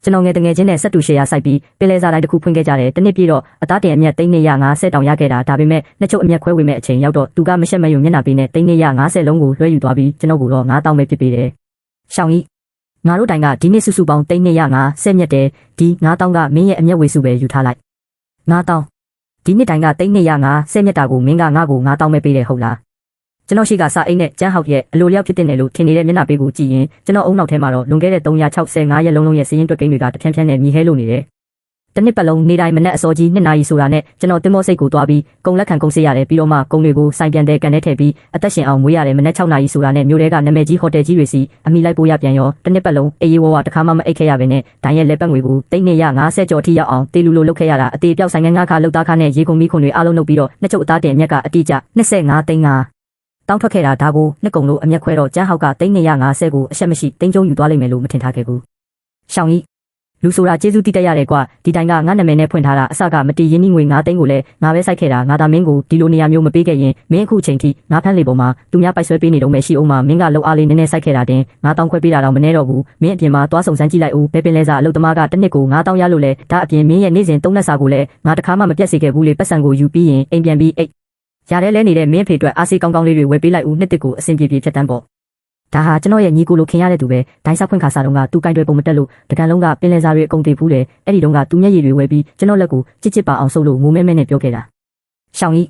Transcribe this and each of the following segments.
ကျွန်တော်ငယ်တငယ်ချင်းနဲ့ဆက်တူရှယ်ယာစိုက်ပြီးပင်လယ်စာတိုင်းတစ်ခုဖွင့်ခဲ့ကြတယ်တနစ်ပြည့်တော့အသားတင်အမြတ်350တောင်ရခဲ့တာဒါပေမဲ့နှစ်ချုပ်အမြတ်ခွဲဝေမဲ့အချိန်ရောက်တော့သူကမရှက်မယုံမျက်နှာပေးနဲ့350လုံးကိုလွှဲယူသွားပြီးကျွန်တော်ကိုတော့9000ပဲဖြစ်ပေးတယ်ရှောင်းကြီးငါတို့တိုင်ကဒီနေ့စုစုပေါင်း350မြတ်တယ်ဒီ9000ကမင်းရဲ့အမြတ်ဝေစုပဲယူထားလိုက်9000ဒီနှစ်တိုင်က350မြတ်တာကိုမင်းကငါ့ကို9000ပဲပေးတယ်ဟုတ်လားကျွန်တော်ရှိကစာအိတ်နဲ့ကျန်းဟောက်ရဲ့အလိုလျောက်ဖြစ်တဲ့နယ်လို့ထင်နေတဲ့မျက်နှာပေးကိုကြည့်ရင်ကျွန်တော်အုံနောက်ထဲမှာတော့လွန်ခဲ့တဲ့365ရက်လုံးရဲ့စည်ရင်တွက်ကိန်းတွေကတဖြန်းဖြန်းနဲ့မြည်ဟဲလို့နေတယ်။တစ်နှစ်ပတ်လုံးနေတိုင်းမနက်အစောကြီး2နာရီဆိုတာနဲ့ကျွန်တော်တင်မောစိတ်ကိုသွားပြီးကုံလက်ခံကုံစေးရတယ်ပြီးတော့မှကုံတွေကိုစိုင်ပြန်တဲ့ကန်ထဲထည့်ပြီးအသက်ရှင်အောင်မွေးရတယ်မနက်6နာရီဆိုတာနဲ့မြို့ထဲကနာမည်ကြီးဟိုတယ်ကြီးတွေစီအမိလိုက်ပို့ရပြန်ရောတစ်နှစ်ပတ်လုံးအေးအေးဝါတခါမှမအိတ်ခဲ့ရဘဲနဲ့ဒိုင်းရဲ့လက်ပတ်ငွေကို350ကျော်ထိရောက်အောင်တေလူလိုလုပ်ခဲ့ရတာအသေးပြောက်ဆိုင်ငန်းငါးခါလောက်သားခါနဲ့ရေကုန်မီခွန်တွေအားလုံးလုပ်ပြီးတော့နှစ်ချုပ်အသားတင်အမြက်ကအတိအကျ25သိန်းတောင်းထွက်ခဲ့တာဒါကိုနှစ်ကုံလို့အမျက်ခွဲတော့ကျန်းဟောက်က350ကိုအဆက်မရှိတင်းကျုံယူသွားလိမ့်မယ်လို့မထင်ထားခဲ့ဘူး။ရှောင်းကြီးလူဆိုတာကျေးဇူးတိတက်ရတယ်ကွာဒီတိုင်းကငါနာမည်နဲ့ဖွင့်ထားတာအစကမတီးရင်းနှီးငွေ9သိန်းကိုလည်းငါပဲစိုက်ခဲ့တာငါသာမင်းကိုဒီလိုနေရာမျိုးမပေးခဲ့ရင်မင်းအခုချိန်ထိငါဖမ်းလေပုံမှာသူများပိုက်ဆွဲပေးနေတော့မယ်ရှိအောင်မှာမင်းကလှုပ်အားလေးနည်းနည်းစိုက်ခဲ့တာတင်9000ခွဲပေးတာတော့မနေတော့ဘူးမင်းအပြင်မှာသွားစုံစမ်းကြည့်လိုက်ဦးဘယ်ပင်လဲစားအလုပ်သမားကတစ်နှစ်ကို9000ရလို့လဲဒါအပြင်မင်းရဲ့နေ့စဉ်3လက်စာကိုလည်းငါတခါမှမပြတ်စေခဲ့ဘူးလေပတ်စံကိုယူပြီးရင်အိမ်ပြန်ပြီးအိတ်ရတဲ့လဲနေတဲ့မင်းဖေအတွက်အားစီကောင်းကောင်းလေးတွေဝယ်ပေးလိုက်ဦးနှစ်တစ်ကိုအဆင်ပြေပြေဖြတ်တန်းပေါ့ဒါဟာကျွန်တော်ရဲ့ညီကိုလိုခင်ရတဲ့သူပဲဒိုင်းဆောက်ဖွင့်ခါစားတုန်းကသူကင်တွေပုံမတက်လို့တကန်လုံးကပင်လယ်စာတွေအကုန်တည်ဘူးလေအဲ့ဒီတုန်းကသူမျက်ရည်တွေဝယ်ပြီးကျွန်တော်လက်ကိုချစ်ချစ်ပါအောင်ဆုပ်လို့ငိုမဲမဲနဲ့ပြောခဲ့တာရှောင်းကြီး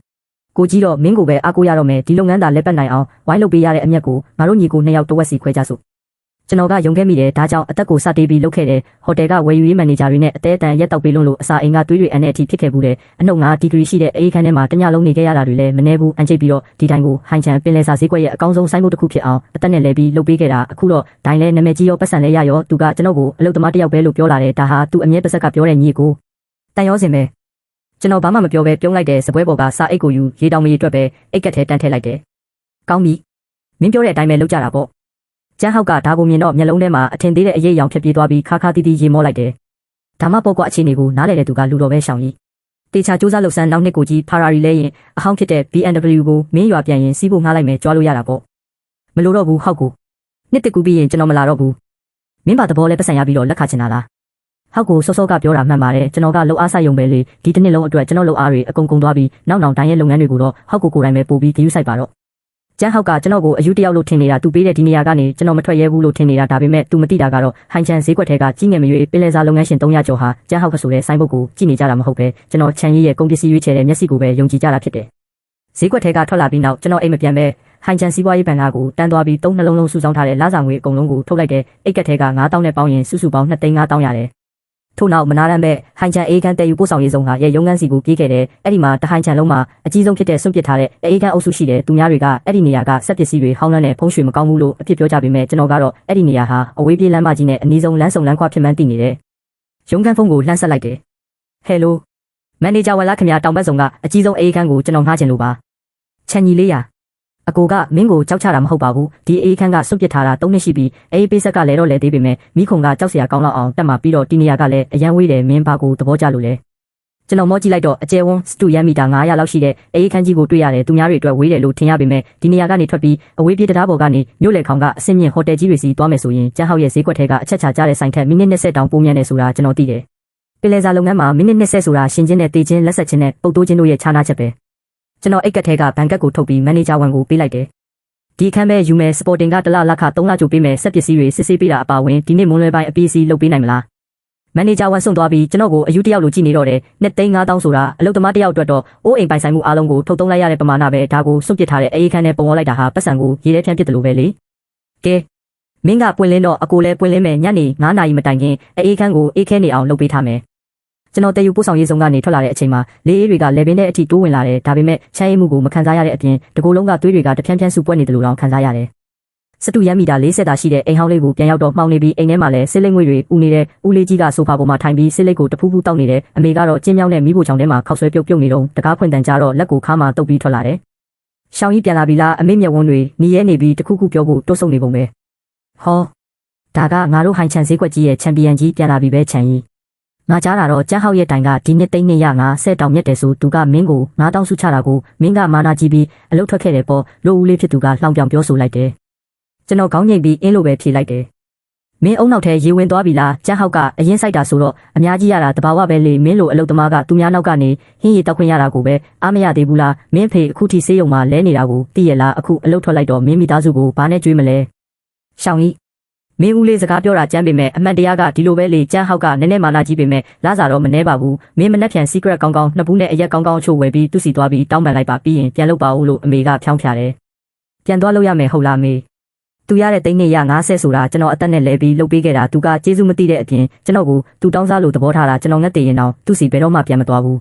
ကိုကြီးတော့မင်းကိုပဲအားကိုးရတော့မယ်ဒီလုပ်ငန်းသာလက်ပတ်နိုင်အောင်ဝိုင်းလုပ်ပေးရတဲ့အမျက်ကိုငါတို့ညီကို2ယောက်တဝက်စီခွဲကြစို့ကျွန်တော်ကယုံခဲ့မိတယ်ဒါကြောင့်အသက်ကိုစတေးပြီးလုပ်ခဲ့တယ်ဟိုတယ်ကဝယ်ယူရေးမန်နေဂျာတွေနဲ့အသေးအတန်ရက်တောက်ပေးလို့အစာအိမ်ကသွေးတွေအန်တဲ့အထိဖြစ်ခဲ့ဘူးတယ်အနှုတ်9ဒီဂရီရှိတဲ့အေးခန်းထဲမှာတညလုံးနေခဲ့ရတာတွေလည်းမနှဲဘူးအန်ချိတ်ပြီးတော့ဒီတိုင်းကိုဟိုင်ချန်ပင်လယ်စာဈေးကွက်ရဲ့အကောင်းဆုံးဆိုင်းဘုတ်တစ်ခုဖြစ်အောင်အသက်နဲ့လဲပြီးလုပ်ပေးခဲ့တာအခုတော့ဒိုင်းလဲနာမည်ကြီးရောပတ်စံလဲရရောသူကကျွန်တော်ကိုအလုပ်သမားတစ်ယောက်ပဲလို့ပြောလာတယ်ဒါဟာသူအမြဲပါဆက်ကပြောတဲ့ညီကိုတန်ရောစင်ပဲကျွန်တော်ဘာမှမပြောပဲပြုံးလိုက်တဲ့စပွဲပေါ်ကစာအိတ်ကိုယူရေတောင်မီအတွက်ပဲအိတ်ကက်ထဲတန်းထည့်လိုက်တယ်ကောင်းပြီမင်းပြောတဲ့အတိုင်းပဲလုပ်ကြတာပေါ့ကျန်းဟောက်ကဒါကိုမြင်တော့မျက်လုံးထဲမှာအထင်သေးတဲ့အရေးအယောင်ဖြစ်ပြေးသွားပြီးခါခါတီးတီးရေမောလိုက်တယ်။ဒါမှပေါ့ကွာအခြေအနေကိုနားလည်တဲ့သူကလူတော်ပဲရှောင်ကြီး။တေချာစူးစမ်းလှုပ်ဆန်းနောက်နှစ်ကိုကြီးဖာရာရီလဲရင်အဟောင်းဖြစ်တဲ့ BMW ကိုမင်းရွာပြန်ရင်စီးဖို့ငှားလိုက်မယ်ကြွားလို့ရတာပေါ့။မလိုတော့ဘူးဟောက်ကိုနှစ်တကူပြီးရင်ကျွန်တော်မလာတော့ဘူး။မင်းပါသဘောလဲပတ်စံရပြီးတော့လက်ခချင်တာလား။ဟောက်ကိုစောစောကပြောတာမှန်ပါတယ်ကျွန်တော်ကလှုပ်အားဆိုင်ရုံပဲလေဒီတစ်နှစ်လုံးအတွက်ကျွန်တော်လှုပ်အားတွေအကုန်ကုန်သွားပြီးနောက်ဒိုင်းရဲ့လုပ်ငန်းတွေကိုတော့ဟောက်ကိုကိုယ်တိုင်ပဲပို့ပြီးဂရုစိုက်ပါတော့ကျန်းဟောက်ကကျွန်တော်ကိုအယူတယောက်လို့ထင်နေတာသူပေးတဲ့ဒီနေရာကနေကျွန်တော်မထွက်ရဲဘူးလို့ထင်နေတာဒါပေမဲ့သူမသိတာကတော့ဟိုင်ချန်ဈေးကွက်ထဲကကြီးငယ်မရွေးပင်လယ်စာလုပ်ငန်းရှင်300ကျော်ဟာကျန်းဟောက်ကဆိုတဲ့ဆိုင်းဘုတ်ကိုကြည့်နေကြတာမဟုတ်ပဲကျွန်တော်ချန်ရည်ရဲ့ကုန်ပစ္စည်းရွေးချယ်တဲ့မျက်စိကိုပဲယုံကြည်ကြတာဖြစ်တယ်ဈေးကွက်ထဲကထွက်လာပြီးနောက်ကျွန်တော်အိမ်မပြန်ပဲဟိုင်ချန်စီးပွားရေးဘဏ်ကိုတန်းသွားပြီး3နှလုံးလုံးစုဆောင်းထားတဲ့လစာငွေအကုန်လုံးကိုထုတ်လိုက်တဲ့အိတ်ကက်ထဲက9000နဲ့ပေါင်းရင်စုစုပေါင်း2,500,000ရတယ်ထို့နောက်မနာရမ်းပဲဟိုင်ချန်အေးခန်းတဲယူပို့ဆောင်ရေးဆောင်ကရဲ့ရုံးခန်းစီကိုပြေးခဲ့တယ်အဲ့ဒီမှာတဟိုင်ချန်လုံးမှာအကြီးဆုံးဖြစ်တဲ့စွန့်ပစ်ထားတဲ့အေးခန်းအုပ်စုရှိတယ်သူများတွေကအဲ့ဒီနေရာကစက်ပစ္စည်းတွေဟောင်းလန်းနဲ့ဖုံးရွှေမကောင်းဘူးလို့အဖြစ်ပြောကြပေမဲ့ကျွန်တော်ကတော့အဲ့ဒီနေရာဟာအဝေးပြေးလမ်းမကြီးနဲ့အနီးဆုံးလမ်းစုံလမ်းခွဖြစ်မှန်းသိနေတယ်ရုံးခန်းဖုန်းကိုလှမ်းဆက်လိုက်တယ်ဟယ်လိုမန်နေဂျာဝလာခင်ဗျာတောင်ဘက်ဆောင်ကအကြီးဆုံးအေးခန်းကိုကျွန်တော်ငှားချင်လို့ပါချန်ကြီးလေးရအကိုကမင်းကိုကြောက်ချတာမဟုတ်ပါဘူးဒီအေးခန်းကစွန့်ပစ်ထားတာ3နှစ်ရှိပြီအေးပေးဆက်ကလည်းတော့လဲသေးပေမဲ့မိခုံကကြောက်စရာကောင်းလောက်အောင်တက်မှာပြီးတော့ဒီနေရာကလည်းအရန်ဝေးတယ်မင်းဘာကိုသဘောကျလို့လဲကျွန်တော်မောကြည့်လိုက်တော့အကျယ်ဝန်းစတူယန်မီတာ900လောက်ရှိတဲ့အေးခန်းကြီးကိုတွေ့ရတယ်သူများတွေအတွက်ဝေးတယ်လို့ထင်ရပေမဲ့ဒီနေရာကနေထွက်ပြီးအဝေးပြေးတရားပေါ်ကနေမြို့လေခေါင်ကအဆင့်မြင့်ဟိုတယ်ကြီးတွေစီသွားမယ်ဆိုရင်ကျန်းဟောက်ရဲ့ဈေးကွက်ထဲကအချက်ချကြတဲ့ဆိုင်ထက်မိနစ်20တောင်ပိုမြန်နေဆိုတာကျွန်တော်သိတယ်ပင်လယ်စာလုပ်ငန်းမှာမိနစ်20ဆိုတာရှင်ချင်းနဲ့တေချင်းလက်ဆက်ချင်းနဲ့ပုတ်တိုးချင်းတို့ရဲ့ခြားနာချက်ပဲကျွန်တော်အိတ်ကက်ထဲကဘန်ကတ်ကိုထုတ်ပြီးမန်နေဂျာဝန်ကိုပေးလိုက်တယ်ဒီအခန်းပဲယူမယ်စပေါ်တင်ကတလလက်ခ3လကြိုပေးမယ်စက်ပစ္စည်းတွေစစ်ဆေးပေးတာအပါဝင်ဒီနေ့မွန်းလွဲပိုင်းအပီးစီလုပ်ပေးနိုင်မလားမန်နေဂျာဝန်ဆွန့်သွားပြီးကျွန်တော်ကိုအယူတယောက်လိုကြည့်နေတော့တယ်2,500,000ဆိုတာအလုပ်သမားတယောက်အတွက်တော့အိုးအိမ်ပိုင်ဆိုင်မှုအားလုံးကိုထုတ်သုံးလိုက်ရတဲ့ပမာဏပဲဒါကိုစွန့်ပစ်ထားတဲ့အေးခန်းနဲ့ပုံပေါ်လိုက်တာဟာပတ်စံကိုရေထဲဖြန့်ပစ်တယ်လို့ပဲလေကဲမင်းကပွင့်လင်းတော့အကိုလည်းပွင့်လင်းမယ်ညနေ9နာရီမတိုင်ခင်အေးခန်းကိုအေးခဲနေအောင်လုပ်ပေးထားမယ်ကျွန်တော်တည်ယူပို့ဆောင်ရေးဆောင်ကနေထွက်လာတဲ့အချိန်မှာလေးအေးတွေကလေပင်တဲ့အထိတိုးဝင်လာတယ်ဒါပေမဲ့ချမ်းရည်မှုကိုမခံစားရတဲ့အပြင်တကူလုံးကသွေးတွေကတဖြန်းဖြန်းစုပွက်နေတယ်လို့တောင်ခံစားရတယ်စတူယန်မီတာ40တာရှိတဲ့အိမ်ဟောင်းလေးကိုပြန်ရောက်တော့မှောင်နေပြီးအိမ်ထဲမှာလည်းစစ်လိမ့်ငွေတွေဥနေတဲ့ဦးလေးကြီးကဆိုဖာပေါ်မှာထိုင်ပြီးစစ်လိမ့်ကိုတဖူးဖူးတောက်နေတယ်အမေကတော့ကျင်းမြောင်းနဲ့မိဖို့ချောင်းထဲမှာခောက်ဆွဲပြုတ်နေတော့တကားဖွင့်တန်ကြတော့လက်ကိုခါမှတုပ်ပြီးထွက်လာတယ်ရှောင်းကြီးပြန်လာပြီလားအမေမျက်ဝန်းတွေနီးရဲနေပြီးတခုခုပြောဖို့တွတ်ဆုံနေပုံပဲဟောဒါကငါတို့ဟိုင်ချန်ဈေးကွက်ကြီးရဲ့ချန်ပီယံကြီးပြန်လာပြီပဲချန်ကြီးငါကြားတာတော့ကျန်းဟောက်ရဲ့တိုင်ကဒီနှစ်350တောင်မြတ်တယ်ဆိုသူကမင်းကို9000စုချတာကိုမင်းကမာနာကြီးပြီးအလုတ်ထွက်ခဲ့တယ်ပေါ့လို့ဦးလေးဖြစ်သူကလှောင်ပြောင်ပြောဆိုလိုက်တယ်ကျွန်တော်ခေါင်းငိမ့်ပြီးအင်းလိုပဲဖြေလိုက်တယ် မင်းအုံနောက်ထဲရေဝင်သွားပြီလားကျန်းဟောက်ကအရင်စိုက်တာဆိုတော့အများကြီးရတာတဘာဝပဲလေမင်းလိုအလုပ်သမားကသူများနောက်ကနေဟင်းရည်တောက်ခွင့်ရတာကိုပဲအားမရသေးဘူးလားမင်းဖေအခုထိဆေးရုံမှာလဲနေတာကိုသိရလားအခုအလုပ်ထွက်လိုက်တော့မင်းမိသားစုကိုဘာနဲ့ကြွေးမလဲရှောင်းကြီးမင်းဦးလေးစကားပြောတာကြမ်းပေမဲ့အမှန်တရားကဒီလိုပဲလေကျန်းဟောက်ကနည်းနည်းမှလာကြည့်ပေမဲ့လာစားတော့မနှဲပါဘူးမင်းမနှက်ဖြန် secret ကောင်းကောင်းနှစ်ဘူးနဲ့အရက်ကောင်းကောင်းချို့ဝယ်ပြီးသူ့စီသွားပြီးတောင်းပန်လိုက်ပါပြီးရင်ပြန်လုပ်ပါဦးလို့အမေကဖြောင်းဖြတယ်ပြန်သွားလို့ရမယ်ဟုတ်လားမေသူရတဲ့350ဆိုတာကျွန်တော်အသက်နဲ့လဲပြီးလုပ်ပေးခဲ့တာသူကကျေးဇူးမသိတဲ့အပြင်ကျွန်တော်ကိုသူတောင်းစားလို့သဘောထားတာကျွန်တော်ငတ်တည်ရင်တော့သူ့စီဘယ်တော့မှပြန်မသွားဘူး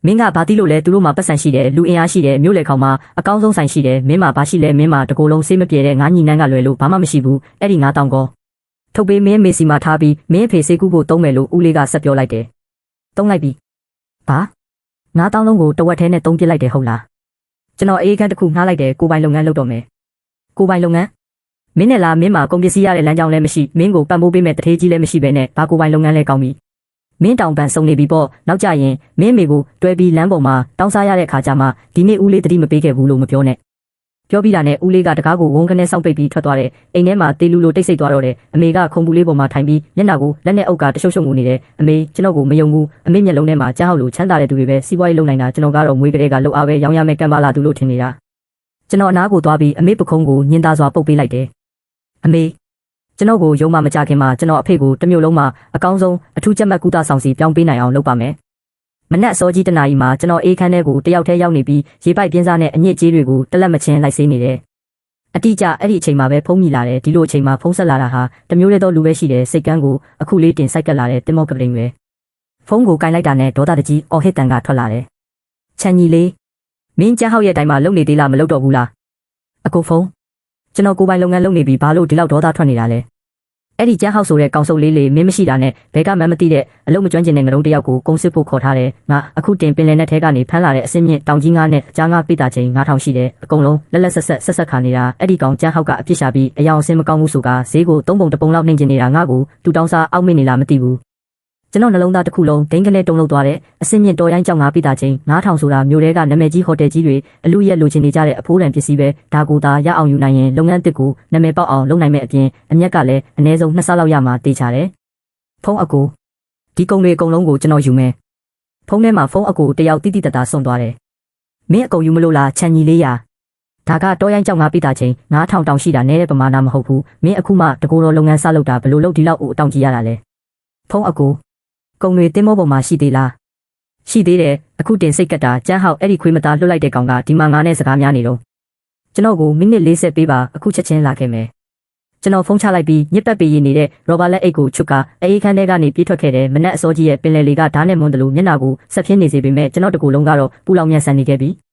မင်းကဘာသိလို့လဲသူတို့မှာပတ်စံရှိတယ်လူအင်အားရှိတယ်မြို့လေခေါင်မှာအကောင်းဆုံးဆိုင်ရှိတယ်မင်းမှာဘာရှိလဲမင်းမှာတကိုယ်လုံးစေးမပြေတဲ့ငါးညီနန်းကလွယ်လို့ဘာမှမရှိဘူးအဲ့ဒီ9000ကောထုတ်ပေးမင်းမေစီမှာထားပြီးမင်းဖေစေးကူးဖို့တုံးမယ်လို့ဦးလေးကဆက်ပြောလိုက်တယ်တုံးလိုက်ပြီဘာ9000လုံးကိုတဝက်ထဲနဲ့တုံးပစ်လိုက်တယ်ဟုတ်လားကျွန်တော်အေးခန်းတစ်ခုငှားလိုက်တယ်ကိုပိုင်လုပ်ငန်းလုပ်တော့မယ်ကိုပိုင်လုပ်ငန်းမင်းနဲ့လားမင်းမှာကုန်ပစ္စည်းရတဲ့လမ်းကြောင်းလည်းမရှိမင်းကိုပံ့ပိုးပေးမဲ့တထေးကြီးလည်းမရှိပဲနဲ့ဘာကိုပိုင်လုပ်ငန်းလဲကောင်းပြီမင်းတောင်ပန်စုံနေပြီပေါ့နောက်ကြရင်မင်းမေကိုတွဲပြီးလမ်းပေါ်မှာတောင်းစားရတဲ့ခါကျမှဒီနေ့ဦးလေးတတိမပေးခဲ့ဘူးလို့မပြောနဲ့ပြောပြီးတာနဲ့ဦးလေးကတကားကိုဝုန်းကနေစောင့်ပိတ်ပြီးထွက်သွားတယ်အိမ်ထဲမှာတေးလူလိုတိတ်ဆိတ်သွားတော့တယ်အမေကခုံပူလေးပေါ်မှာထိုင်ပြီးမျက်နှာကိုလက်နဲ့အုပ်ကတရှုပ်ရှုပ်ငူနေတယ်အမေကျွန်တော်ကိုမယုံဘူးအမေမျက်လုံးထဲမှာကြားဟောက်လိုချမ်းသာတဲ့သူတွေပဲစီးပွားရေးလုပ်နိုင်တာကျွန်တော်ကတော့ငွေကလေးကလှုပ်အားပဲရောင်းရမယ်ကံပါလာသူလို့ထင်နေတာကျွန်တော်အနားကိုသွားပြီးအမေပခုံးကိုညင်သားစွာပုတ်ပေးလိုက်တယ်အမေကျွန်တော်ကိုယုံမှမကြခင်မှာကျွန်တော်အဖေကိုတစ်မျိုးလုံးမှာအကောင်းဆုံးအထူးချက်မှတ်ကုသဆောင်စီပြောင်းပေးနိုင်အောင်လုပ်ပါမယ်မနက်စောကြီးတနာရီမှာကျွန်တော်အေးခန်းထဲကိုတယောက်တည်းရောက်နေပြီးရေပိုက်ပြင်းစားနဲ့အညစ်အကြေးတွေကိုတလက်မချင်းလိုက်ဆေးနေတယ်အတိအကျအဲ့ဒီအချိန်မှာပဲဖုန်းမိလာတယ်ဒီလိုအချိန်မှာဖုန်းဆက်လာတာဟာတမျိုးလေးတော့လူပဲရှိတယ်စိတ်ကန်းကိုအခုလေးတင်စိုက်ကပ်လာတဲ့တင်မော့ကပလိန်ပဲဖုန်းကိုကင်လိုက်တာနဲ့ဒေါသတကြီးအော်ဟစ်တန်ကထွက်လာတယ်ချန်ကြီးလေးမင်းကျန်းဟောက်ရဲ့အတိုင်းမှာလုံနေသေးလားမလုံတော့ဘူးလားအကိုဖုန်းကျွန်တော်ကိုပိုင်လုပ်ငန်းလုပ်နေပြီဘာလို့ဒီလောက်ဒေါသထွက်နေတာလဲအဲ့ဒီကျန်းဟောက်ဆိုတဲ့ကောင်စုပ်လေးမင်းမရှိတာနဲ့ဘဲကမှမသိတဲ့အလုံးမကျွမ်းကျင်တဲ့ငရုံတယောက်ကိုကုန်းစစ်ဖို့ခေါ်ထားတယ်ငါအခုတင်ပင်လယ်နဲ့ထဲကနေဖမ်းလာတဲ့အစင်းမြင့်တောင်ကြီးငါးနဲ့အကြားငါးပိတာချင်း9000ရှိတယ်အကုန်လုံးလက်လက်ဆက်ခါနေတာအဲ့ဒီကောင်ကျန်းဟောက်ကအပြစ်ရှာပြီးအယောင်အစင်းမကောင်းဘူးဆိုကဈေးကို3ပုံ1ပုံလောက်နှိမ့်ကျင်နေတာငါ့ကိုတူတောင်းစားအောက်မေ့နေလားမသိဘူးကျွန်တော်နှလုံးသားတစ်ခုလုံးဒိန်းကလေးတုံလို့သွားတဲ့အစင်းမြင့်တော်ရိုင်းကြောင်ငါးပိတာချင်း9000ဆိုတာမြို့ထဲကနာမည်ကြီးဟိုတယ်ကြီးတွေအလူရက်လိုချင်နေကြတဲ့အဖိုးတန်ပစ္စည်းပဲဒါကိုသာရအောင်ယူနိုင်ရင်လုပ်ငန်းတစ်ခုနာမည်ပေါက်အောင်လုပ်နိုင်မဲ့အပြင်အမျက်ကလည်းအနည်းဆုံး2ဆလောက်ရမှာတေးချတယ်ဖုန်းအကူဒီကုံတွေအကုန်လုံးကိုကျွန်တော်ယူမယ်ဖုန်းထဲမှာဖုန်းအကူတယောက်တိတိတတ်တာဆွန့်သွားတယ်မင်းအကုန်ယူမလို့လားချန်ကြီးလေးရာဒါကတော်ရိုင်းကြောင်ငါးပိတာချင်း9000တောင်ရှိတာနည်းတဲ့ပမာဏမဟုတ်ဘူးမင်းအခုမှတကူတော်လုပ်ငန်းစလုပ်တာဘယ်လိုလုပ်ဒီလောက်အတောင်ကြီးရတာလဲဖုန်းအကူကုံတွေတင်းမောပေါ်မှာရှိသေးလားရှိသေးတယ်အခုတင်စိတ်ကက်တာကျန်းဟောက်အဲ့ဒီခွေးမသားလွတ်လိုက်တဲ့ကောင်ကဒီမှာငါနဲ့စကားများနေတော့ကျွန်တော်ကိုမိနစ်40ပေးပါအခုချက်ချင်းလာခဲ့မယ်ကျွန်တော်ဖုန်းချလိုက်ပြီးညစ်ပတ်ပေးရနေတဲ့ရော်ဘာလက်အိတ်ကိုချွတ်ကအေးခန်းထဲကနေပြေးထွက်ခဲ့တယ်မနက်အစောကြီးရဲ့ပင်လယ်လေကဓာတ်နဲ့မွန်းတယ်လို့မျက်နှာကိုဆက်ဖြင်းနေစေပေမဲ့ကျွန်တော်တကူလုံးကတော့ပူလောင်မြန်ဆန်နေခဲ့ပြီ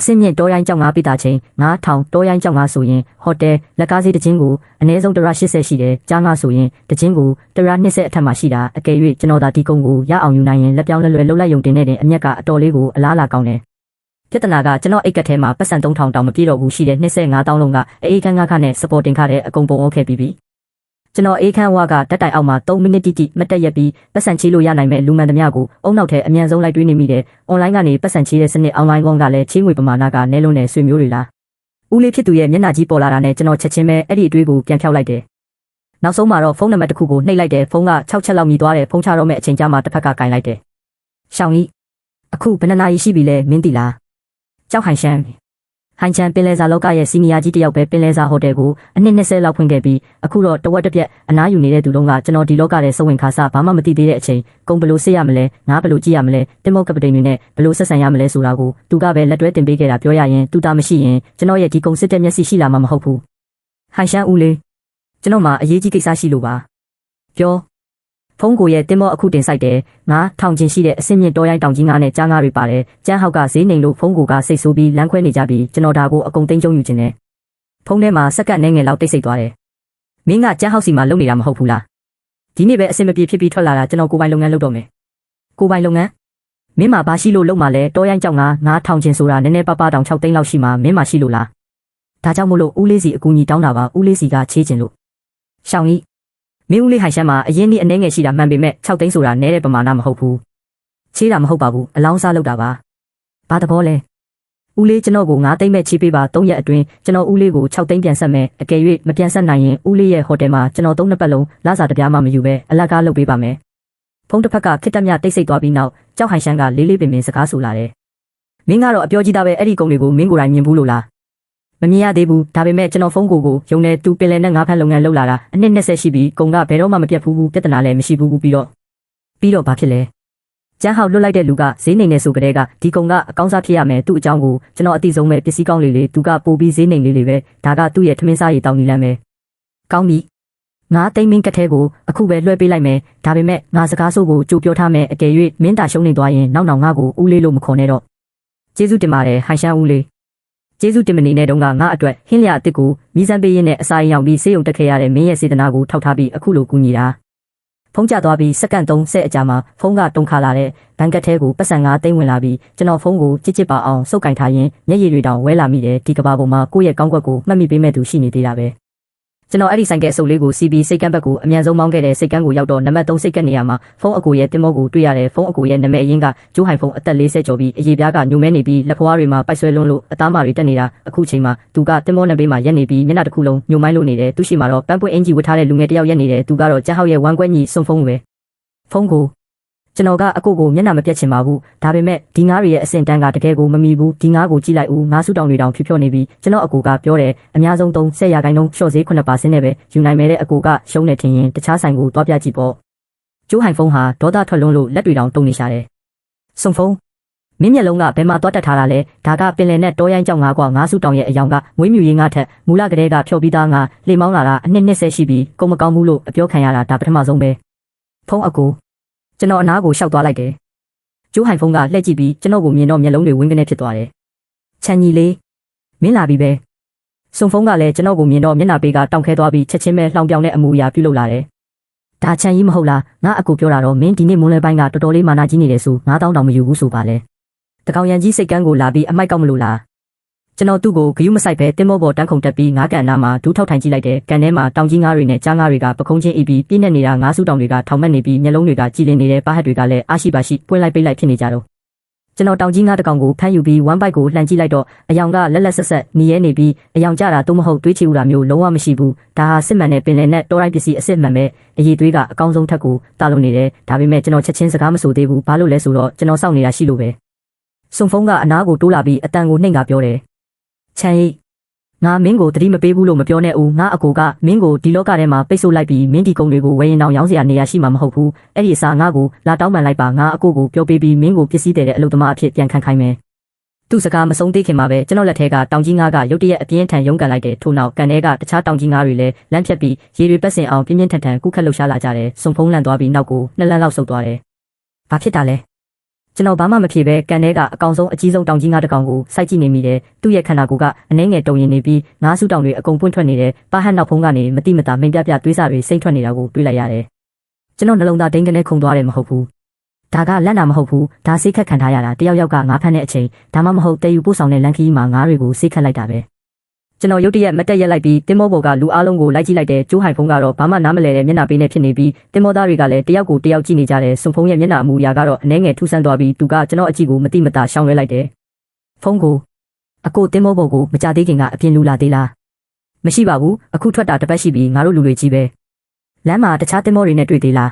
အစင်းမြင့်တောရိုင်းကြောင်ငါးပိတာချင်း9000တောရိုင်းကြောင်ငါးဆိုရင်ဟိုတယ်လက်ကားစီးတစ်ချင်းကိုအနည်းဆုံး180ရှိတယ်ကြားငါဆိုရင်တစ်ချင်းကို120အထက်မှာရှိတာအကယ်၍ကျွန်တော်သာဒီကုန်းကိုရအောင်ယူနိုင်ရင်လက်ပြောင်းလွယ်လှုပ်လိုက်ယုံတင်နေတဲ့အမျက်ကအတော်လေးကိုအလားလာကောင်းတယ်ပြဿနာကကျွန်တော်အိတ်ကက်ထဲမှာပတ်စံ3000တောင်မပြည့်တော့ဘူးရှိတဲ့25000လုံးကအေးခန်းငါးခါနဲ့စပေါ်တင်ခတဲ့အကုန်ပုံအောခဲ့ပြီးကျွန်တော်အေးခန်းဝါကဓာတ်တိုင်အောက်မှာ3မိနစ်တိတိမတက်ရက်ပြီးပတ်စံချေးလို့ရနိုင်မဲ့လူမှန်သမျှကိုအုံနောက်ထဲအမြန်ဆုံးလိုက်တွေးနေမိတယ်။ online ကနေပတ်စံချေးတဲ့စနစ် online ကောင်ကလည်းချေးငွေပမာဏကနည်းလုံးနဲ့ဆွေမျိုးတွေလား။ဦးလေးဖြစ်သူရဲ့မျက်နှာကြီးပေါ်လာတာနဲ့ကျွန်တော်ချက်ချင်းပဲအဲ့ဒီအတွေးကိုပြန်ဖြောက်လိုက်တယ်။နောက်ဆုံးမှာတော့ဖုန်းနံပါတ်တစ်ခုကိုနှိပ်လိုက်တယ်ဖုန်းက6ချက်လောက်မြည်သွားတယ်ဖုန်းချတော့မဲ့အချိန်ကြာမှတစ်ဖက်ကကင်လိုက်တယ်။ရှောင်းကြီးအခုဘယ်နှနာရီရှိပြီလဲမင်းသိလား။ကြောက်ဟန်ရှမ်းဟိုင်ချန်ပင်လယ်စာလောကရဲ့စီနီယာကြီးတယောက်ပဲပင်လယ်စာဟိုတယ်ကိုအနှစ်20လောက်ဖွင့်ခဲ့ပြီးအခုတော့တဝက်တစ်ပြက်အနားယူနေတဲ့သူလုံးကကျွန်တော်ဒီလောကရဲ့စဝင်ခါစဘာမှမသိသေးတဲ့အချိန်ကုံဘလို့ဆေးရမလဲငါဘလို့ကြည့်ရမလဲတင်မော့ကပတိန်တွေနဲ့ဘလို့ဆက်ဆံရမလဲဆိုတာကိုသူကပဲလက်တွဲတင်ပေးခဲ့တာပြောရရင်သူတာမရှိရင်ကျွန်တော်ရဲ့ဒီကုံစစ်တဲ့မျက်စိရှိလာမှာမဟုတ်ဘူးဟိုင်ရှန်ဦးလေးကျွန်တော်မှာအရေးကြီးကိစ္စရှိလို့ပါပြောဖုန်းကိုရဲ့တင်မော့အခုတင်ဆိုင်တယ်ငါထောင်ချင်းရှိတဲ့အစင်းမြင့်တော်ရိုင်းတောင်ကြီးငါနဲ့ကြားငါတွေပါတယ်ကျန်းဟောက်ကဈေးနှိမ်လို့ဖုန်းကိုကစိတ်ဆိုးပြီးလမ်းခွဲနေကြပြီးကျွန်တော်ဒါကိုအကုန်သိမ်းကျုံယူခြင်းနဲ့ဖုန်းထဲမှာစက္ကန့်နဲ့ငယ်လောက်တိတ်ဆိတ်သွားတယ်မင်းကကျန်းဟောက်စီမှာလုပ်နေတာမဟုတ်ဘူးလားဒီနေ့ပဲအစင်မပြေဖြစ်ပြီးထွက်လာတာကျွန်တော်ကိုပိုင်လုပ်ငန်းလုပ်တော့မယ်ကိုပိုင်လုပ်ငန်းမင်းမှာဘာရှိလို့လုပ်မှာလဲတော်ရိုင်းကြောက်ငါထောင်ချင်းဆိုတာနည်းနည်းပါးပါးတောင်6သိန်းလောက်ရှိမှာမင်းမှာရှိလို့လားဒါကြောင့်မို့လို့ဦးလေးစီအကူကြီးတောင်းတာပါဦးလေးစီကချေးခြင်းလို့ရှောင်းကြီးမင်းဦးလေးဟိုင်ရှမ်းမှာအရင်နေ့အနှဲငယ်ရှိတာမှန်ပေမဲ့6သိန်းဆိုတာနည်းတဲ့ပမာဏမဟုတ်ဘူးချေးတာမဟုတ်ပါဘူးအလောင်းစားလုပ်တာပါဘာသဘောလဲ ဦးလေးကျွန်တော်ကို9သိန်းပဲချေးပေးပါ3ရက်အတွင်းကျွန်တော်ဦးလေးကို6သိန်းပြန်ဆက်မယ်အကယ်၍မပြန်ဆက်နိုင်ရင်ဦးလေးရဲ့ဟိုတယ်မှာကျွန်တော်3နှစ်ပတ်လုံးလစာတပြားမှမယူပဲအလကားလုပ်ပေးပါမယ်ဖုန်းတစ်ဖက်ကခစ်တက်မြတိတ်ဆိတ်သွားပြီးနောက်ကြောက်ဟန်ရှမ်းကလေးလေးပင်ပင်စကားဆိုလာတယ်မင်းကတော့အပြောကြီးသားပဲအဲ့ဒီကုံတွေကိုမင်းကိုယ်တိုင်မြင်ဘူးလို့လားမမြင်ရသေးဘူးဒါပေမဲ့ကျွန်တော်ဖုန်းကိုယုံနေသူပင်လယ်နဲ့ငါးဖက်လုပ်ငန်းလုပ်လာတာအနှစ်20ရှိပြီကုံကဘယ်တော့မှမပြတ်ဘူးပြဿနာလည်းမရှိဘူးပြီးတော့ဘာဖြစ်လဲကျန်းဟောက်လွတ်လိုက်တဲ့လူကဈေးနှိမ်နေဆိုကြတဲ့ကဒီကုံကအကောင်းစားဖြစ်ရမယ်သူ့အကြောင်းကိုကျွန်တော်အသိဆုံးပဲပစ္စည်းကောင်းလေးသူကပို့ပြီးဈေးနှိမ်လေးပဲဒါကသူ့ရဲ့ထမင်းစားရည်တောင်းနေလမ်းပဲကောင်းပြီငါသိမ့်မင်းကထဲကိုအခုပဲလွှဲပေးလိုက်မယ်ဒါပေမဲ့ငါစကားဆိုးကိုကြိုပြောထားမယ်အကယ်၍မင်းတာရှုံးနေသွားရင်နောက်ငါကိုဦးလေးလို့မခေါ်နဲ့တော့ကျေးဇူးတင်ပါတယ်ဟန်ရှမ်းဦးလေးကျေးဇူးတင်မနေနဲ့တုန်းကငါအတွက်ဟင်းလျာအစ်စ်ကိုမီးစမ်းပေးရင်းနဲ့အစာရင်ရောက်ပြီးဆေးရုံတက်ခဲ့ရတဲ့မင်းရဲ့စေတနာကိုထောက်ထားပြီးအခုလိုကူညီတာဖုန်းကျသွားပြီးစက္ကန့်30အကြာမှာဖုန်းကတုံခါလာတဲ့ဘဏ်ကတ်ထဲကိုပတ်စံ9သိန်းဝင်လာပြီးကျွန်တော်ဖုန်းကိုကြစ်ပါအောင်စုပ်ကင်ထားရင်းမျက်ရည်တွေတောင်ဝဲလာမိတယ်ဒီကဘာပေါ်မှာကိုယ့်ရဲ့ကောင်းကွက်ကိုမှတ်မိပေးမဲ့သူရှိနေသေးတာပဲကျွန်တော်အဲ့ဒီဆိုင်ကအစုပ်လေးကိုစီးပြီးစိတ်ကန်းဘက်ကိုအမြန်ဆုံးမောင်းခဲ့တဲ့စိတ်ကန်းကိုရောက်တော့နံပါတ်3စိတ်ကန်းနေရာမှာဖုန်းအကိုရဲ့တင်မောကိုတွေ့ရတယ်ဖုန်းအကိုရဲ့နာမည်အရင်းကကျိုးဟိုင်ဖုန်းအသက်40ကျော်ပြီးအရေးပြားကညိုမဲနေပြီးလက်ဖွားတွေမှာပိုက်ဆွဲလွန်းလို့အသားမာတွေတက်နေတာအခုချိန်မှာသူကတင်မောနံပေးမှာရက်နေပြီးမျက်နှာတစ်ခုလုံးညိုမိုင်းလို့နေတယ်သူရှိမှာတော့ပန်းပွင့်အင်ဂျီဝတ်ထားတဲ့လူငယ်တစ်ယောက်ရက်နေတယ်သူကတော့ကျန်းဟောက်ရဲ့ဝမ်းကွက်ညီစုံဖုန်းပဲဖုန်းကိုကျွန်တော်ကအကိုကိုမျက်နှာမပြတ်ချင်ပါဘူးဒါပေမဲ့ဒီငါးတွေရဲ့အဆင့်တန်းကတကယ်ကိုမမီဘူးဒီငါးကိုကြည့်လိုက်ဦးငါးစုတောင်တွေတောင်ဖြောနေပြီးကျွန်တော်အကိုကပြောတယ်အများဆုံး30%ရှော့ဈေး9%နဲ့ပဲယူနိုင်မယ်တဲ့အကိုကရှုံးနေထင်ရင်တခြားဆိုင်ကိုတွားပြကြည့်ပေါ့ကျိုးဟိုင်ဖုန်းဟာဒေါသထွက်လွန်းလို့လက်တွေတောင်တုံနေရှာတယ်စုံဖုန်းမင်းမျက်လုံးကဘယ်မှာတွားတက်ထားတာလဲဒါကပင်လယ်နဲ့တောရိုင်းကြောင်ငါးကွာငါးစုတောင်ရဲ့အယောင်ကမွေးမြူရင်းငါထက်မူလကလေးကဖြောပြီးသားငါလေမောင်းလာတာအနှစ်20ရှိပြီးကုန်မကောင်းဘူးလို့အပြောခံရတာဒါပထမဆုံးပဲဖုန်းအကိုကျွန်တော်အနားကိုရှောက်သွားလိုက်တယ်ကျိုးဟိုင်ဖုန်းကလှည့်ကြည့်ပြီးကျွန်တော်ကိုမြင်တော့မျက်လုံးတွေဝင်းကနေဖြစ်သွားတယ်ချန်ကြီးလေးမင်းလာပြီပဲစုံဖုန်းကလည်းကျွန်တော်ကိုမြင်တော့မျက်နှာပေးကတောင်ခဲသွားပြီးချက်ချင်းပဲလှောင်ပြောင်တဲ့အမူအရာပြုလုပ်လာတယ်ဒါချန်ကြီးမဟုတ်လားငါအကူပြောတာတော့မင်းဒီနေ့မွန်းလွဲပိုင်းကတော်တော်လေးမာနာကြီးနေတယ်ဆို9000တောင်မယူဘူးဆိုပါလေတကောင်ရန်ကြီးစိတ်ကန်းကိုလာပြီးအမိုက်ကောက်မလို့လားကျွန်တော်သူ့ကိုဂယုမဆိုင်ပဲတင်းမောပေါ်တန်းခုန်တက်ပြီးငါးကန်နာမှာဒူးထောက်ထိုင်ကြည့်လိုက်တယ်ကန်ထဲမှာတောင်ကြီးငါးတွေနဲ့ကြားငါးတွေကပခုံးချင်းအီးပြီးပြင်းနေနေတာငါးစုတောင်တွေကထောင်မက်နေပြီးမျက်လုံးတွေကကြည်လင်နေတဲ့ပါးဟက်တွေကလည်းအားရှိပါရှိပွင့်လိုက်ပိတ်လိုက်ဖြစ်နေကြတော့ကျွန်တော်တောင်ကြီးငါးတကောင်ကိုဖမ်းယူပြီးဝမ်းပိုက်ကိုလှန်ကြည့်လိုက်တော့အယောင်ကလက်လက်ဆက်ဆက်နေရဲနေပြီးအယောင်ကြတာသို့မဟုတ်တွေးချူတာမျိုးလုံးဝမရှိဘူးဒါဟာစစ်မှန်တဲ့ပင်လယ်နဲ့တောတိုင်းပစ္စည်းအစစ်မှန်ပဲအရေးသွေးကအကောင်းဆုံးထက်ကိုတာလို့နေတယ်ဒါပေမဲ့ကျွန်တော်ချက်ချင်းစကားမဆိုသေးဘူးဘာလို့လဲဆိုတော့ကျွန်တော်စောင့်နေတာရှိလို့ပဲစုံဖုန်းကအနားကိုတိုးလာပြီးအတန်ကိုနှိမ်ကပြောတယ်ချန်ကြီးငါမင်းကိုသတိမပေးဘူးလို့မပြောနဲ့ဦးငါအကိုကမင်းကိုဒီလောကထဲမှာပိတ်ဆို့လိုက်ပြီးမင်းဒီကုံတွေကိုဝယ်ရင်တော့ရောင်းစရာနေရာရှိမှာမဟုတ်ဘူးအဲ့ဒီအစားငါကိုလာတောင်းပန်လိုက်ပါငါအကိုကိုပြောပေးပြီးမင်းကိုပစ္စည်းတဲ့အလုပ်သမားအဖြစ်ပြန်ခံခိုင်းမယ်သူ့စကားမဆုံးသေးခင်မှာပဲကျွန်တော်လက်ထဲကတောင်ကြီးငါးကရုတ်တရက်အပြင်းထန်ရုန်းကန်လိုက်တဲ့ထို့နောက်ကန်ထဲကတခြားတောင်ကြီးငါးတွေလည်းလမ်းဖြတ်ပြီးရေတွေပတ်စင်အောင်ပြင်းပြင်းထန်ထန်ကုခတ်လှုပ်ရှားလာကြတယ်စုံဖုံးလန့်သွားပြီးနောက်ကို2လမ်းလောက်ဆုတ်သွားတယ်ဘာဖြစ်တာလဲကျွန်တော်ဘာမှမဖြစ်ပဲကန်ထဲကအကောင်ဆုံးအကြီးဆုံးတောင်ကြီးငါးတစ်ကောင်ကိုစိုက်ကြည့်နေမိတယ်သူ့ရဲ့ခန္ဓာကိုယ်ကအနှဲငယ်တုံရင်နေပြီးငါးစုတောင်တွေအကုန်ပွင့်ထွက်နေတယ်ပါဟတ်နောက်ဖုံးကနေမတိမတာမိန်ပြပြသွေးစာတွေစိမ့်ထွက်နေတာကိုတွေ့လိုက်ရတယ်ကျွန်တော်နှလုံးသားဒိန်းကနေခုန်သွားတယ်မဟုတ်ဘူးဒါကလက်နာမဟုတ်ဘူးဒါစိတ်ခတ်ခံထားရတာတယောက်ယောက်ကငါးဖမ်းတဲ့အချိန်ဒါမှမဟုတ်တဲယူပို့ဆောင်တဲ့လန်ခီမှာငါးတွေကိုစိတ်ခတ်လိုက်တာပဲကျွန်တော်ရုတ်တရက်မတက်ရက်လိုက်ပြီးတင်မောဘော်ကလူအားလုံးကိုလိုက်ကြည့်လိုက်တဲ့ကျိုးဟိုင်ဖုန်းကတော့ဘာမှနားမလည်တဲ့မျက်နှာပေးနဲ့ဖြစ်နေပြီးတင်မောသားတွေကလည်းတယောက်ကိုတယောက်ကြည့်နေကြတယ်စွန်ဖုန်းရဲ့မျက်နှာအမူအရာကတော့အနှဲငယ်ထူးဆန်းသွားပြီးသူကကျွန်တော်အကြည့်ကိုမတိမတာရှောင်လွှဲလိုက်တယ်ဖုန်းကိုအကိုတင်မောဘော်ကိုမကြသေးခင်ကအပြင်လူလာသေးလားမရှိပါဘူးအခုထွက်တာတပတ်ရှိပြီငါတို့လူတွေကြီးပဲလမ်းမှာတခြားတင်မောတွေနဲ့တွေ့သေးလာ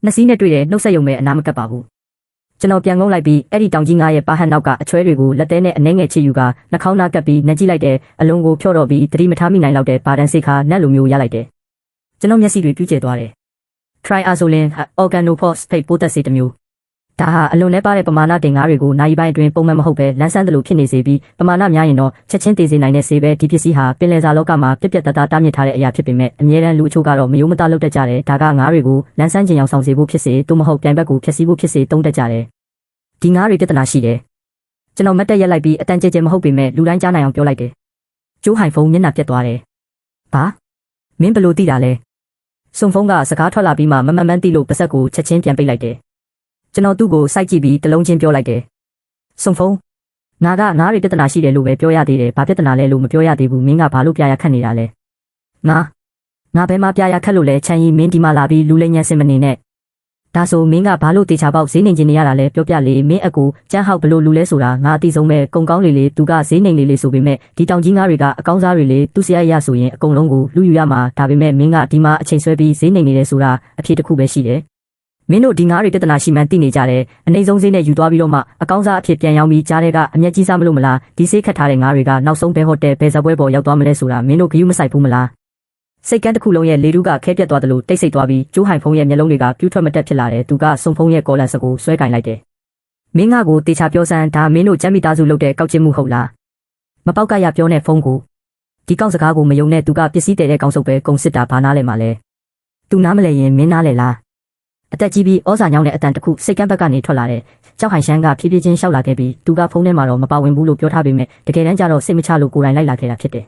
းနှစ်စီးနဲ့တွေ့တယ်နှုတ်ဆက်ယုံမဲ့အနာမကပ်ပါဘူးကျွန်တော်ပြန်ငုံလိုက်ပြီးအဲ့ဒီတောင်ကြီးငါးရဲ့ပါဟတ်နောက်ကအချွဲတွေကိုလက်သေးနဲ့အနှဲငယ်ချစ်ယူကနှာခေါင်းနားကပ်ပြီးနှက်ကြည့်လိုက်တဲ့အလုံးကိုဖြော့တော့ပြီးသတိမထားမိနိုင်လောက်တဲ့ဘာဒန်စိတ်ခါနက်လိုမျိုးရလိုက်တယ်ကျွန်တော်မျက်စိတွေပြူးကျသွားတယ် Triazolin organophosphate ပိုးသက်ဆေးတစ်မျိုးဒါဟာအလွန်နဲ့ပါတဲ့ပမာဏတင်ငါးတွေကိုနိုင်ပိုင်းအတွင်းပုံမှန်မဟုတ်ပဲလန်းဆန်းသလိုဖြစ်နေစေပြီးပမာဏများရင်တော့ချက်ချင်းတည်စေနိုင်တဲ့ဆေးပဲဒီပစ္စည်းဟာပင်လယ်စာလောကမှာပြက်ပြက်တသားတားမြစ်ထားတဲ့အရာဖြစ်ပေမဲ့အမြဲတမ်းလူအချို့ကတော့မယိုးမသားလုပ်တတ်ကြတယ်ဒါကငါးတွေကိုလန်းဆန်းခြင်းအောင်ဆောင်စေဖို့ဖြစ်စေသို့မဟုတ်ပြိုင်ဘက်ကိုဖျက်ဆီးဖို့ဖြစ်စေတုံးတတ်ကြတယ်ဒီငါးတွေပြဿနာရှိတယ်ကျွန်တော်မတ်တက်ရက်လိုက်ပြီးအတန်ကျကျမဟုတ်ပေမဲ့လူတိုင်းကြားနိုင်အောင်ပြောလိုက်တယ်ကျိုးဟိုင်ဖုန်းမျက်နှာပြတ်သွားတယ်ဘာမင်းဘလို့သိတာလဲစုံဖုန်းကစကားထွက်လာပြီးမှမမှန်မှန်သိလို့ပါဇက်ကိုချက်ချင်းပြန်ပိတ်လိုက်တယ်ကျွန်တော်သူ့ကိုစိုက်ကြည့်ပြီးတလုံးချင်းပြောလိုက်တယ်စုံဖုန်းငါကငါးတွေပြဿနာရှိတယ်လို့ပဲပြောရသေးတယ်ဘာပြဿနာလဲလို့မပြောရသေးဘူးမင်းကဘာလို့ပြရခတ်နေတာလဲငါဘယ်မှာပြရခတ်လို့လဲချန်ကြီးမင်းဒီမှာလာပြီးလူလိမ်ညံစင်မနေနဲ့ ဒါဆိုမင်းကဘာလို့တေချာပေါက်ဈေးနှိမ်ကျင်နေရတာလဲပြောပြလေမင်းအကူကျန်းဟောက်ဘလို့လူလဲဆိုတာငါအသိဆုံးပဲကုံကောင်းလေသူကဈေးနှိမ်လေဆိုပေမဲ့ဒီတောင်ကြီးငါးတွေကအကောင်းစားတွေလေသူ့စရိုက်ရဆိုရင်အကုန်လုံးကိုလူယူရမှာဒါပေမဲ့မင်းကဒီမှာအချိန်ဆွဲပြီးဈေးနှိမ်နေတယ်ဆိုတာအဖြစ်တစ်ခုပဲရှိတယ်မင်းတို့ဒီငါးတွေပြဿနာရှိမှန်းသိနေကြတယ်အနေဆုံးဈေးနဲ့ယူသွားပြီးတော့မှအကောင်းစားအဖြစ်ပြန်ရောင်းပြီးကြားတဲ့ကအမျက်ကြီးစားမလို့မလားဒီဆေးခတ်ထားတဲ့ငါးတွေကနောက်ဆုံးဘဲဟိုတယ်ဘဲဇပွဲပေါ်ရောက်သွားမလဲဆိုတာမင်းတို့ဂရုမစိုက်ဘူးမလားစိတ်ကန်းတစ်ခုလုံးရဲ့လေတူးကခဲပြတ်သွားတယ်လို့တိတ်ဆိတ်သွားပြီးကျိုးဟိုင်ဖုံးရဲ့မျက်လုံးတွေကပြူးထွက်မတက်ဖြစ်လာတယ်သူကစုံဖုံးရဲ့ကော်လန်စကိုဆွဲကင်လိုက်တယ်မင်းငါကိုတေချာပြောစမ်းဒါမင်းတို့ကျမ်းမိသားစုလုပ်တဲ့ကောက်ကျစ်မှုဟုတ်လားမပေါက်ကရပြောနဲ့ဖုံးကိုဒီကောက်စကားကိုမယုံနဲ့သူကပစ္စည်းတဲ့ကောင်းစုပ်ပဲကုံစစ်တာဘာနာလဲမှာလဲသူနားမလဲရင်မင်းနားလဲလားအသက်ကြီးပြီးဩဇာညောင်းတဲ့အတန်တစ်ခုစိတ်ကန်းဘက်ကနေထွက်လာတဲ့ကြောက်ဟန်ရှမ်းကဖြည်းဖြည်းချင်းရှောက်လာခဲ့ပြီးသူကဖုန်းထဲမှာတော့မပါဝင်ဘူးလို့ပြောထားပေမဲ့တကယ်တမ်းကျတော့စိတ်မချလို့ကိုယ်တိုင်လိုက်လာခဲ့တာဖြစ်တယ်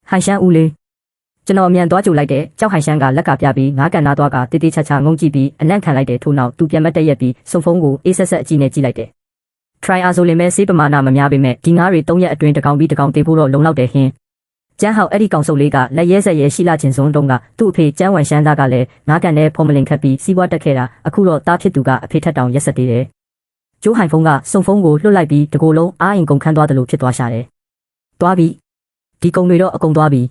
ဟန်ရှမ်းဦးလေးကျွန်တော်အမြန်သွားကြိုလိုက်တဲ့ကြောက်ဟန်ရှမ်းကလက်ကပြပြီးငါးကန်နာသွားကတေးသေးချာချာငုံကြည့်ပြီးအနံ့ခံလိုက်တဲ့ထို့နောက်သူပြန်မတက်ရက်ပြီးစုံဖုံးကိုအေးဆက်ဆက်အကြည့်နဲ့ကြည့်လိုက်တယ် try အားဆိုရင်ပဲစေးပမာဏမများပေမဲ့ဒီငါးတွေ3ရက်အတွင်းတကောင်ပြီးတကောင်တေးဖို့တော့လုံလောက်တယ်ဟင်းကျန်းဟောက်အဲ့ဒီကောင်စုပ်လေးကလက်ရဲဆက်ရဲရှိလာခြင်းစုံတုံးကသူ့အဖေကျန်းဝမ်ရှမ်းသားကလည်းငါးကန်နဲ့ဖော်မလင်ခတ်ပြီးစီးပွားတက်ခဲ့တာအခုတော့တားဖြစ်သူကအဖေထက်တောင်ရက်ဆက်သေးတယ်ကျိုးဟိုင်ဖုံးကစုံဖုံးကိုလွှတ်လိုက်ပြီးတကိုယ်လုံးအားအင်ကုန်ခန်းသွားတယ်လို့ဖြစ်သွားရှာတယ်သွားပြီဒီကုံတွေတော့အကုန်သွားပြီ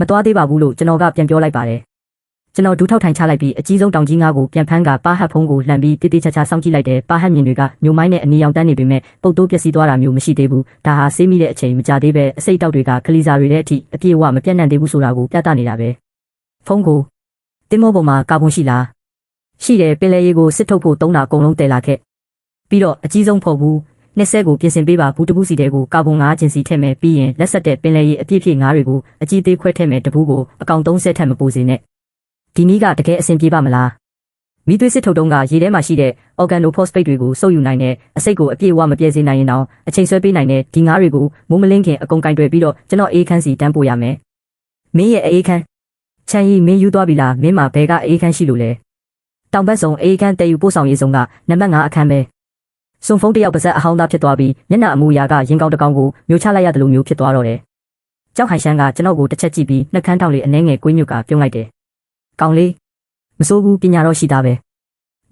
မသွားသေးပါဘူးလို့ကျွန်တော်ကပြန်ပြောလိုက်ပါတယ်ကျွန်တော်ဒူးထောက်ထိုင်ချလိုက်ပြီးအကြီးဆုံးတောင်ကြီးငါးကိုပြန်ဖမ်းကပါဟတ်ဖုံးကိုလှန်ပြီးတေးသေးချာချာစောင့်ကြည့်လိုက်တယ်ပါဟတ်မြင်တွေကမျိုးမိုင်းနဲ့အနီရောင်တန်းနေပေမဲ့ပုတ်တိုးပျက်စီးသွားတာမျိုးမရှိသေးဘူးဒါဟာဆေးမိတဲ့အချိန်မကြသေးပဲအစိတ်တောက်တွေကခလီစာတွေတဲ့အထိအပြည့်အဝမပြတ်နှံ့သေးဘူးဆိုတာကိုပြသနေတာပဲဖုံးကိုတင်းမောပေါ်မှာကာဗွန်ရှိလားရှိတယ်ပင်လယ်ရေကိုစစ်ထုတ်ဖို့သုံးတာအကုန်လုံးတည်လာခဲ့ပြီးတော့အကြီးဆုံးဖို့ဘူးနှစ်ဆဲကိုပြင်ဆင်ပေးပါဘူးတပူးစီတဲကိုကာဗွန်5ကျင်စီထည့်မယ်ပြီးရင်လက်ဆက်တဲ့ပင်လယ်ရေအပြည့်ဖြည့်ငါးတွေကိုအကြီးသေးခွဲထည့်မယ်တပူးကိုအကောင်30ထက်မပိုစေနဲ့ဒီနည်းကတကယ်အဆင်ပြေပါမလားမိသွေးစစ်ထုတ်တုံးကရေထဲမှာရှိတဲ့ organophosphate တွေကိုစုပ်ယူနိုင်တဲ့အစိတ်ကိုအပြည့်အဝမပြည့်စေနိုင်ရင်တော့အချိန်ဆွဲပေးနိုင်တဲ့ဒီငါးတွေကိုမိုးမလင်းခင်အကုန်ကင်တွယ်ပြီးတော့ကျွန်တော်အေးခန်းစီတန်းပို့ရမယ်မင်းရဲ့အေးခန်းချန်ကြီးမင်းယူသွားပြီလားမင်းမှာဘယ်ကအေးခန်းရှိလို့လဲတောင်ဘက်ဆောင်အေးခန်းတည်ယူပို့ဆောင်ရေးဆောင်ကနံပါတ်5အခန်းပဲစုံဖုံးတယောက်ပါဇက်အဟောင်းသားဖြစ်သွားပြီးမျက်နှာအမူအရာကရင်ကောင်းတကောင်ကိုမျိုးချလိုက်ရတယ်လို့မျိုးဖြစ်သွားတော့တယ်ကြောက်ဟန်ရှမ်းကကျွန်တော်ကိုတစ်ချက်ကြည့်ပြီးနှက်ခမ်းထောက်လေးအနှဲငယ်ကွေးမြုပ်ကပြုံးလိုက်တယ်ကောင်းလေးမစိုးဘူးပညာတော့ရှိသားပဲ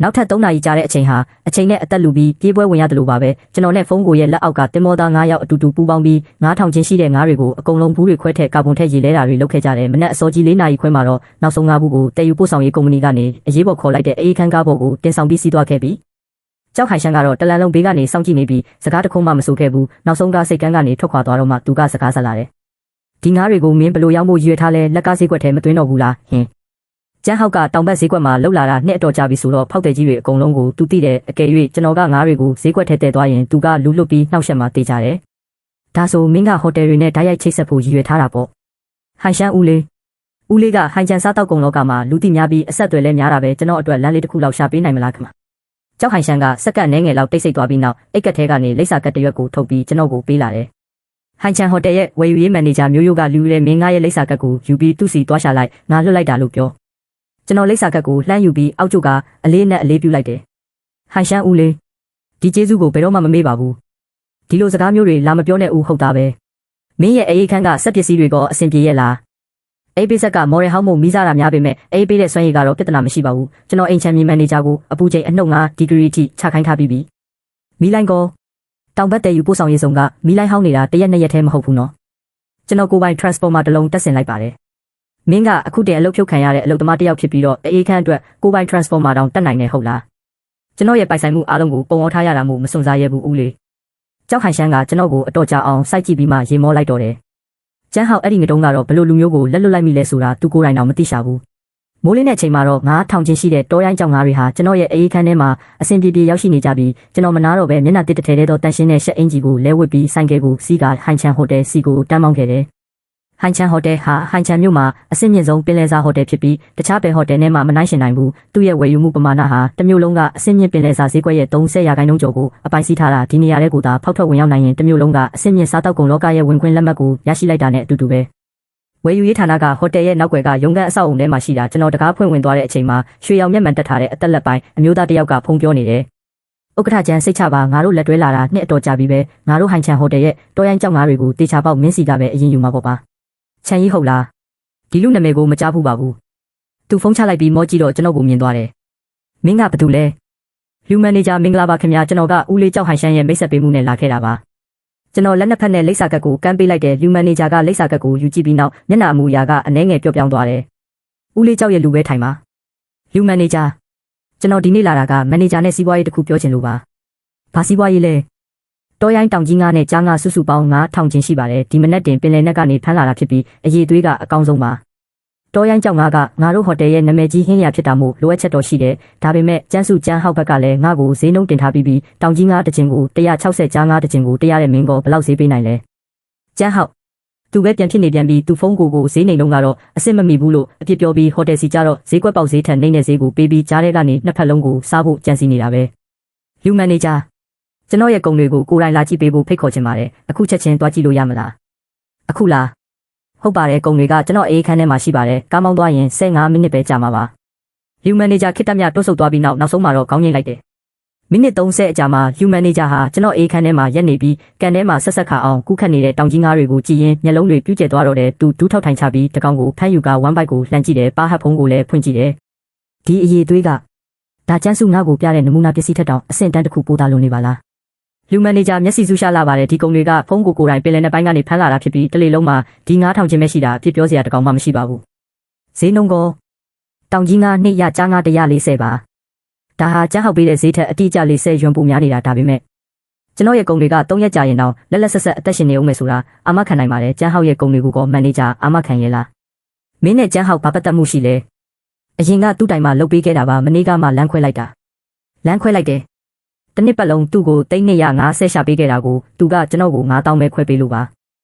နောက်ထပ်3နာရီကြာတဲ့အချိန်ဟာအချိန်နဲ့အသက်လူပြီးပြေးပွဲဝင်ရတယ်လို့ပါပဲကျွန်တော်နဲ့ဖုန်းကိုရဲ့လက်အောက်ကတင်မောသား9ယောက်အတူတူပူးပေါင်းပြီး9000ချင်းရှိတဲ့ငါးတွေကိုအကုန်လုံးဘူးတွေခွဲထည့်ကာဗွန်ထည့်ရေလဲတာတွေလုပ်ခဲ့ကြတယ်မနက်အစောကြီး4နာရီခွဲမှာတော့နောက်ဆုံးငါးဘူးကိုတည်ယူပို့ဆောင်ရေးကုမ္ပဏီကနေအရေးပေါ်ခေါ်လိုက်တဲ့အေးခန်းကားပေါ်ကိုတင်ဆောင်ပြီးစီးသွားခဲ့ပြီးကြောက်ခိုင်ရှမ်းကတော့တလန်လုံးဘေးကနေစောင့်ကြည့်နေပြီးစကားတခုမှမဆိုခဲ့ဘူးနောက်ဆုံးကစိတ်ကန်းကနေထွက်ခွာသွားတော့မှသူကစကားဆက်လာတယ်ဒီငါးတွေကိုမင်းဘလို့ရောက်ဖို့ရွေထားလဲလက်ကဈေးကွက်ထဲမသွင်းတော့ဘူးလားဟင်းကျန်းဟောက်ကတောင်ဘက်ဈေးကွက်မှာလှုပ်လာတာနှစ်အတော်ကြာပြီဆိုတော့ဖောက်တဲ့ကြီးတွေအကုန်လုံးကိုသူသိတယ်အကယ်၍ကျွန်တော်ကငါးတွေကိုဈေးကွက်ထဲတည်သွားရင်သူကလူလွတ်ပြီးနှောက်ယှက်မှတေးကြတယ်ဒါဆိုမင်းကဟိုတယ်တွေနဲ့ဓာတ်ရိုက်ချိတ်ဆက်ဖို့ရည်ရွယ်ထားတာပေါ့ဟန်ရှမ်းဦးလေးကဟန်ချန်စားတောက်ကုန်လောကမှာလူသိများပြီးအဆက်အသွယ်လဲများတာပဲကျွန်တော်အတွက်လမ်းလေးတစ်ခုလောက်ရှာပေးနိုင်မလားခင်ဗျကြောက်ဟန်ရှမ်းကစက္ကန့်နှဲငယ်လောက်တိတ်ဆိတ်သွားပြီးနောက်အိတ်ကက်ထဲကနေလိပ်စာကတ်တရွက်ကိုထုတ်ပြီးကျွန်တော်ကိုပေးလာတယ်ဟန်ချန်ဟိုတယ်ရဲ့ဝယ်ယူရေးမန်နေဂျာမျိုးရိုးကလူရဲမင်းငါရဲ့လိပ်စာကတ်ကိုယူပြီးသူ့စီသွားရှာလိုက်ငါလွတ်လိုက်တာလို့ပြောကျွန်တော်လိပ်စာကတ်ကိုလှမ်းယူပြီးအောက်ကျုပ်ကအလေးနဲ့အလေးပြုလိုက်တယ်ဟန်ရှမ်းဦးလေးဒီကျေးဇူးကိုဘယ်တော့မှမမေ့ပါဘူးဒီလိုစကားမျိုးတွေလာမပြောနဲ့ဦးဟုတ်သားပဲမင်းရဲ့အေးခန်းကစက်ပစ္စည်းတွေကအဆင်ပြေရဲ့လားအေးပေးဆက်ကမော်ရယ်ဟောင်းမို့မိစားတာများပေမဲ့အေးပေးတဲ့စွမ်းရည်ကတော့ပြဿနာမရှိပါဘူးကျွန်တော်အိမ်ချမ်းမြေမန်နေဂျာကိုအပူချိန်အနှုတ်9ဒီဂရီအထိချခိုင်းထားပြီးပြီမီလိုင်းကောတောင်ဘက်တဲယူပို့ဆောင်ရေးဆောင်ကမီလိုင်းဟောင်းနေတာတရက်2ရက်ထဲမဟုတ်ဘူးနော်ကျွန်တော်ကိုယ်ပိုင် transformer တစ်လုံးတက်ဆင်လိုက်ပါတယ်မင်းကအခုတည်းအလုပ်ဖြုတ်ခံရတဲ့အလုပ်သမားတစ်ယောက်ဖြစ်ပြီးတော့အေးခန်းအတွက်ကိုယ်ပိုင် transformer တောင်တက်နိုင်နေဟုတ်လားကျွန်တော်ရဲ့ပိုင်ဆိုင်မှုအားလုံးကိုပုံအောင်ထားရတာမို့မစွန့်စားရဘူးဦးလေးကြောက်ခိုင်ရှမ်းကကျွန်တော်ကိုအတော်ကြာအောင်စိုက်ကြည့်ပြီးမှရေမောလိုက်တော့တယ်ကျန်းဟောက်အဲ့ဒီငတုံးကတော့ဘလို့လူမျိုးကိုလက်လွတ်လိုက်မိလဲဆိုတာသူကိုယ်တိုင်တော့မသိရှာဘူးမိုးလင်းတဲ့အချိန်မှာတော့9000ချင်းရှိတဲ့တောရိုင်းကြောင်ငါးတွေဟာကျွန်တော်ရဲ့အေးခန်းထဲမှာအဆင်ပြေပြေရောက်ရှိနေကြပြီးကျွန်တော်မနာတော့ပဲမျက်နှာတစ်တစ်ထဲတော့တန်ရှင်းတဲ့ရှက်အင်ဂျီကိုလဲဝစ်ပြီးဆိုင်ကယ်ကိုစီးကဟိုင်ချန်ဟိုတယ်စီကိုတန်းမောင်းခဲ့တယ်ဟိုင်ချန်ဟိုတယ်ဟာဟိုင်ချန်မြို့မှာအဆင့်မြင့်ဆုံးပင်လယ်စာဟိုတယ်ဖြစ်ပြီးတခြားဘယ်ဟိုတယ်နဲ့မှမနှိုင်းယှဉ်နိုင်ဘူးသူ့ရဲ့ဝယ်ယူမှုပမာဏဟာတစ်မြို့လုံးကအဆင့်မြင့်ပင်လယ်စာဈေးကွက်ရဲ့30%ကျော်ကိုအပိုင်စီးထားတာဒီနေရာတဲ့ကိုသာဖောက်ထွက်ဝင်ရောက်နိုင်ရင်တစ်မြို့လုံးကအဆင့်မြင့်စားတောက်ကုန်လောကရဲ့ဝင်ခွင့်လက်မှတ်ကိုရရှိလိုက်တာနဲ့အတူတူပဲဝယ်ယူရေးဌာနကဟိုတယ်ရဲ့နောက်ွယ်ကရုံးခန်းအဆောက်အုံထဲမှာရှိတာကျွန်တော်တကားဖွင့်ဝင်သွားတဲ့အချိန်မှာရွှေရောင်မျက်မှန်တက်ထားတဲ့အသက်လက်ပိုင်းအမျိုးသားတစ်ယောက်ကဖုန်းပြောနေတယ်ဥက္ကဋ္ဌကျန်းစိတ်ချပါငါတို့လက်တွဲလာတာနှစ်အတော်ကြာပြီပဲငါတို့ဟိုင်ချန်ဟိုတယ်ရဲ့တောရိုင်းကြောက်ငါးတွေကိုတေချာပေါက်မင်းစီကပဲအရင်ယူမှာပေါ့ပါချန်ကြီးဟုတ်လားဒီလူနာမည်ကိုမကြားဘူးပါဘူးသူဖုန်းချလိုက်ပြီးမောကြည့်တော့ကျွန်တော်ကိုမြင်သွားတယ် မင်းကဘာတူလဲလူမန်နေဂျာမင်္ဂလာပါခင်ဗျာကျွန်တော်ကဦးလေးကြောက်ဟန်ရှမ်းရဲ့မိတ်ဆက်ပေးမှုနဲ့လာခဲ့တာပါကျွန်တော်လက်နှစ်ဖက်နဲ့လိပ်စာကတ်ကိုကမ်းပေးလိုက်တဲ့လူမန်နေဂျာကလိပ်စာကတ်ကိုယူကြည့်ပြီးနောက်မျက်နှာအမူအရာကအနှဲငယ်ပျော့ပြောင်းသွားတယ်ဦးလေးကြောက်ရဲ့လူပဲထိုင်ပါလူမန်နေဂျာကျွန်တော်ဒီနေ့လာတာကမန်နေဂျာနဲ့စီးပွားရေးတစ်ခုပြောချင်လို့ပါဘာစီးပွားရေးလဲတောရိုင်းတောင်ကြီးငါးနဲ့ကြားငါစုစုပေါင်း9000ချင်းရှိပါတယ်ဒီမနက်တင်ပင်လယ်နက်ကနေဖမ်းလာတာဖြစ်ပြီးအရေးသွေးကအကောင်းဆုံးပါတောရိုင်းကြောက်ငါးကငါတို့ဟိုတယ်ရဲ့နာမည်ကြီးဟင်းရဖြစ်တာမို့လိုအပ်ချက်တော်ရှိတယ်ဒါပေမဲ့ကျန်းစုကျန်းဟောက်ဘက်ကလည်းငါ့ကိုဈေးနှုန်းတင်ထားပြီးတောင်ကြီးငါးတစ်ချင်းကို160ကြားငါးတစ်ချင်းကို100တဲ့မင်းကောဘယ်လောက်ဈေးပေးနိုင်လဲကျန်းဟောက်သူပဲပြန်ဖြစ်နေပြန်ပြီးသူဖုန်းကိုဈေးနေလုံးကတော့အစ်စ်မမိဘူးလို့အပြစ်ပြောပြီးဟိုတယ်စီကြတော့ဈေးကွက်ပေါက်ဈေးထက်နှိမ့်တဲ့ဈေးကိုပေးပြီးကြားထဲကနေနှစ်ဖက်လုံးကိုစားဖို့ကြံစီနေတာပဲလူမန်နေဂျာကျွန်တော်ရဲ့ကုံတွေကိုကိုယ်တိုင်လာကြည့်ပေးဖို့ဖိတ်ခေါ်ချင်ပါတယ်အခုချက်ချင်းသွားကြည့်လို့ရမလားအခုလားဟုတ်ပါတယ်ကုံတွေကကျွန်တော်အေးခန်းထဲမှာရှိပါတယ်ကားမောင်းသွားရင်15မိနစ်ပဲကြာမှာပါလူမန်နေဂျာခစ်တက်မြတွတ်ဆုပ်သွားပြီးနောက်ဆုံးမှာတော့ခေါင်းငိမ့်လိုက်တယ်မိနစ်30အကြာမှာလူမန်နေဂျာဟာကျွန်တော်အေးခန်းထဲမှာရက်နေပြီးကန်ထဲမှာဆက်ဆက်ခါအောင်ကူးခတ်နေတဲ့တောင်ကြီးငါးတွေကိုကြည့်ရင်မျက်လုံးတွေပြူးကျဲသွားတော့တယ်သူဒူးထောက်ထိုင်ချပြီးတကောင်ကိုဖမ်းယူကဝမ်းပိုက်ကိုလှမ်းကြည့်တယ်ပါဟတ်ဖုံးကိုလည်းဖွင့်ကြည့်တယ်ဒီအရေးသွေးကဒါကျန်းစုငါ့ကိုပြတဲ့နမူနာပစ္စည်းထက်တောင်အဆင့်တန်းတစ်ခုပိုးသားလို့နေပါလားလူမန်နေဂျာမျက်စိဆူရှာလာပါတယ်ဒီကုံတွေကဖုန်းကိုယ်တိုင်ပင်လယ်နဲ့ပိုင်းကနေဖမ်းလာတာဖြစ်ပြီးတလေလုံးမှာဒီ9000ချင်းပဲရှိတာအဖြစ်ပြောစရာတကောင်မှမရှိပါဘူးဈေးနှုန်းကောတောင်ကြီးငါးနှစ်ရကြားငါး140ပါဒါဟာကျန်းဟောက်ပေးတဲ့ဈေးထက်အတိအကျ40ရွန်ပိုများနေတာဒါပေမဲ့ကျွန်တော်ရဲ့ကုံတွေက3ရက်ကြာရင်တော့လက်လက်ဆက်ဆက်အသက်ရှင်နေအောင်မယ်ဆိုတာအာမခံနိုင်ပါတယ်ကျန်းဟောက်ရဲ့ကုံတွေကိုကောမန်နေဂျာအာမခံရဲ့လားမင်းနဲ့ကျန်းဟောက်ဘာပတ်သက်မှုရှိလဲအရင်ကသူ့တိုင်မှာလုပ်ပေးခဲ့တာပါမနေ့ကမှလမ်းခွဲလိုက်တာလမ်းခွဲလိုက်တယ်တနစ်ပတ်လုံးသူ့ကို350ရှာပေးခဲ့တာကိုသူကကျွန်တော်ကို9000ပဲခွဲပေးလို့ပါ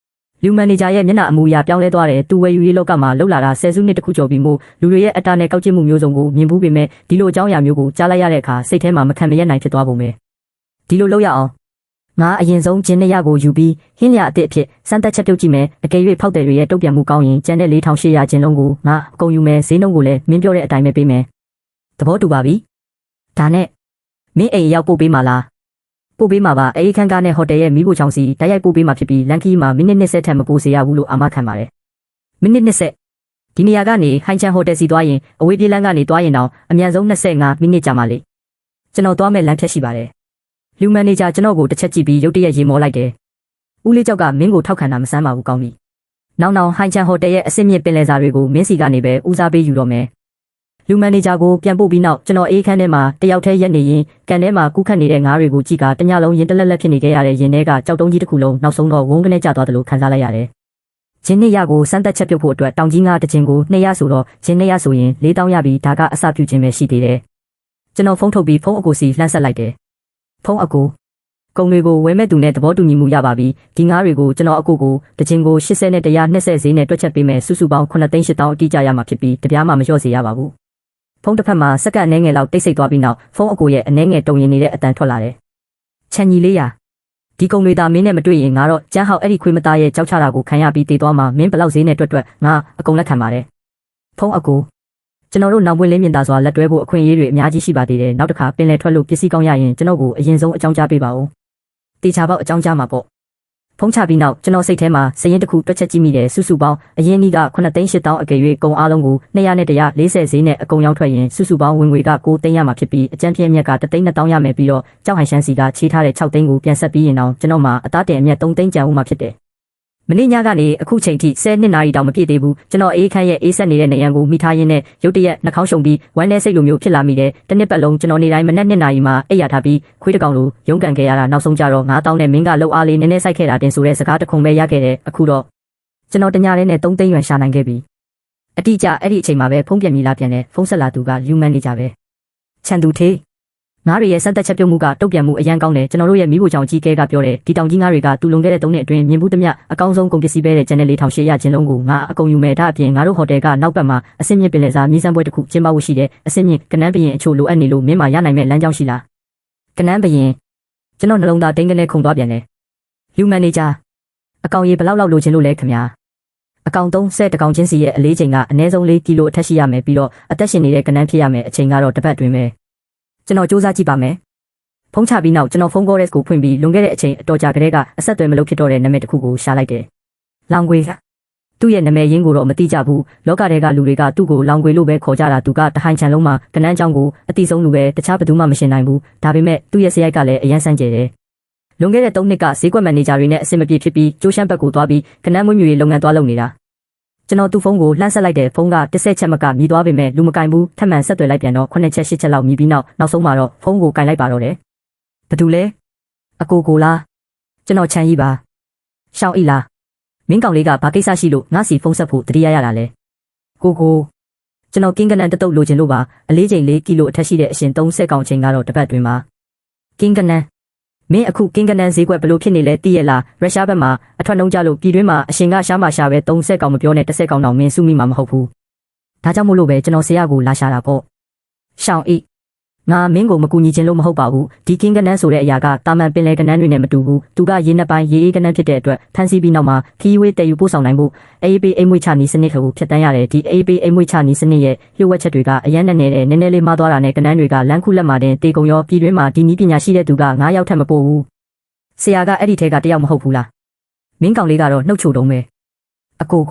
လူမန်နေဂျာရဲ့မျက်နှာအမူအရာပြောင်းလဲသွားတယ်သူဝယ်ယူရေးလောကမှာလှုပ်လာတာ10စုနှစ်တခုကျော်ပြီးမို့လူတွေရဲ့အတားနဲ့ကောက်ကျစ်မှုမျိုးစုံကိုမြင်ဘူးပေမဲ့ဒီလိုအကြောင်းအရာမျိုးကိုကြားလိုက်ရတဲ့အခါစိတ်ထဲမှာမခံမရက်နိုင်ဖြစ်သွားပုံပဲဒီလိုလုပ်ရအောင်ငါအရင်ဆုံးဂျင်းနှစ်ရကိုယူပြီးဟင်းလျာအစ်စ်အဖြစ်စမ်းသက်ချက်ပြုတ်ကြည့်မယ်အကယ်၍ဖောက်တယ်တွေရဲ့တုတ်ပြန်မှုကောင်းရင်ကျန်တဲ့4800ဂျင်းလုံးကိုငါအကုန်ယူမယ်ဈေးနှုန်းကိုလည်းမင်းပြောတဲ့အတိုင်းပဲပေးမယ်သဘောတူပါပြီဒါနဲ့မင်းအိမ်ရောက်ပို့ပေးမှာလားပို့ပေးမှာပါအေးခန်းကားနဲ့ဟိုတယ်ရဲ့မိဖို့ချောင်းစီတိုက်ရိုက်ပို့ပေးမှာဖြစ်ပြီးလန်ကီမှာမိနစ်20ထက်မပိုစေရဘူးလို့အာမခံပါတယ်မိနစ်20ဒီနေရာကနေဟိုင်ချန်ဟိုတယ်စီသွားရင်အဝေးပြေးလမ်းကနေသွားရင်တော့အမြန်ဆုံး25မိနစ်ကြာမှလေကျွန်တော်သွားမဲ့လမ်းဖြတ်ရှိပါတယ်လူမန်နေဂျာကျွန်တော်ကိုတစ်ချက်ကြည့်ပြီးရုတ်တရက်ရေမောလိုက်တယ်ဦးလေးကြောက်ကမင်းကိုထောက်ခံတာမဆန်းပါဘူးကောင်းပြီနောက်ဟိုင်ချန်ဟိုတယ်ရဲ့အစ်စ်မြင့်ပင်လယ်စာတွေကိုမင်းစီကနေပဲဦးစားပေးယူတော့မယ်လူမန်နေဂျာကိုပြန်ပို့ပြီးနောက်ကျွန်တော်အေးခန်းထဲမှာတယောက်တည်းရက်နေရင်ကန်ထဲမှာကူးခတ်နေတဲ့ငါးတွေကိုကြည့်ကတညလုံးရင်တလက်လက်ဖြစ်နေခဲ့ရတဲ့ရင်ထဲကကြောက်တုံးကြီးတစ်ခုလုံးနောက်ဆုံးတော့ဝုန်းကနေကျသွားတယ်လို့ခံစားလိုက်ရတယ်။ဂျင်းနှစ်ရကိုစမ်းသက်ချက်ပြုတ်ဖို့အတွက်တောင်ကြီးငါးတစ်ချင်းကို200ဆိုတော့ဂျင်း200ဆိုရင်4000ရပြီဒါကအစပြုခြင်းပဲရှိသေးတယ်။ကျွန်တော်ဖုန်းထုတ်ပြီးဖုန်းအကိုစီလှမ်းဆက်လိုက်တယ်။ဖုန်းအကိုကုံတွေကိုဝယ်မဲ့သူနဲ့သဘောတူညီမှုရပါပြီ။ဒီငါးတွေကိုကျွန်တော်အကိုကိုတစ်ချင်းကို80နဲ့120ဈေးနဲ့တွက်ချက်ပေးမယ်စုစုပေါင်း9,800,000အတိကျရမှာဖြစ်ပြီးတပြားမှမလျော့စေရပါဘူး။ဖုန်းတစ်ဖက်မှာစက္ကန့်အနည်းငယ်လောက်တိတ်ဆိတ်သွားပြီးနောက်ဖုန်းအကိုရဲ့အနည်းငယ်တုံရင်နေတဲ့အတန်ထွက်လာတယ်။ချန်ကြီးလေးရာဒီကုံတွေသာမင်းနဲ့မတွေ့ရင်ငါတော့ကျန်းဟောက်အဲ့ဒီခွေးမသားရဲ့ကြောက်ချတာကိုခံရပြီးတည်သွားမှာမင်းဘလောက်ဈေးနဲ့တွက်ငါအကုန်လက်ခံပါတယ်။ဖုန်းအကိုကျွန်တော်တို့နောက်ပွင့်လင်းမြင်သာစွာလက်တွဲဖို့အခွင့်အရေးတွေအများကြီးရှိပါသေးတယ်။နောက်တစ်ခါပင်လယ်ထွက်လို့ပစ္စည်းကောင်းရရင်ကျွန်တော်ကိုအရင်ဆုံးအကြောင်းကြားပေးပါဦး။တေချာပေါက်အကြောင်းကြားမှာပေါ့။ဖုန်းချပြီးနောက်ကျွန်တော်စိတ်ထဲမှာစရင်တစ်ခုတွက်ချက်ကြည့်မိတယ်စုစုပေါင်းအရင်ကြီးက9,800,000အကယ်၍ကုံအားလုံးကို200နဲ့140ဈေးနဲ့အကုန်ရောက်ထွက်ရင်စုစုပေါင်းဝင်ငွေက9သိန်းရမှာဖြစ်ပြီးအကျန်းပြည့်အမြက်က3,200,000ရမယ်ပြီးတော့ကြောက်ဟန်ရှမ်းစီကချေးထားတဲ့6သိန်းကိုပြန်ဆက်ပြီးရင်တော့ကျွန်တော်မှာအသားတင်အမြက်3သိန်းကျန်ဦးမှာဖြစ်တယ်မနေ့ညကနေအခုချိန်ထိ10နာရီတောင်မပြည့်သေးဘူးကျွန်တော်အေးခန်းရဲ့အေးဆက်နေတဲ့နေရန်ကိုမိထားရင်းနဲ့ရုတ်တရက်နှာခေါင်းရှုံပြီးဝမ်းထဲစိတ်လိုမျိုးဖြစ်လာမိတယ်တနစ်ပတ်လုံးကျွန်တော်နေတိုင်းမနက်2နာရီမှအိပ်ရထားပြီးခွေးတကောင်လိုရုန်းကန်ခဲ့ရတာနောက်ဆုံးကြတော့9000နဲ့မင်းကလှုပ်အားလေးနည်းနည်းစိုက်ခဲ့တာတင်ဆိုတဲ့စကားတခုပဲရခဲ့တယ်အခုတော့ကျွန်တော်တညလေးနဲ့3သိန်းရွှန်ရှာနိုင်ခဲ့ပြီအတိအကျအဲ့ဒီအချိန်မှာပဲဖုန်းပြန်မိလာပြန်တယ်ဖုန်းဆက်လာသူကလူမန်နေဂျာပဲချန်သူသေးငါးတွေရဲ့စက်သက်ချက်ပြုတ်မှုကတုတ်ပြန်မှုအရန်ကောင်းတယ်ကျွန်တော်တို့ရဲ့မိဖို့ချောင်ကြီးကဲကပြောတယ်ဒီတောင်ကြီးငါးတွေကတူလုံခဲ့တဲ့3နှစ်အတွင်းမြင်ဘူးသမျှအကောင်းဆုံးကုန်ပစ္စည်းပဲတဲ့ကျန်တဲ့4,800ချင်းလုံးကိုငါအကုန်ယူမယ်ဒါအပြင်ငါတို့ဟိုတယ်ကနောက်ဘက်မှာအဆင့်မြင့်ပင်လယ်စာမြင်းစမ်းပွဲတစ်ခုကျင်းပဖို့ရှိတယ်အဆင့်မြင့်ကနန်းဘရင်အချို့လိုအပ်နေလို့မင်းမရနိုင်မဲ့လမ်းကြောင်းရှိလားကနန်းဘရင်ကျွန်တော်နှလုံးသားဒိန်းကနေခုန်သွားပြန်တယ်လူမန်နေဂျာအကောင်ကြီးဘလောက်လောက်လိုချင်လို့လဲခင်ဗျာအကောင်30တကောင်ချင်းစီရဲ့အလေးချိန်ကအနည်းဆုံး4ကီလိုအထက်ရှိရမယ်ပြီးတော့အသက်ရှင်နေတဲ့ကနန်းဖြစ်ရမယ်အချိန်ကတော့တစ်ပတ်အတွင်းပဲကျွန်တော်စူးစမ်းကြည့်ပါမယ်ဖုန်းချပြီးနောက်ကျွန်တော်ဖုန်းကောရက်စ်ကိုဖွင့်ပြီးလွန်ခဲ့တဲ့အချိန်အတော်ကြာကလေးကအဆက်အသွယ်မလုပ်ဖြစ်တော့တဲ့နာမည်တစ်ခုကိုရှာလိုက်တယ်။လောင်ကွေက သူ့ရဲ့နာမည်ရင်းကိုတော့မသိကြဘူးလောကထဲကလူတွေကသူ့ကိုလောင်ကွေလို့ပဲခေါ်ကြတာသူကတဟိုင်ချန်လုံးမှာကနန်းကျောင်းကိုအတိဆုံးလူပဲတခြားဘယ်သူမှမရှင်နိုင်ဘူးဒါပေမဲ့သူ့ရဲ့စရိုက်ကလည်းအရန်ဆန်းကျယ်တယ်လွန်ခဲ့တဲ့3နှစ်ကဈေးကွက်မန်နေဂျာတွေနဲ့အဆင်မပြေဖြစ်ပြီးကျိုးရှမ်းဘက်ကိုသွားပြီးကနန်းမွေးမြူရေးလုပ်ငန်းသွားလုပ်နေတာကျွန်တော်သူ့ဖုန်းကိုလှမ်းဆက်လိုက်တဲ့ဖုန်းက10ချက်မကမြည်သွားပေမဲ့လူမကင်ဘူးထပ်မံဆက်သွယ်လိုက်ပြန်တော့9ချက်10ချက်လောက်မြည်ပြီးနောက်ဆုံးမှာတော့ဖုန်းကိုကင်လိုက်ပါတော့တယ်ဘာတူလဲအကိုလားကျွန်တော်ချမ်းကြီးပါရှောင်းဤလားမင်းကောင်လေးကဘာကိစ္စရှိလို့ငါစီဖုန်းဆက်ဖို့တတိယရတာလဲကိုကျွန်တော်ကင်းကနန်တတုတ်လိုချင်လို့ပါအလေးချိန်4ကီလိုအထက်ရှိတဲ့အရှင်30ကောင်ချိန်ကတော့တစ်ပတ်တွင်ပါကင်းကနန်မင်းအခုကင်းကနန်ဈေးကွက်ဘလို့ဖြစ်နေလဲသိရလားရုရှားဘက်မှာအထွက်နှုံးကြလို့ပြည်တွင်းမှာအရှင်ကရှားမှရှာပဲ30ကောင်မပြောနဲ့10ကောင်တောင်မင်းစုမိမှာမဟုတ်ဘူးဒါကြောင့်မို့လို့ပဲကျွန်တော်ဆရာကိုလာရှာတာပေါ့ရှောင်းဤငါမင်းကိုမကူညီခြင်းလို့မဟုတ်ပါဘူးဒီကင်းကနန်းဆိုတဲ့အရာကတာမန်ပင်လယ်ကနန်းတွေနဲ့မတူဘူးသူကရေနှစ်ပိုင်းရေအေးကနန်းဖြစ်တဲ့အတွက်ဖန်စီပြီးနောက်မှာခီးဝေးတည်ယူပို့ဆောင်နိုင်ဖို့အေးပေးအိမ်မွေးချနီးစနစ်ကိုဖျက်တမ်းရတယ်ဒီအေးပေးအိမ်မွေးချနီးစနစ်ရဲ့လျှို့ဝှက်ချက်တွေကအရန်နဲ့နည်းလေးမှားသွားတာနဲ့ကနန်းတွေကလမ်းခုလက်မှာတင်တေကုံရောပြည်တွင်းမှာဒီနည်းပညာရှိတဲ့သူက9ယောက်ထက်မပိုဘူးဆရာကအဲ့ဒီထဲကတယောက်မဟုတ်ဘူးလားမင်းကောင်လေးကတော့နှုတ်ချိုတုံးပဲအကို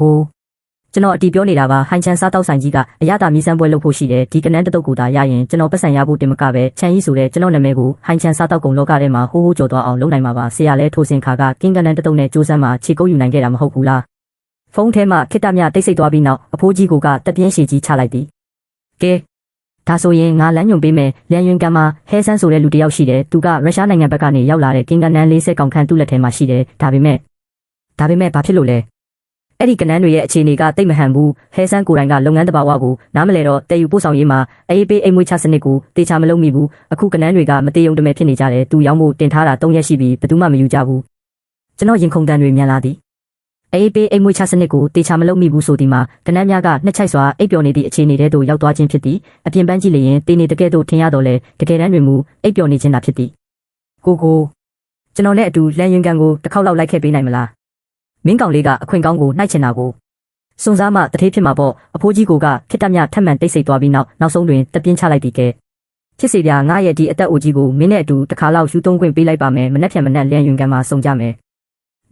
ကျွန်တော်အတီးပြောနေတာပါဟိုင်ချန်စားတောက်ဆိုင်ကြီးကအရသာမီးစမ်းပွဲလုပ်ဖို့ရှိတယ်ဒီကနန်းတတုတ်ကိုသာရရင်ကျွန်တော်ပတ်စံရဖို့တင်မကပဲချန်ကြီးဆိုတဲ့ကျွန်တော်နာမည်ကိုဟိုင်ချန်စားတောက်ကုံလောကထဲမှာဟိုးကြော်သွားအောင်လုပ်နိုင်မှာပါဆရာလည်းထိုးစင်ခါကကင်းကနန်းတတုတ်နဲ့ကြိုးစမ်းမှာခြေကုပ်ယူနိုင်ခဲ့တာမဟုတ်ဘူးလားဖုန်းထဲမှာခိတ္တမြတိတ်ဆိတ်သွားပြီးနောက်အဖိုးကြီးကတက်ပြင်းရှည်ကြီးချလိုက်သည်ကဲဒါဆိုရင်ငါလမ်းညွန်ပေးမယ်လျန်ယွင်ကန်မှာဟဲဆန်းဆိုတဲ့လူတစ်ယောက်ရှိတယ်သူကရုရှားနိုင်ငံဘက်ကနေရောက်လာတဲ့ကင်းကနန်း40ကောင်ခန့်သူ့လက်ထဲမှာရှိတယ်ဒါပေမဲ့ဘာဖြစ်လို့လဲအဲ့ဒီကနန်းတွေရဲ့အခြေအနေကတိတ်မဟန်ဘူးဟဲဆန်းကိုယ်တိုင်ကလုပ်ငန်းတဘာဝကိုနားမလဲတော့တည်ယူပို့ဆောင်ရေးမှာအေးပေးအိမ်မွေးချစနစ်ကိုတေချာမလုပ်မိဘူးအခုကနန်းတွေကမတေယုံတမဲဖြစ်နေကြတယ်သူရောက်ဖို့တင်ထားတာ3ရက်ရှိပြီဘယ်သူမှမယူကြဘူးကျွန်တော်ရင်ခုန်တန်တွေမြန်လာသည်အေးပေးအိမ်မွေးချစနစ်ကိုတေချာမလုပ်မိဘူးဆိုဒီမှာကနန်းများကနှစ်ချိုက်စွာအိပ်ပျော်နေသည့်အခြေအနေတဲသို့ရောက်သွားခြင်းဖြစ်သည်အပြင်ပန်းကြည့်လျင်တေနေတကယ်တော့ထင်ရတော့လေတကယ်တမ်းတွင်မူအိပ်ပျော်နေခြင်းသာဖြစ်သည်ကိုကျွန်တော်နဲ့အတူလန်ရင်ကန်ကိုတစ်ခေါက်လောက်လိုက်ခဲ့ပေးနိုင်မလားမင်းကောင်လေးကအခွင့်ကောင်းကိုနှိုက်ချင်တာကိုစွန်စားမှတထေးဖြစ်မှာပေါ့အဖိုးကြီးကခိတ္တမြထပ်မံတိတ်ဆိတ်သွားပြီးနောက်ဆုံးတွင်တပြင်းချလိုက်သည်ကဲဖြစ်စီပြငါရဲ့ဒီအသက်အိုကြီးကိုမင်းနဲ့အတူတစ်ခါလောက်ယူသုံးခွင့်ပေးလိုက်ပါမယ်မနေ့ဖြန်မနေ့လျန်ယွင်ကန်မှာစုံကြမယ်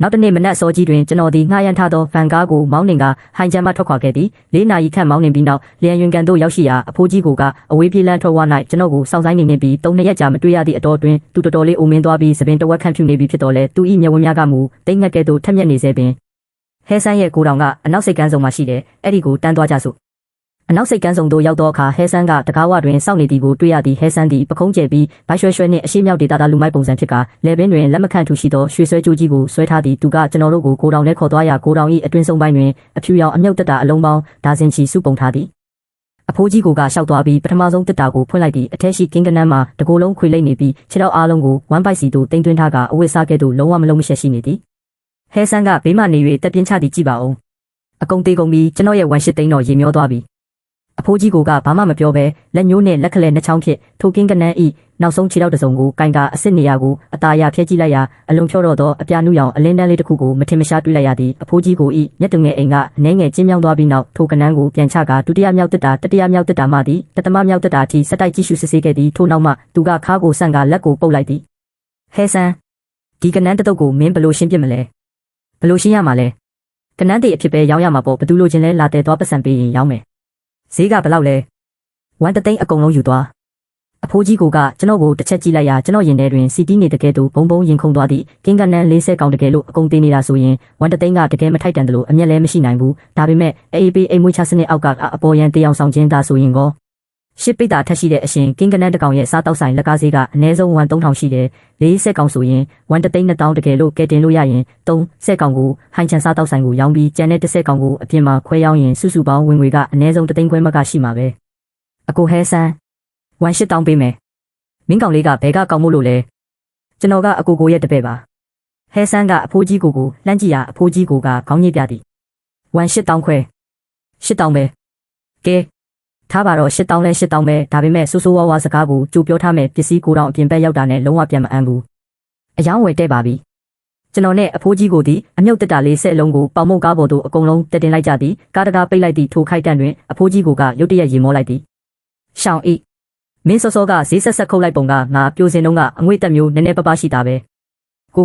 နောက်တနေ့မနက်စောကြီးတွင်ကျွန်တော်ဒီငှားရမ်းထားသောဖန်ကားကိုမောင်းနှင်ကဟိုင်ချန်မှထွက်ခွာခဲ့သည်4နာရီခန့်မောင်းနှင်ပြီးနောက်လျန်ယွင်ကန်သို့ရောက်ရှိရာအဖိုးကြီးကအဝေးပြေးလမ်းထွက်ဝ၌ကျွန်တော်ကိုစောင့်ဆိုင်နေပြီး3ရက်ကြာမတွေ့ရသည့်အတော်တွင်သူတော်တော်လေးအိုမင်းသွားပြီးသပင်တဝက်ခန့်ဖြူနေပြီဖြစ်တော်လဲသူ၏မျက်ဝန်းများကမူတိတ်ငှက်ကဲ့သို့ထက်မြက်နေစေပင်ဟဲဆန်းရဲ့ကိုတောင်ကအနောက်စိတ်ကန်းဆောင်မှာရှိတယ်အဲ့ဒီကိုတန်းသွားကြစို့အနောက်စိတ်ကန်းဆောင်တို့ရောက်သောအခါဟဲဆန်းကတကားဝတွင်စောင့်နေသည်ကိုတွေ့ရသည်ဟဲဆန်းသည်ပခုံးကျဲပြီးဘိုက်ရွှဲနှင့်အရှိမြောက်ဒေတာလူမိုက်ပုံစံဖြစ်ကလေပင်တွင်လက်မခန့်ထူရှိသောရွှေဆွဲကြိုးကြီးကိုဆွဲထားသည်သူကကျွန်တော်တို့ကိုတောင်နဲ့ခေါ်သွားရာကိုတောင်၏အတွင်းဆုံးပိုင်းတွင်အဖြူရောင်အမြုပ်တက်တာအလုံးပေါင်းဒါဇင်ချီစုပုံထားသည်အဖိုးကြီးကရှောက်သွားပြီးပထမဆုံးတက်တာကိုဖွင့်လိုက်ပြီးအထက်ရှိကင်းကနန်းမှာတကိုယ်လုံးခွေလိမ့်နေပြီးခြေထောက်အားလုံးကို1 byte စီသို့တင်သွင်းထားကအဝတ်စားကဲ့သို့လုံးဝမလုံးမရှက်ရှိနေသည်ဟဲဆန်းကဘေးမှနေ၍တက်ပြင်းချသည်ကြည့်ပါဦးအကုန်သေးကုန်ပြီးကျွန်တော်ရဲ့1 8သိန်းတော့ရေမျောသွားပြီအဖိုးကြီးကဘာမှမပြောဘဲလက်ညှိုးနဲ့လက်ကလေးနှချောင်းဖြစ်ထိုကင်းကနန်းဤနောက်ဆုံးခြေထောက်တစ်စုံကိုကင်ကအစ်စ်နေရာကိုအตาရဖျက်ကြည့်လိုက်ရာအလုံးဖြောတော့သောအပြာနုရောင်အလင်းတန်းလေးတစ်ခုကိုမထင်မရှားတွေ့လိုက်ရသည်အဖိုးကြီးကိုဤမျက်တုံငယ်အိမ်ကအနှဲငယ်ကျင်းမြောင်းသွားပြီးနောက်ထိုကနန်းကိုပြန်ချကဒုတိယမြောက်တက်တာတတိယမြောက်တက်တာမှသည်တသမမြောက်တက်တာအထိစက်တိုက်ကြည့်ရှုစစ်ဆေးခဲ့သည်ထို့နောက်မှသူကခါးကိုဆန့်ကလက်ကိုပုတ်လိုက်သည်ဟဲဆန်းဒီကနန်းတတုတ်ကိုမင်းဘလို့ရှင်းပြမလဲဘလို့ရှင်းရမှာလဲကနန်းတေအဖြစ်ပဲရောင်းရမှာပေါ့ဘသူလိုချင်လဲလာတဲ့သွားပတ်စံပေးရင်ရောင်းမယ်ဈေးကဘယ်လောက်လဲ1 သိန်းအကုန်လုံးယူသွားအဖိုးကြီးကကျွန်တော်ကိုတစ်ချက်ကြည့်လိုက်ရာကျွန်တော်ရင်ထဲတွင်စီတီးနေတကယ်တော့ဘုံဘုံရင်ခုန်သွားသည့်ကင်းကနန်း40ကောင်တကယ်လို့အကုန်သေးနေတာဆိုရင်1 သိန်းကတကယ်မထိုက်တန်တယ်လို့အမျက်လည်းမရှိနိုင်ဘူးဒါပေမဲ့အေးပေးအိမ်မွေးချစနစ်အောက်ကအပေါ်ရန်တရားဆောင်ခြင်းသာဆိုရင်ကောရှစ်ပိတ်တာထက်ရှိတဲ့အရှင်ကင်းကနန်းတကောင်ရဲ့စားတောက်ဆိုင်လက်ကားဈေးကအနည်းဆုံး3000ရှိတယ်40ကောင်ဆိုရင်1 သိန်း2000တကယ်လို့ကဲတင်လို့ရရင်30ကောင်ကိုဟိုင်ချန်စားတောက်ဆိုင်ကိုရောင်းပြီးကျန်တဲ့10ကောင်ကိုအပြင်မှာခွဲရောင်းရင်စုစုပေါင်းဝင်ငွေကအနည်းဆုံး3 သိန်းခွဲမှရှိမှာပဲအကိုဟဲဆန်း1 8တောင်းပေးမယ်မင်းကောင်လေးကဘဲကကောင်းမို့လို့လဲကျွန်တော်ကအကိုရဲ့တပည့်ပါဟဲဆန်းကအဖိုးကြီးကိုလှမ်းကြည့်ရာအဖိုးကြီးကခေါင်းညစ်ပြသည်1 8တောင်းခွဲ8တောင်းပဲကဲထားပါတော့8တောင်းလဲ8တောင်းပဲဒါပေမဲ့ဆိုးဆိုးဝါးဝါစကားကိုကြိုပြောထားမယ်ပစ္စည်းကိုတောင်အပြင်ဘက်ရောက်တာနဲ့လုံးဝပြန်မအမ်းဘူးအယောင်းဝယ်တဲ့ပါပြီကျွန်တော်နဲ့အဖိုးကြီးကိုဒီအမြုပ်တက်တာလေးဆက်လုံးကိုပေါင်မုတ်ကားပေါ်သို့အကုန်လုံးတက်တင်လိုက်ကြသည်ကားတကားပိတ်လိုက်သည့်ထိုခိုက်တန့်တွင်အဖိုးကြီးကရုတ်တရက်ရေမောလိုက်သည်ရှောင်းဤမင်းစောစောကဈေးဆက်ခုတ်လိုက်ပုံကငါပြိုစင်တုံးကအငွေ့တက်မျိုးနည်းနည်းပပရှိတာပဲကို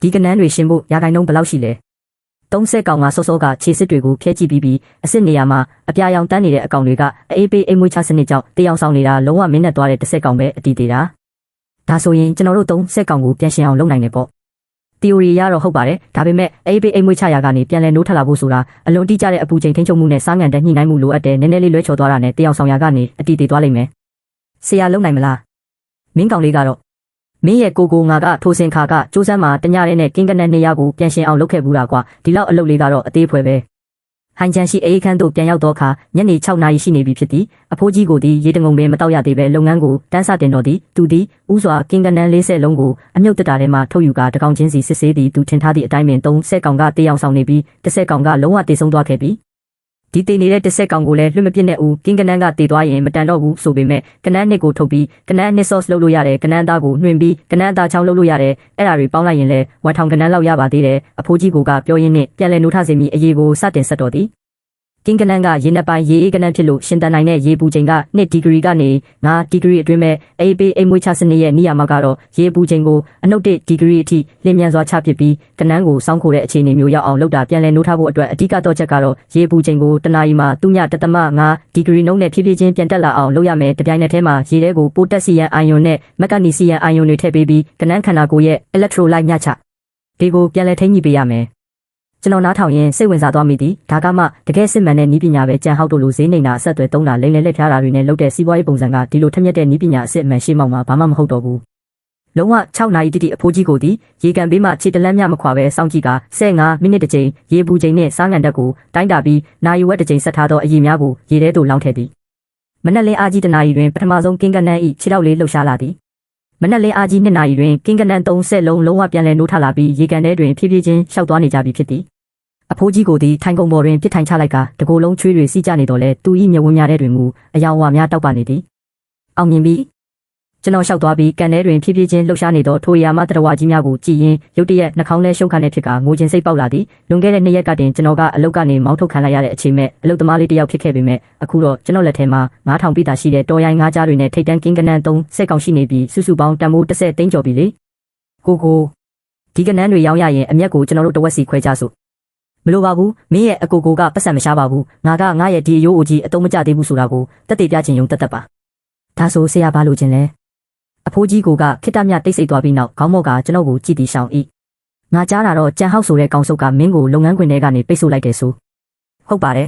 ဒီကနန်းတွေရှင်းဖို့ရာဂိုင်နှုန်းဘယ်လောက်ရှိလဲ 30ကောင်ကစောစောကခြေစစ်တွေကိုဖျက်ကြည့်ပြီးအစ်စ်နေရာမှာအပြာရောင်တန်းနေတဲ့အကောင်တွေကအေးပေးအိမ်မွေးချစနစ်ကြောင့်တယောင်ဆောင်နေတာလုံးဝမင်းနဲ့သွားတဲ့30ကောင်ပဲအတီးသေးတာဒါဆိုရင်ကျွန်တော်တို့30ကောင်ကိုပြန်ရှင်းအောင်လုပ်နိုင်တယ်ပေါ့ theory ရတော့ဟုတ်ပါတယ်ဒါပေမဲ့အေးပေးအိမ်မွေးချရာကနေပြန်လဲနိုးထလာဖို့ဆိုတာအလွန်တိကျတဲ့အပူချိန်ထိန်းချုပ်မှုနဲ့စားငံတဲ့ညှိနှိုင်းမှုလိုအပ်တယ်နည်းနည်းလေးလွဲချော်သွားတာနဲ့တယောင်ဆောင်ရာကနေအတီးသေးသွားလိမ့်မယ်ဆရာလုပ်နိုင်မလားမင်းကောင်လေးကတော့မင်းရဲ့ကိုငါကထိုးစင်ခါကစူးစမ်းမှာတညရဲနဲ့ကင်းကနန်း2ယောက်ကိုပြန်ရှင်းအောင်လုပ်ခဲ့ဘူးတာကွာဒီလောက်အလုပ်လေးကတော့အသေးဖွဲပဲဟိုင်ချန်ရှိအေးခန်းတို့ပြန်ရောက်တော့ခါညနေ6နာရီရှိနေပြီဖြစ်သည်အဖိုးကြီးကိုဒီရေတငုံပင်မတော့ရသေးပဲလုပ်ငန်းကိုတန်းစတင်တော်သည်သူသည်ဥစွာကင်းကနန်း40လုံးကိုအမြုပ်တက်တာထဲမှထုတ်ယူကာတကောင်ချင်းစီစစ်ဆေးသည်သူထင်ထားသည့်အတိုင်းပင်30ကောင်ကတေးအောင်ဆောင်နေပြီး10ကောင်ကလုံးဝတေဆုံးသွားခဲ့ပြီဒီတေနေတဲ့10ကောင်ကိုလည်းလွတ်မပြစ်နဲ့ဦးကင်းကနန်းကတေသွားရင်မတန်တော့ဘူးဆိုပေမဲ့ကနန်းနှစ်ကိုထုတ်ပြီးကနန်းနှစ် sauce လုပ်လို့ရတယ်ကနန်းသားကိုနှွင်ပြီးကနန်းသားချောင်းလုပ်လို့ရတယ်အဲ့ဒါတွေပေါင်းလိုက်ရင်လည်းဝါထောင်ကနန်းလောက်ရပါသေးတယ်အဖိုးကြီးကပြောရင်းနဲ့ပြန်လဲနိုးထစေမိအရေးကိုစတင်ဆက်တော်သည်ကင်းကနန်းကရေနှစ်ပိုင်းရေအေးကနန်းဖြစ်လို့ရှင်တန်နိုင်တဲ့ရေပူချိန်က2ဒီဂရီကနေ9ဒီဂရီအတွင်းမဲ့အေးပေးအိမ်မွေးချစနစ်ရဲ့နေရာမှာကတော့ရေပူချိန်ကိုအနှုတ်1ဒီဂရီအထိလျင်မြန်စွာချပစ်ပြီးကနန်းကိုစောင်းခိုတဲ့အခြေအနေမျိုးရောက်အောင်လုပ်တာပြန်လည်နိုးထားဖို့အတွက်အဓိကတော့ချက်ကတော့ရေပူချိန်ကိုတနာရီမှာ3.5ဒီဂရီနှုန်းနဲ့ဖြည်းဖြည်းချင်းပြန်တက်လာအောင်လုပ်ရမယ်တပြိုင်နက်တည်းမှာရေထဲကိုပိုတက်ဆီယမ်အိုင်ယွန်နဲ့မက်ကနီဆီယမ်အိုင်ယွန်တွေထည့်ပေးပြီးကနန်းခန္ဓာကိုယ်ရဲ့ electrolyte ညချဒီကိုပြန်လည်ထိန်းညှိပေးရမယ်ကျွန်တော်နားထောင်ရင်စိတ်ဝင်စားသွားမိသည်ဒါကမှတကယ်စစ်မှန်တဲ့နည်းပညာပဲကြံဟောက်တို့လိုဈေးနေတာအဆက်အသွယ်သုံးတာလိမ့်လဲလက်ဖျားတာတွေနဲ့လုပ်တဲ့စီးပွားရေးပုံစံကဒီလိုထက်မြက်တဲ့နည်းပညာအစစ်အမှန်ရှေ့မောက်မှာဘာမှမဟုတ်တော့ဘူးလုံးဝ6နာရီတိတိအဖိုးကြီးကိုဒီရေကန်ပေးမှခြေတလန်းမြမခွာပဲစောင့်ကြည့်က15မိနစ်တစ်ချိန်ရေပူချိန်နဲ့စားငံတက်ကိုတိုင်းတာပြီးနာရီဝက်တစ်ချိန်ဆက်ထားသောအရည်များကိုရေထဲသို့လောင်းထည့်သည်မနက်လင်းအားကြီးတနာရီတွင်ပထမဆုံးကင်းကနန်း၏ခြေထောက်လေးလှုပ်ရှားလာသည်မနက်လင်းအားကြီး2နာရီတွင်ကင်းကနန်း30လုံးလုံးဝပြန်လည်နိုးထလာပြီးရေကန်ထဲတွင်ဖြည်းဖြည်းချင်းရှောက်သွားနေကြပြီဖြစ်သည်အဖိုးကြီးကိုဒီထိုင်ကုန်ပေါ်တွင်ပြစ်ထိုင်ချလိုက်ကတကိုယ်လုံးချွေးတွေစီးကြနေတော့လဲသူ၏မျက်ဝန်းများထဲတွင်မူအယောင်ဝါများတောက်ပနေသည်အောင်မြင်ပြီးကျွန်တော်လျှောက်သွားပြီးကန်ထဲတွင်ဖြည်းဖြည်းချင်းလှုပ်ရှားနေသောထိုရာမတရဝကြီးများကိုကြည်ရင်ရုတ်တရက်နှာခေါင်းလဲရှုပ်ခါနေဖြစ်ကငိုခြင်းစိတ်ပေါက်လာသည်လွန်ခဲ့တဲ့2ရက်ကတင်ကျွန်တော်ကအလုပ်ကနေမောင်းထုတ်ခံလိုက်ရတဲ့အချိန်မဲ့အလုပ်သမားလေးတစ်ယောက်ဖြစ်ခဲ့ပေမဲ့အခုတော့ကျွန်တော်လက်ထဲမှာ9000ပိတာရှိတဲ့တော်ရိုင်းငါးကြားတွေနဲ့ထိတ်တန်းကင်းကနန်း30ကောင်ရှိနေပြီးစုစုပေါင်းတန်မိုး30သိန်းကျော်ပြီလေကိုဒီကနန်းတွေရောင်းရရင်အမျက်ကိုကျွန်တော်တို့တဝက်စီခွဲကြစို့မလိုပါဘူးမင်းရဲ့အကိုကပတ်စံမရှားပါဘူးငါကငါရဲ့ဒီအယိုးအိုကြီးအတုံးမကျသေးဘူးဆိုတာကိုတက်တည်ပြချင်ယုံတက်ပါဒါဆိုဆရာဘာလို့ခြင်းလဲအဖိုးကြီးကခိတ္တမြတိတ်ဆိတ်သွားပြီးနောက်ခေါင်းမော့ကကျွန်တော်ကိုကြည့်ပြီးရှောင်၏ငါကြားတာတော့ကြံဟောက်ဆိုတဲ့ကောင်စုပ်ကမင်းကိုလုပ်ငန်းခွင်ထဲကနေပိတ်ဆို့လိုက်တယ်ဆိုဟုတ်ပါတယ်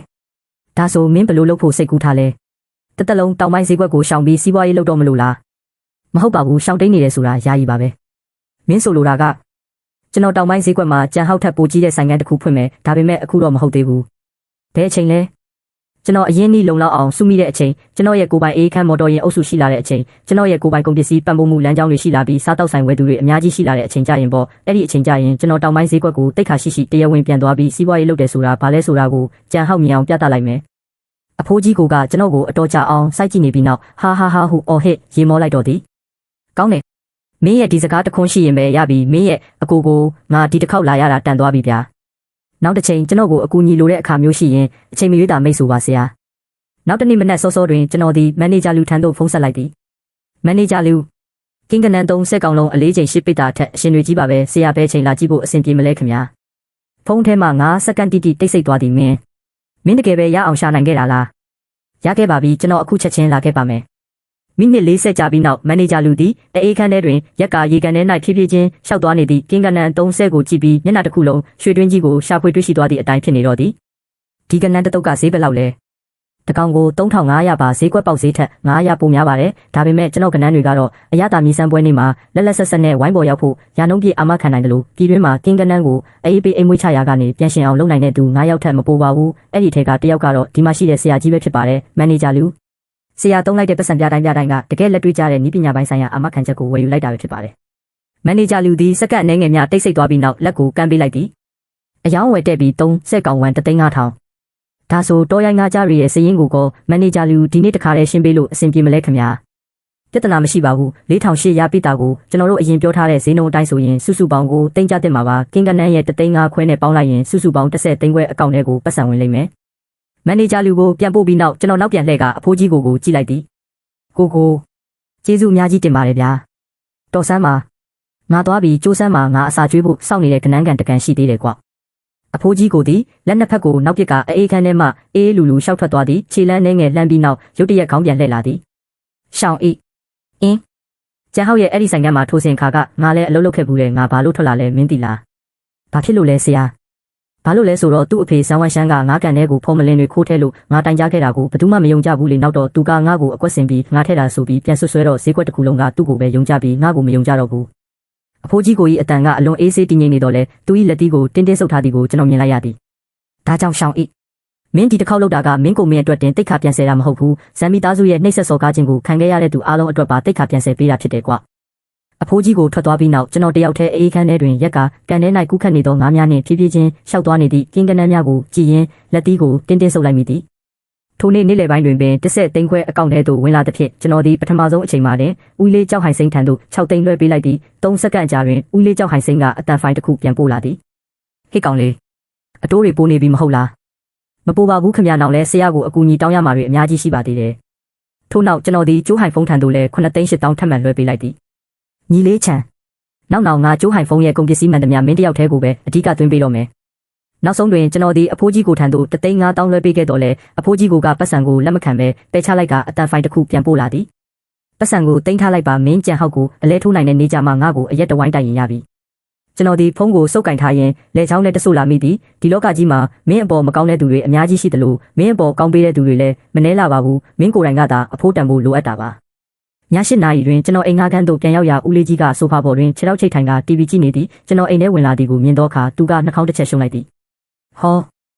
ဒါဆိုမင်းဘယ်လိုလုပ်ဖို့စိတ်ကူးထားလဲတစ်လုံးတောင်ပိုင်းဈေးကွက်ကိုရှောင်ပြီးစီးပွားရေးလုပ်တော့မလို့လားမဟုတ်ပါဘူးရှောင်တိန်နေတယ်ဆိုတာယာယီပါပဲမင်းဆိုလိုတာကကျွန်တော်တောင်ပိုင်းဈေးကွက်မှာကြံဟောက်ထက်ပိုကြီးတဲ့ဆိုင်ကန်းတစ်ခုဖွင့်မယ်ဒါပေမဲ့အခုတော့မဟုတ်သေးဘူးဘယ်အချိန်လဲကျွန်တော်အရင်နီးလုံလောက်အောင်စုမိတဲ့အချိန်ကျွန်တော်ရဲ့ကိုယ်ပိုင်အေးခန်းမော်တော်ယာဉ်အုပ်စုရှိလာတဲ့အချိန်ကျွန်တော်ရဲ့ကိုယ်ပိုင်ကုန်ပစ္စည်းပံ့ပိုးမှုလမ်းကြောင်းတွေရှိလာပြီးစားတောက်ဆိုင်ဝယ်သူတွေအများကြီးရှိလာတဲ့အချိန်ကြရင်ပေါ့အဲ့ဒီအချိန်ကြရင်ကျွန်တော်တောင်ပိုင်းဈေးကွက်ကိုတိတ်ခါရှိတရားဝင်ပြန်သွားပြီးစီးပွားရေးလုပ်တယ်ဆိုတာဘာလဲဆိုတာကိုကြံဟောက်မြင်အောင်ပြသလိုက်မယ်အဖိုးကြီးကကျွန်တော်ကိုအတော်ကြာအောင်စိုက်ကြည့်နေပြီးနောက်ဟာဟူအော်ဟစ်ရေမောလိုက်တော့သည်ကောင်းတယ်မင်းရဲ့ဒီစကားတခွန်းရှိရင်ပဲရပြီမင်းရဲ့အကိုငါဒီတစ်ခေါက်လာရတာတန်သွားပြီဗျာနောက်တစ်ချိန်ကျွန်တော်ကိုအကူအညီလိုတဲ့အခါမျိုးရှိရင်အချိန်မရွေးတာမိတ်ဆိုပါဆရာနောက်တစ်နေ့မနက်စောစောတွင်ကျွန်တော်ဒီမန်နေဂျာလူထံသို့ဖုန်းဆက်လိုက်သည်မန်နေဂျာလူကင်းကနန်း30ကောင်လုံးအလေးချိန်10ပိတ်တာထက်အရှင်တွေကြီးပါပဲဆရာပဲချိန်လာကြည့်ဖို့အဆင်ပြေမလဲခင်ဗျာဖုန်းထဲမှာ9စက္ကန့်တိတိတိတ်ဆိတ်သွားသည်မင်းတကယ်ပဲရအောင်ရှာနိုင်ခဲ့တာလားရခဲ့ပါပြီကျွန်တော်အခုချက်ချင်းလာခဲ့ပါမယ်မိနစ်40ကြာပြီးနောက်မန်နေဂျာလူသည်အေးခန်းထဲတွင်ရက်ကာရေကန်ထဲ၌ဖြည်းဖြည်းချင်းရှောက်သွားနေသည့်ကင်းကနန်း30ကိုကြည့်ပြီးမျက်နှာတစ်ခုလုံးရွှေတွင်းကြီးကိုရှာဖွေတွေ့ရှိသွားသည့်အတိုင်းဖြစ်နေတော့သည်ဒီကနန်းတစ်တုပ်ကဈေးဘယ်လောက်လဲတကောင်ကို3500ပါဈေးကွက်ပေါက်ဈေးထက်900ပိုများပါတယ်ဒါပေမဲ့ကျွန်တော်ကနန်းတွေကတော့အရသာမီစမ်းပွဲနေ့မှာလက်ဆက်ဆက်နဲ့ဝိုင်းပေါ်ရောက်ဖို့ရာနှုန်းပြည့်အာမခံနိုင်တယ်လို့ပြည်တွင်းမှာကင်းကနန်းကိုအေးပေးအိမ်မွေးချရာကနေပြန်ရှင်အောင်လုပ်နိုင်တဲ့သူ9ယောက်ထက်မပိုပါဘူးအဲ့ဒီထဲကတယောက်ကတော့ဒီမှာရှိတဲ့ဆရာကြီးပဲဖြစ်ပါတယ်မန်နေဂျာလူဆရာသုံးလိုက်တဲ့ပတ်စံပြတိုင်းကတကယ်လက်တွေ့ကျတဲ့နည်းပညာပိုင်းဆိုင်ရာအာမခံချက်ကိုဝယ်ယူလိုက်တာပဲဖြစ်ပါတယ်မန်နေဂျာလူသည်စက္ကန့်အနေငယ်များတိတ်ဆိတ်သွားပြီးနောက်လက်ကိုကမ်းပေးလိုက်သည်အယောင်းဝယ်တက်ပြီး30ကောင်ဝမ်3,500ဒါဆိုတော်ရိုင်းငါးကြားရဲ့စရင်ကိုမန်နေဂျာလူဒီနေ့တခါတည်းရှင်းပေးလို့အဆင်ပြေမလဲခင်ဗျာပြဿနာမရှိပါဘူး4,800ရပိတာကိုကျွန်တော်တို့အရင်ပြောထားတဲ့ဈေးနှုန်းအတိုင်းဆိုရင်စုစုပေါင်းကိုတင်ကြတက်မှာပါကင်းကနန်းရဲ့3,500ခွဲနဲ့ပေါင်းလိုက်ရင်စုစုပေါင်း10သိန်းခွဲအကောင့်ထဲကိုပတ်စံဝင်လိမ့်မယ်မန်နေဂျာလူကိုပြန်ပို့ပြီးနောက်ကျွန်တော်နောက်ပြန်လှည့်ကအဖိုးကြီးကိုကြည့်လိုက်သည်ကိုကျေးဇူးအများကြီးတင်ပါတယ်ဗျာတော်ဆန်းပါငါသွားပြီးကြိုးဆန်းမှာငါအစာကျွေးဖို့စောင့်နေတဲ့ကနန်းကန်တကန်ရှိသေးတယ်ကွ အဖိုးကြီးကိုသည်လက်နှစ်ဖက်ကိုနောက်ပစ်ကအေးခန်းထဲမှအေးလူလူရှောက်ထွက်သွားသည်ခြေလန်းနှဲငယ်လှမ်းပြီးနောက်ရုတ်တရက်ခေါင်းပြန်လှည့်လာသည်ရှောင်းဤအင်းကျန်ဟောက်ရဲ့အဲ့ဒီဆိုင်ကမှာထိုးစင်ခါကငါလည်းအလုပ်လုပ်ခဲ့ဘူးတယ်ငါဘာလို့ထွက်လာလဲမင်းသိလားဘာဖြစ်လို့လဲဆရာဘာလို့လဲဆိုတော့သူ့အဖေဇန်ဝမ်ရှန်ကငါကန်ထဲကိုဖုံးမလင်းတွေခိုးထဲလို့ငါတိုင်ကြားခဲ့တာကိုဘယ်သူမှမယုံကြဘူးလေနောက်တော့သူကငါ့ကိုအကွက်ဆင်ပြီးငါထဲတာဆိုပြီးပြန်ဆွဆွဲတော့ဈေးကွက်တစ်ခုလုံးကသူ့ကိုပဲယုံကြပြီးငါ့ကိုမယုံကြတော့ဘူးအဖိုးကြီးကိုကြီးအတန်ကအလွန်အေးဆေးတည်ငြိမ်နေတော့လဲသူ၏လက်သီးကိုတင်းတင်းဆုပ်ထားသည်ကိုကျွန်တော်မြင်လိုက်ရသည်ဒါကြောင့်ရှောင်းဤမင်းဒီတစ်ခေါက်လောက်တာကမင်းကိုမင်းအတွက်တင်တိတ်ခါပြန်ဆယ်တာမဟုတ်ဘူးဇမ်မီသားစုရဲ့နှိပ်ဆက်စော်ကားခြင်းကိုခံခဲ့ရတဲ့သူအားလုံးအတွက်ပါတိတ်ခါပြန်ဆယ်ပေးတာဖြစ်တယ်ကွအဖိုးကြီးကိုထွက်သွားပြီးနောက်ကျွန်တော်တယောက်တည်းအေးခန်းထဲတွင်ရက်ကကန်ထဲ၌ကူးခတ်နေသောငါးများနှင့်ဖြည်းဖြည်းချင်းရှောက်သွားနေသည့်ကင်းကနန်းများကိုကြည်ရင်လက်သီးကိုတင်းတင်းဆုပ်လိုက်မိသည်ထိုနေ့နေ့လယ်ပိုင်းတွင်ပင်တစ်ဆက်သိန်းခွဲအကောင့်ထဲသို့ဝင်လာသဖြင့်ကျွန်တော်သည်ပထမဆုံးအချိန်မှာတင်ဦးလေးကြောက်ဟိုင်စိန်ထံသို့6သိန်းလွှဲပေးလိုက်သည်3စက္ကန့်ကြာတွင်ဦးလေးကြောက်ဟိုင်စိန်ကအတန်ဖိုင်တစ်ခုပြန်ပို့လာသည်ဟစ်ကောင်လေးအတိုးတွေပိုးနေပြီမဟုတ်လားမပိုးပါဘူးခင်ဗျာနောက်လဲဆရာကိုအကူအညီတောင်းရမှာတွေအများကြီးရှိပါသေးတယ်ထို့နောက်ကျွန်တော်သည်ကျိုးဟိုင်ဖုန်းထံသို့လဲ9သိန်း8တောင်းထပ်မံလွှဲပေးလိုက်သည်ညီလေးချန်နောက်ငါကျိုးဟိုင်ဖုန်းရဲ့ကုန်ပစ္စည်းမှန်သမျှမင်းတယောက်တည်းကိုပဲအဓိကသွင်းပေးတော့မယ်နောက်ဆုံးတွင်ကျွန်တော်ဒီအဖိုးကြီးကိုထံသို့3သိန်း5တောင်းလွှဲပေးခဲ့တော့လဲအဖိုးကြီးကပတ်စံကိုလက်မခံပဲပယ်ချလိုက်ကအတန်ဖိုင်တစ်ခုပြန်ပို့လာသည်ပတ်စံကိုတင်ထားလိုက်ပါမင်းကြံဟောက်ကိုအလဲထိုးနိုင်တဲ့နေကြမှာငါ့ကိုအရက်တဝိုင်းတိုင်ရင်ရပြီကျွန်တော်ဒီဖုန်းကိုစုပ်ကင်ထားရင်လက်ချောင်းနဲ့တဆုတ်လာမိသည်ဒီလောကကြီးမှာမင်းအပေါ်မကောင်းတဲ့သူတွေအများကြီးရှိသလိုမင်းအပေါ်ကောင်းပေးတဲ့သူတွေလည်းမနှဲလာပါဘူးမင်းကိုယ်တိုင်ကသာအဖိုးတန်ဖို့လိုအပ်တာပါည8 နာရီတွင်ကျွန်တော်အိမ်ငါးခန်းသို့ပြန်ရောက်ရာဦးလေးကြီးကဆိုဖာပေါ်တွင်ခြေထောက်ချိတ်ထိုင်က TV ကြည့်နေသည်ကျွန်တော်အိမ်ထဲဝင်လာသည်ကိုမြင်တော့အခါသူကနှာခေါင်းတစ်ချက်ရှုံးလိုက်သည်ဟော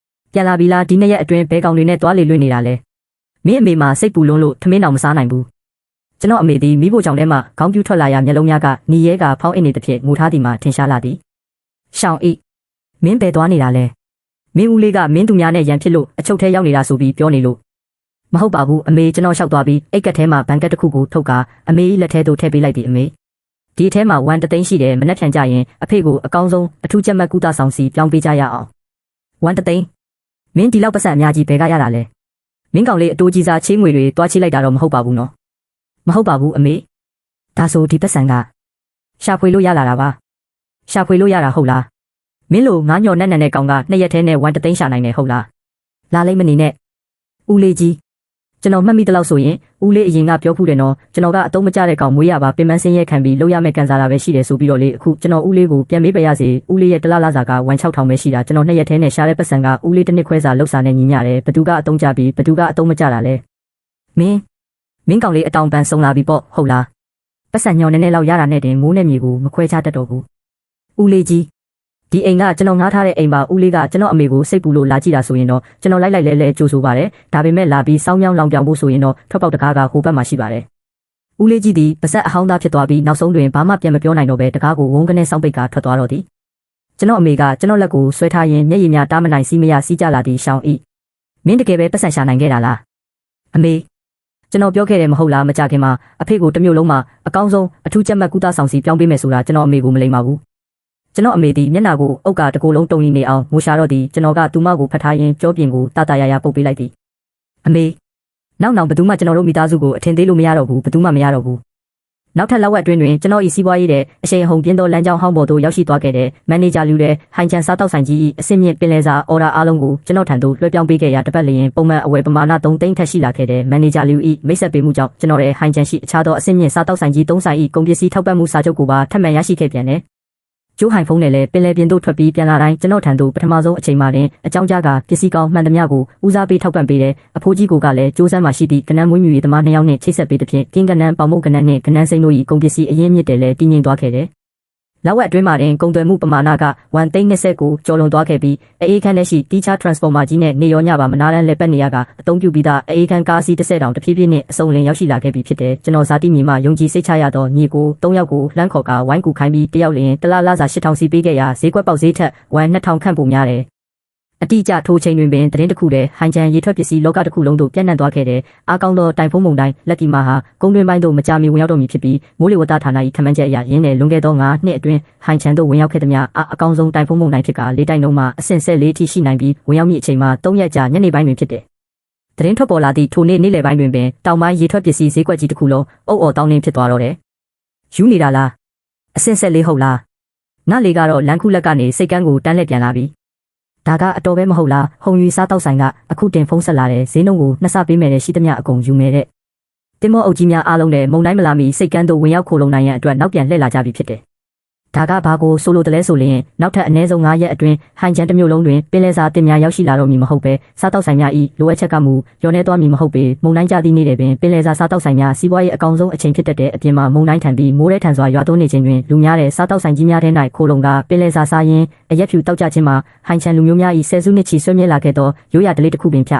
ပြန်လာပြီလားဒီနေ့ရက်အတွင်းဘဲကောင်တွေနဲ့တွားလေလွင့်နေတာလဲမင်းအမေမှာစိတ်ပူလွန်းလို့ထမင်းတော်မစားနိုင်ဘူးကျွန်တော်အမေသည်မိဖို့ကြောင့်ထဲမှခေါင်းပြူထွက်လာရမျက်လုံးများကနီရဲကဖောင်းအင်းနေသဖြင့်ငိုထားသည်မှာထင်ရှားလာသည်ရှောင်းဤမင်းဘယ်သွားနေတာလဲမင်းဦးလေးကမင်းသူများနဲ့ရန်ဖြစ်လို့အချုပ်ထဲရောက်နေတာဆိုပြီးပြောနေလို့မဟုတ်ပါဘူးအမေကျွန်တော်လျှောက်သွားပြီးအိတ်ကက်ထဲမှာဘန်ကက်တစ်ခုကိုထုတ်ကအမေလက်ထဲသို့ထည့်ပေးလိုက်သည်အမေဒီထဲမှာ1သိန်းရှိတယ်မနှက်ဖြန်ကြရင်အဖေကိုအကောင်းဆုံးအထူးချက်မှတ်ကုသဆောင်စီပြောင်းပေးကြရအောင်1သိန်းမင်းဒီလောက်ပတ်စံအများကြီးဘယ်ကရတာလဲမင်းကောင်လေးအတိုးကြီးစားချေးငွေတွေတွားချိလိုက်တာတော့မဟုတ်ပါဘူးနော်မဟုတ်ပါဘူးအမေဒါဆိုဒီပတ်စံကရှာဖွေလို့ရလာတာပါရှာဖွေလို့ရတာဟုတ်လားမင်းလိုငါးညော်နဲ့နဲ့ကောင်က2ရက်ထဲနဲ့1သိန်းရှာနိုင်တယ်ဟုတ်လားလာလိမ့်မနေနဲ့ဦးလေးကြီးကျွန်တော်မှတ်မိသလောက်ဆိုရင်ဦးလေးအရင်ကပြောဖူးတယ်နော်ကျွန်တော်ကအတုံးမကျတဲ့ကောင်မွေးရပါပင်ပန်းစင်းရဲခံပြီးလောက်ရမယ့်ကန်စားတာပဲရှိတယ်ဆိုပြီးတော့လေအခုကျွန်တော်ဦးလေးကိုပြန်မေးပရစေဦးလေးရဲ့တလလစာက16000ပဲရှိတာကျွန်တော်2ရက်ထဲနဲ့ရှားတဲ့ပတ်စံကဦးလေးတစ်နှစ်ခွဲစာလောက်စာနဲ့ညီမျှတယ်ဘသူကအတုံးကျပြီးဘသူကအတုံးမကျတာလဲမင်းကောင်လေးအတောင်ပန်ဆုံးလာပြီပေါ့ဟုတ်လားပတ်စံညော်နေလောက်ရတာနဲ့တင်မိုးနဲ့မြေကိုမခွဲခြားတတ်တော့ဘူးဦးလေးကြီးဒီအိမ်ကကျွန်တော်ငားထားတဲ့အိမ်ပါဦးလေးကကျွန်တော်အမေကိုစိတ်ပူလို့လာကြည့်တာဆိုရင်တော့ကျွန်တော်လိုက်လဲကြိုးဆိုပါတယ်ဒါပေမဲ့လာပြီးစောင်းမြောင်းလောင်ပြောင်ဖို့ဆိုရင်တော့ထွက်ပေါက်တကားကဟိုဘက်မှာရှိပါတယ်ဦးလေးကြီးဒီပါဆက်အဟောင်းသားဖြစ်သွားပြီးနောက်ဆုံးတွင်ဘာမှပြန်မပြောနိုင်တော့ပဲတကားကိုဝုန်းကနေစောင်းပိတ်ကထွက်သွားတော့သည်ကျွန်တော်အမေကကျွန်တော်လက်ကိုဆွဲထားရင်မျက်ရည်များတားမနိုင်စီးမရစီးကြလာသည်ရှောင်းဤမင်းတကယ်ပဲပတ်စံရှာနိုင်ခဲ့တာလားအမေကျွန်တော်ပြောခဲ့တယ်မဟုတ်လားမကြခင်မှာအဖေကိုတစ်မျိုးလုံးမှာအကောင်းဆုံးအထူးချက်မှတ်ကုသဆောင်စီပြောင်းပေးမယ်ဆိုတာကျွန်တော်အမေကိုမလိမ္မာဘူးကျွန်တော်အမေဒီမျက်နှာကိုအုတ်ကတကိုယ်လုံးတုံနေအောင်ငိုရှာတော့ဒီကျွန်တော်ကသူမကိုဖတ်ထားရင်ကြောပြင်ကိုတတရရပုတ်ပေးလိုက်သည်အမေနောက်ဘယ်သူမှကျွန်တော်တို့မိသားစုကိုအထင်သေးလို့မရတော့ဘူးဘယ်သူမှမရတော့ဘူးနောက်ထပ်လောက်ဝက်အတွင်းတွင်ကျွန်တော်ဤစီးပွားရေးတဲ့အရှိန်အဟုန်ပြင်းသောလမ်းကြောင်းဟောင်းပေါ်သို့ရောက်ရှိသွားခဲ့တဲ့မန်နေဂျာလူတဲ့ဟိုင်ချန်စားတောက်ဆိုင်ကြီးအဆင့်မြင့်ပင်လယ်စာအော်ဒါအားလုံးကိုကျွန်တော်ထံသို့လွှဲပြောင်းပေးခဲ့ရတပတ်လျင်ပုံမှန်အဝယ်ပမာဏ3သိန်းထက်ရှိလာခဲ့တဲ့မန်နေဂျာလူဤမိတ်ဆက်ပေးမှုကြောင့်ကျွန်တော်ရဲ့ဟိုင်ချန်ရှိအခြားသောအဆင့်မြင့်စားတောက်ဆိုင်ကြီး3ဆိုင်ဤကုန်ပစ္စည်းထောက်ပံ့မှုစာချုပ်ကိုပါထပ်မံရရှိခဲ့ပြန်တယ်ကျိုးဟိုင်ဖုန်းနဲ့လည်းပင်လယ်ပြင်သို့ထွက်ပြီးပြန်လာတိုင်းကျွန်တော်ထံသို့ပထမဆုံးအချိန်မှတင်အကြောင်းကြားကပစ္စည်းကောင်းမှန်သမျှကိုဦးစားပေးထောက်ပံ့ပေးတယ်အဖိုးကြီးကလည်းကျိုးစမ်းမှရှိသည့်ကနန်းမွေးမြူရေးသမား2ယောက်နဲ့ချိတ်ဆက်ပေးသဖြင့်ကင်းကနန်းပေါမုတ်ကနန်းနဲ့ကနန်းစိမ့်တို့၏ကုန်ပစ္စည်းအရင်းမြစ်တယ်လည်းတည်ငြိမ်သွားခဲ့တယ်လောက်ဝက်အတွင်းမှာတင်ကုန်သွယ်မှုပမာဏက1သိန်း20ကိုကျော်လွန်သွားခဲ့ပြီးအေးခန်းထဲရှိတီးခြား transformer ကြီးနဲ့နေရောညပါမနာတမ်းလက်ပတ်နေရကအသုံးပြုပြီးသားအေးခန်းကားစီး30တောင်တဖြည်းဖြည်းနဲ့အစုံလင်ရောက်ရှိလာခဲ့ပြီးဖြစ်တယ်ကျွန်တော်ဇာတိမြေမှာယုံကြည်စိတ်ချရသောညီကို3ယောက်ကိုလှမ်းခေါ်ကဝိုင်းကူခိုင်းပြီးတယောက်လင်တလားလစာ8000စီပေးခဲ့ရာဈေးကွက်ပေါက်ဈေးထက်2000ခန့်ပိုများတယ်အတိအကျထိုးချိန်တွင်ပင်သတင်းတစ်ခုတည်းဟိုင်ချန်ရေထွက်ပစ္စည်းလောကတစ်ခုလုံးသို့ပြန့်နှံ့သွားခဲ့တဲ့အားကောင်းသောတိုင်ဖုံးမုန်တိုင်းလက်ကီမာဟာကုန်းတွင်းပိုင်းသို့မကြာမီဝင်ရောက်တော့မည်ဖြစ်ပြီးမိုးလေဝသဌာန၏ခန့်မှန်းချက်အရရင်းနဲ့လွန်ခဲ့သော9နှစ်အတွင်းဟိုင်ချန်သို့ဝင်ရောက်ခဲ့သည်များအကောင်းဆုံးတိုင်ဖုံးမုန်တိုင်းဖြစ်ကလေးတိုင်လုံးမှာအဆင့်14အထိရှိနိုင်ပြီးဝင်ရောက်မည့်အချိန်မှာ3ရက်ကြာညနေပိုင်းတွင်ဖြစ်တယ်။သတင်းထွက်ပေါ်လာသည့်ထိုနေ့နေ့လယ်ပိုင်းတွင်ပင်တောင်ပိုင်းရေထွက်ပစ္စည်းဈေးကွက်ကြီးတစ်ခုလုံးအုပ်အော်တောင်းနှင်းဖြစ်သွားတော့တယ်။ယူနေတာလားအဆင့်14ဟုတ်လား။ငါလေကတော့လန်ခုလက်ကနေစိတ်ကန်းကိုတန်းလှည့်ပြန်လာပြီ။ ဒါကအတော်ပဲမဟုတ်လားဟုံယူစားတောက်ဆိုင်ကအခုတင်ဖုန်းဆက်လာတယ်ဈေးနှုန်းကိုနှစ်ဆပေးမယ်တဲ့ရှိသမျှအကုန်ယူမယ်တဲ့တင်မောအုပ်ကြီးများအားလုံးနဲ့မုံတိုင်းမလာမီစိတ်ကန်းတို့ဝင်ရောက်ခိုလုံနိုင်ရန်အတွက်နောက်ပြန်လှည့်လာကြပြီဖြစ်တယ်ဒါကဘာကိုဆိုလိုတလဲဆိုရင်နောက်ထပ်အနည်းဆုံး9ရက်အတွင်းဟိုင်ချန်တစ်မျိုးလုံးတွင်ပင်လယ်စာတင်များရောက်ရှိလာတော့မည်မဟုတ်ပဲစားတောက်ဆိုင်များ၏လိုအပ်ချက်ကမူလျော်နေသွားမည်မဟုတ်ပေမုံတိုင်းကြသည့်နေ့တည်းပင်ပင်လယ်စာစားတောက်ဆိုင်များစီးပွားရေးအကောင်ဆုံးအချိန်ဖြစ်တဲ့အပြင်မှာမုံတိုင်းထံပြီးမိုးရဲထန်စွာရွာသွန်းနေခြင်းတွင်လူများတဲ့စားတောက်ဆိုင်ကြီးများထဲ၌ခိုလုံကပင်လယ်စာစားရင်းအရက်ဖြူတောက်ကြခြင်းမှာဟိုင်ချန်လူမျိုးများ၏ဆယ်စုနှစ်ချီဆွေးမြေ့လာခဲ့သောရိုးရာဓလေ့တစ်ခုပင်ဖြ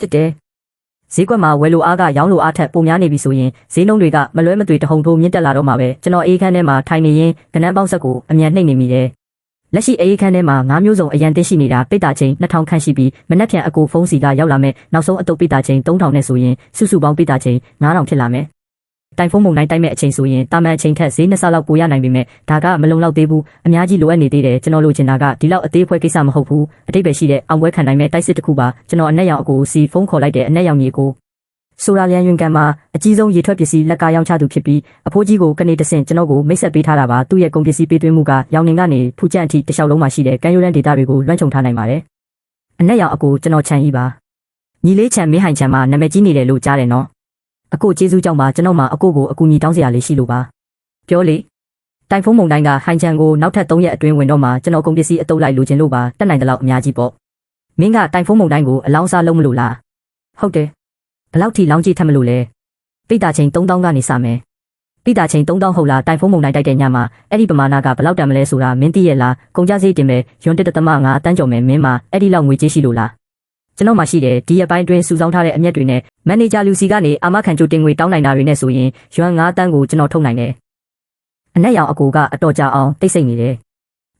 စ်တယ်ဈေးကွက်မှာဝယ်လိုအားကရောင်းလိုအားထက်ပိုများနေပြီဆိုရင်ဈေးနှုန်းတွေကမလွဲမသွေတဟုန်ထိုးမြင့်တက်လာတော့မှာပဲကျွန်တော်အေးခန်းထဲမှာထိုင်နေရင်ကနန်းပေါင်းဆက်ကိုအမြန်နှိမ့်နေမိတယ်လက်ရှိအေးခန်းထဲမှာ9မျိုးစုံအရန်တင်ရှိနေတာပိတ်တာချိန်2000ခန့်ရှိပြီးမနက်ဖြန်အကိုဖုန်းစီကရောက်လာမယ်နောက်ဆုံးအတုပ်ပိတ်တာချိန်3000နဲ့ဆိုရင်စုစုပေါင်းပိတ်တာချိန်9000ဖြစ်လာမယ်တိုင်ဖုန်းမုန်တိုင်းတိုက်မဲ့အချိန်ဆိုရင်တာမန်အချိန်ထက်ဈေး2ဆလောက်ပိုရနိုင်ပေမဲ့ဒါကမလုံလောက်သေးဘူးအများကြီးလိုအပ်နေသေးတယ်ကျွန်တော်လိုချင်တာကဒီလောက်အသေးဖွဲကိစ္စမဟုတ်ဘူးအတိတ်ပဲရှိတဲ့အောင်ပွဲခံနိုင်မဲ့တိုက်စစ်တစ်ခုပါကျွန်တော်အနက်ရောင်အကိုစီဖုန်းခေါ်လိုက်တဲ့အနက်ရောင်ကြီးကိုဆိုတာလျန်ယွန်ကန်မှာအကြီးဆုံးရေထွက်ပစ္စည်းလက်ကားရောင်းချသူဖြစ်ပြီးအဖိုးကြီးကိုကနေတဆင့်ကျွန်တော်ကိုမိတ်ဆက်ပေးထားတာပါသူ့ရဲ့ကုန်ပစ္စည်းပေးသွင်းမှုကရောင်နေကနေဖူးကျန့်အထိတစ်လျှောက်လုံးမှာရှိတဲ့ကန်ယူရန်ဒေတာတွေကိုလွှမ်းခြုံထားနိုင်ပါတယ်အနက်ရောင်အကိုကျွန်တော်ချန်ကြီးပါညီလေးချန်မင်းဟိုင်ချန်မှာနာမည်ကြီးနေတယ်လို့ကြားတယ်နော်အကိုကျေးဇူးကြောင့်ပါကျွန်တော်မှာအကိုကိုအကူအညီတောင်းစရာလေးရှိလို့ပါပြောလေတိုင်ဖုန်းမုန်တိုင်းကဟိုင်ချန်ကိုနောက်ထပ်3ရက်အတွင်းဝင်တော့မှကျွန်တော်ကုန်ပစ္စည်းအတုပ်လိုက်လိုချင်လို့ပါတက်နိုင်တဲ့လောက်အများကြီးပေါ့မင်းကတိုင်ဖုန်းမုန်တိုင်းကိုအလောင်းစားလုံးမလို့လားဟုတ်တယ်ဘယ်လောက်ထိလောင်းကြည့်ထက်မလို့လဲပိတ်တာချိန်3000ကနေစမယ်ပိတ်တာချိန်3000ဟုတ်လားတိုင်ဖုန်းမုန်တိုင်းတိုက်တဲ့ညမှာအဲ့ဒီပမာဏကဘယ်လောက်တန်မလဲဆိုတာမင်းသိရဲ့လားကုန်ကြစည်တင်မယ်ယွန်1.5အတန်းကျော်မယ်မင်းမှာအဲ့ဒီလောက်ငွေကြေးရှိလို့လားကျွန်တော်မှရှိတယ်ဒီရက်ပိုင်းတွင်စုဆောင်းထားတဲ့အမျက်တွေနဲ့မန်နေဂျာလူစီကနေအာမခံကြိုတင်ငွေတောင်းနိုင်တာတွေနဲ့ဆိုရင်ယွမ်9တန်းကိုကျွန်တော်ထုတ်နိုင်တယ်အနက်ရောင်အကိုကအတော်ကြာအောင်တိတ်ဆိတ်နေတယ်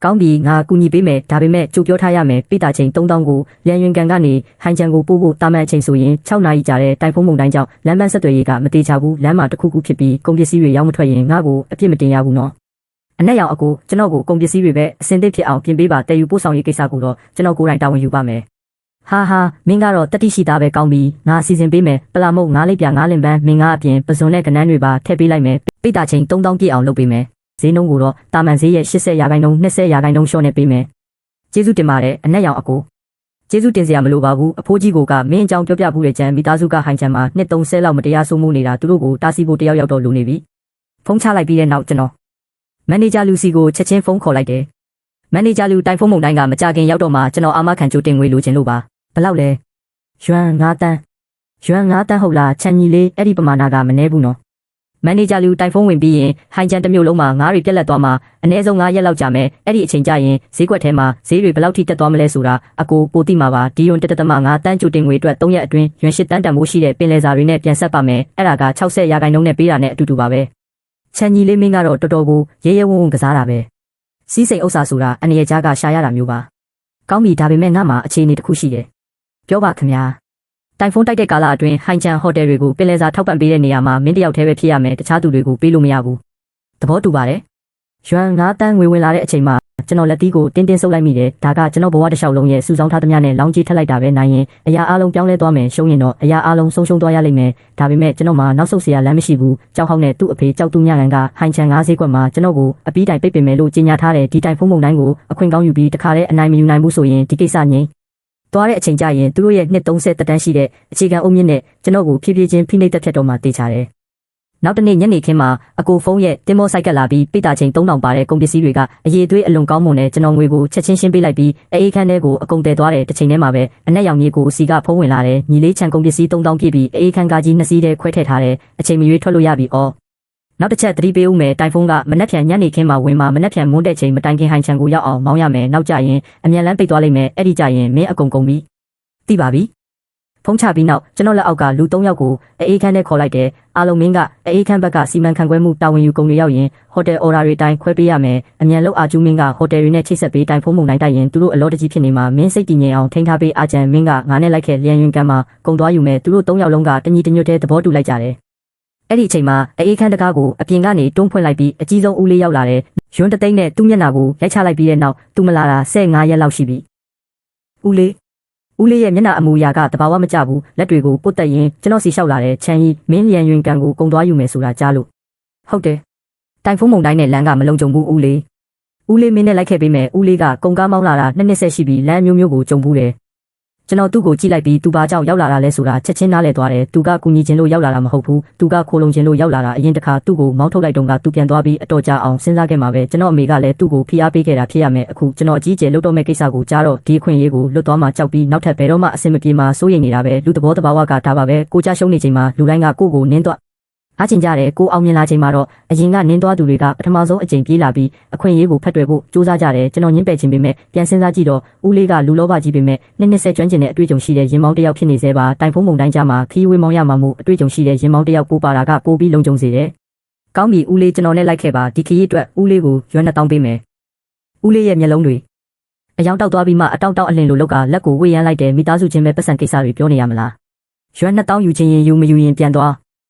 ကောင်းပြီငါကူညီပေးမယ်ဒါပေမဲ့ကြိုပြောထားရမယ်ပိတာချိန်3000ကိုလျန်ယွန်ကန်ကနေဟိုင်ချန်ကိုပို့ဖို့တာမန်အချိန်ဆိုရင်6နာရီကြာတဲ့တိုင်ဖုန်းမုန်တိုင်းကြောင့်လမ်းမဆက်သွယ်ရေးကမတေချဘူးလမ်းမှာတစ်ခုခုဖြစ်ပြီးကုန်ပစ္စည်းတွေရောက်မထွက်ရင်ငါ့ကိုအပြစ်မတင်ရဘူးနော်အနက်ရောင်အကိုကျွန်တော်ကိုကုန်ပစ္စည်းတွေပဲအစင်သစ်ဖြစ်အောင်ပြင်ပေးပါတည်ယူပို့ဆောင်ရေးကိစ္စကိုတော့ကျွန်တော်ကိုယ်တိုင်တာဝန်ယူပါမယ်ဟာမင်းကတော့တတိရှိသားပဲကောင်းပြီငါအစီအစဉ်ပေးမယ်ပလာမုတ်9လိပ်ပြ9လင်ပန်းမင်းကအပြင်ပစုံနဲ့ကနန်းတွေပါထည့်ပေးလိုက်မယ်ပိတာချိန်3000ပြည့်အောင်လုပ်ပေးမယ်ဈေးနှုန်းကိုတော့တာမန်ဈေးရဲ့80%နှုန်း20%ရှော့နေပေးမယ်ကျေးဇူးတင်ပါတယ်အနက်ရောင်အကိုကျေးဇူးတင်စရာမလိုပါဘူးအဖိုးကြီးကမင်းအကြောင်းပြောပြဖို့တဲ့ကြံမိသားစုကဟိုင်ချန်မှာနှစ်30လောက်မတရားဆိုးမှုနေတာသူတို့ကိုတားဆီးဖို့တယောက်တော့လိုနေပြီဖုန်းချလိုက်ပြီးတဲ့နောက်ကျွန်တော်မန်နေဂျာလူစီကိုချက်ချင်းဖုန်းခေါ်လိုက်တယ်မန်နေဂျာလူတိုင်ဖုန်းမုန်တိုင်းကမကြခင်ရောက်တော့မှကျွန်တော်အာမခံကြိုတင်ငွေလိုချင်လို့ပါဘယ်လောက်လဲယွမ်9တန်းဟုတ်လားချန်ကြီးလေးအဲ့ဒီပမာဏကမနှဲဘူးနော်မန်နေဂျာလူတိုင်ဖုန်းဝင်ပြီးရင်ဟိုင်ချန်တစ်မျိုးလုံးမှာငါးတွေပြက်လက်သွားမှာအနည်းဆုံး9ရက်လောက်ကြာမယ်အဲ့ဒီအချိန်ကြာရင်ဈေးကွက်ထဲမှာဈေးတွေဘယ်လောက်ထိတက်သွားမလဲဆိုတာအကိုပိုသိမှာပါဒီယွန်1.5တန်းကြိုတင်ငွေအတွက်3ရက်အတွင်းယွမ်8တန်းတန်ဖိုးရှိတဲ့ပင်လယ်စာတွေနဲ့ပြန်ဆက်ပါမယ်အဲ့ဒါက60%နဲ့ပေးတာနဲ့အတူတူပါပဲချန်ကြီးလေးမင်းကတော့တော်တော်ကိုရဲရဲဝံ့ဝံ့ကစားတာပဲစီးစိမ်ဥစ္စာဆိုတာအနေရကြားကရှာရတာမျိုးပါကောင်းပြီဒါပေမဲ့ငါ့မှာအခြေအနေတစ်ခုရှိတယ်ပြောပါခင်ဗျာတိုင်ဖုန်းတိုက်တဲ့ကာလအတွင်းဟိုင်ချန်ဟိုတယ်တွေကိုပင်လယ်စာထောက်ပံ့ပေးတဲ့နေရာမှာမင်းတယောက်တည်းပဲဖြစ်ရမယ်တခြားသူတွေကိုပေးလို့မရဘူးသဘောတူပါတယ်ယွမ်9တန်းငွေဝင်လာတဲ့အချိန်မှာကျွန်တော်လက်သီးကိုတင်းဆုပ်လိုက်မိတယ်ဒါကကျွန်တော်ဘဝတစ်လျှောက်လုံးရဲ့စုဆောင်းထားသမျှနဲ့လောင်းကြီးထက်လိုက်တာပဲနိုင်ရင်အရာအလုံးပြောင်းလဲသွားမယ်ရှုံးရင်တော့အရာအလုံးဆုံးရှုံးသွားရလိမ့်မယ်ဒါပေမဲ့ကျွန်တော်မှာနောက်ဆုတ်เสียလမ်းမရှိဘူးကြောက်ဟောက်နဲ့သူ့အဖေကြောက်သူညကန်ကဟိုင်ချန်9ဈေးကွက်မှာကျွန်တော်ကိုအပီးတိုင်ပိတ်ပင်မယ်လို့ကြေညာထားတယ်ဒီတိုင်ဖုန်းမုန်တိုင်းကိုအခွင့်ကောင်းယူပြီးတခါတည်းအနိုင်မယူနိုင်ဘူးဆိုရင်ဒီကိစ္စငြိမ်းသွားတဲ့အချိန်ကျရင်သူတို့ရဲ့နှစ်30တက်တန်းရှိတဲ့အခြေခံအုပ်မြင့်နဲ့ကျွန်တော်ကိုဖြည်းဖြည်းချင်းဖိနှိပ်တက်ဖြတ်တော့မှတေချာတယ်နောက်တနေ့ညနေခင်းမှာအကိုဖုန်းရဲ့တင်မောဆိုင်ကလာပြီးပိတ်တာချိန်3000ပါတဲ့ကုန်ပစ္စည်းတွေကအရေးသွေးအလွန်ကောင်းမွန်တဲ့ကျွန်တော်ငွေကိုချက်ချင်းရှင်းပေးလိုက်ပြီးအေးခန်းထဲကိုအကုန်တည်သွားတဲ့တစ်ချိန်ထဲမှာပဲအနက်ရောင်မြေကိုစီကဖုံးဝင်လာတယ်ညီလေးချန်ကုန်ပစ္စည်း3000ပြည့်ပြီးအေးခန်းကားကြီး2စီးထဲခွဲထည့်ထားတယ်အချိန်မရွေးထွက်လို့ရပြီနောက်တစ်ချက်သတိပေးဦးမယ်တိုင်ဖုန်းကမနက်ဖြန်ညနေခင်းမှာဝင်မှာမနက်ဖြန်မွန်းတဲ့ချိန်မတိုင်ခင်ဟိုင်ချန်ကိုရောက်အောင်မောင်းရမယ်နောက်ကျရင်အမြန်လန်းပိတ်သွားလိမ့်မယ်အဲ့ဒီကျရင်မင်းအကုန်ကုန်ပြီသိပါပြီဖုန်းချပြီးနောက်ကျွန်တော်လက်အောက်ကလူ3ယောက်ကိုအေးခန်းထဲခေါ်လိုက်တယ်အားလုံးမင်းကအေးခန်းဘက်ကစီမံခန့်ခွဲမှုတာဝန်ယူကုန်တွေရောက်ရင်ဟိုတယ်အော်ဒါတွေတိုင်းခွဲပေးရမယ်အမြန်လောက်အာကျူးမင်းကဟိုတယ်တွေနဲ့ချိတ်ဆက်ပေးတိုင်ဖုန်းမုန်တိုင်းတိုက်ရင်သူတို့အလောတကြီးဖြစ်နေမှာမင်းစိတ်တည်ငြိမ်အောင်ထိန်းထားပေးအာကျန်မင်းကငါနဲ့လိုက်ခဲ့လျံယွန်ကန်မှာကုံသွားယူမယ်သူတို့3ယောက်လုံးကတညီတညွတ်တဲ့သဘောတူလိုက်ကြတယ်အဲ့ဒီအချိန်မှာအေးခန်းတကားကိုအပြင်ကနေတွန်းဖွင့်လိုက်ပြီးအကြီးဆုံးဦးလေးရောက်လာတယ်ယွန်းတသိန်းနဲ့သူ့မျက်နှာကိုရိုက်ချလိုက်ပြီးတဲ့နောက်သူမလာတာ15ရက်လောက်ရှိပြီဦးလေးရဲ့မျက်နှာအမူအရာကတဘာဝမကျဘူးလက်တွေကိုပုတ်တက်ရင်ကျွန်တော်စီလျှောက်လာတဲ့ချန်ကြီးမင်းလျံယွင်ကန်ကိုကုံသွားယူမယ်ဆိုတာကြားလို့ဟုတ်တယ်တိုင်ဖုန်းမုန်တိုင်းနဲ့လမ်းကမလုံခြုံဘူးဦးလေး ဦးလေးမင်းနဲ့လိုက်ခဲ့ပေးမယ်ဦးလေးကကုံကားမောင်းလာတာနှစ်ဆက်ရှိပြီးလမ်းမျိုးမျိုးကိုကြုံဘူးတယ်ကျွန်တော်သူ့ကိုကြည့်လိုက်ပြီးသူဘာကြောင့်ရောက်လာတာလဲဆိုတာချက်ချင်းနားလည်သွားတယ်သူကကူညီခြင်းလို့ရောက်လာတာမဟုတ်ဘူးသူကခိုးလုံခြင်းလို့ရောက်လာတာအရင်တစ်ခါသူ့ကိုမောင်းထုတ်လိုက်တုန်းကသူပြန်သွားပြီးအတော်ကြာအောင်စဉ်းစားခဲ့မှာပဲကျွန်တော်အမေကလည်းသူ့ကိုဖိအားပေးခဲ့တာဖြစ်ရမယ်အခုကျွန်တော်အကြီးအကျယ်လုပ်တော့မဲ့ကိစ္စကိုကြားတော့ဒီအခွင့်အရေးကိုလွတ်သွားမှကြောက်ပြီးနောက်ထပ်ဘယ်တော့မှအဆင်မပြေမှစိုးရိမ်နေတာပဲလူသဘောတဘာဝကဒါပါပဲကိုကြရှုံးနေချိန်မှာလူတိုင်းကကိုနင်းသွားအားချင်ကြတယ်ကိုအောင်မြင်လာချိန်မှာတော့အရင်ကနင်းသွားသူတွေကပထမဆုံးအကြိမ်ပြေးလာပြီးအခွင့်အရေးကိုဖတ်တွယ်ဖို့စူးစမ်းကြတယ်ကျွန်တော်ညှင်းပယ်ခြင်းပေမဲ့ပြန်စဉ်းစားကြည့်တော့ဦးလေးကလူလောဘကြီးပေမဲ့နှစ်ဆက်ကျွမ်းကျင်တဲ့အတွေ့အကြုံရှိတဲ့ရင်မောင်းတစ်ယောက်ဖြစ်နေသေးပါတိုင်ဖုံးမုန်တိုင်းကြမှာခီးဝေးမောင်းရမှာမို့အတွေ့အကြုံရှိတဲ့ရင်မောင်းတစ်ယောက်ပိုးပါတာကပိုပြီးလုံခြုံစေတယ်ကောင်းပြီဦးလေးကျွန်တော်နဲ့လိုက်ခဲ့ပါဒီခီးအတွက်ဦးလေးကိုရွက်နှစ်တောင်းပေးမယ်ဦးလေးရဲ့မျက်လုံးတွေအယောင်တောက်သွားပြီးမှအတောက်အလင်းလိုလောက်ကလက်ကိုဝေးရမ်းလိုက်တယ်မိသားစုချင်းပဲပတ်စံကိစ္စတွေပြောနေရမလားရွက်နှစ်တောင်းယူခြင်းရင်ယူမယူရင်ပြန်သွား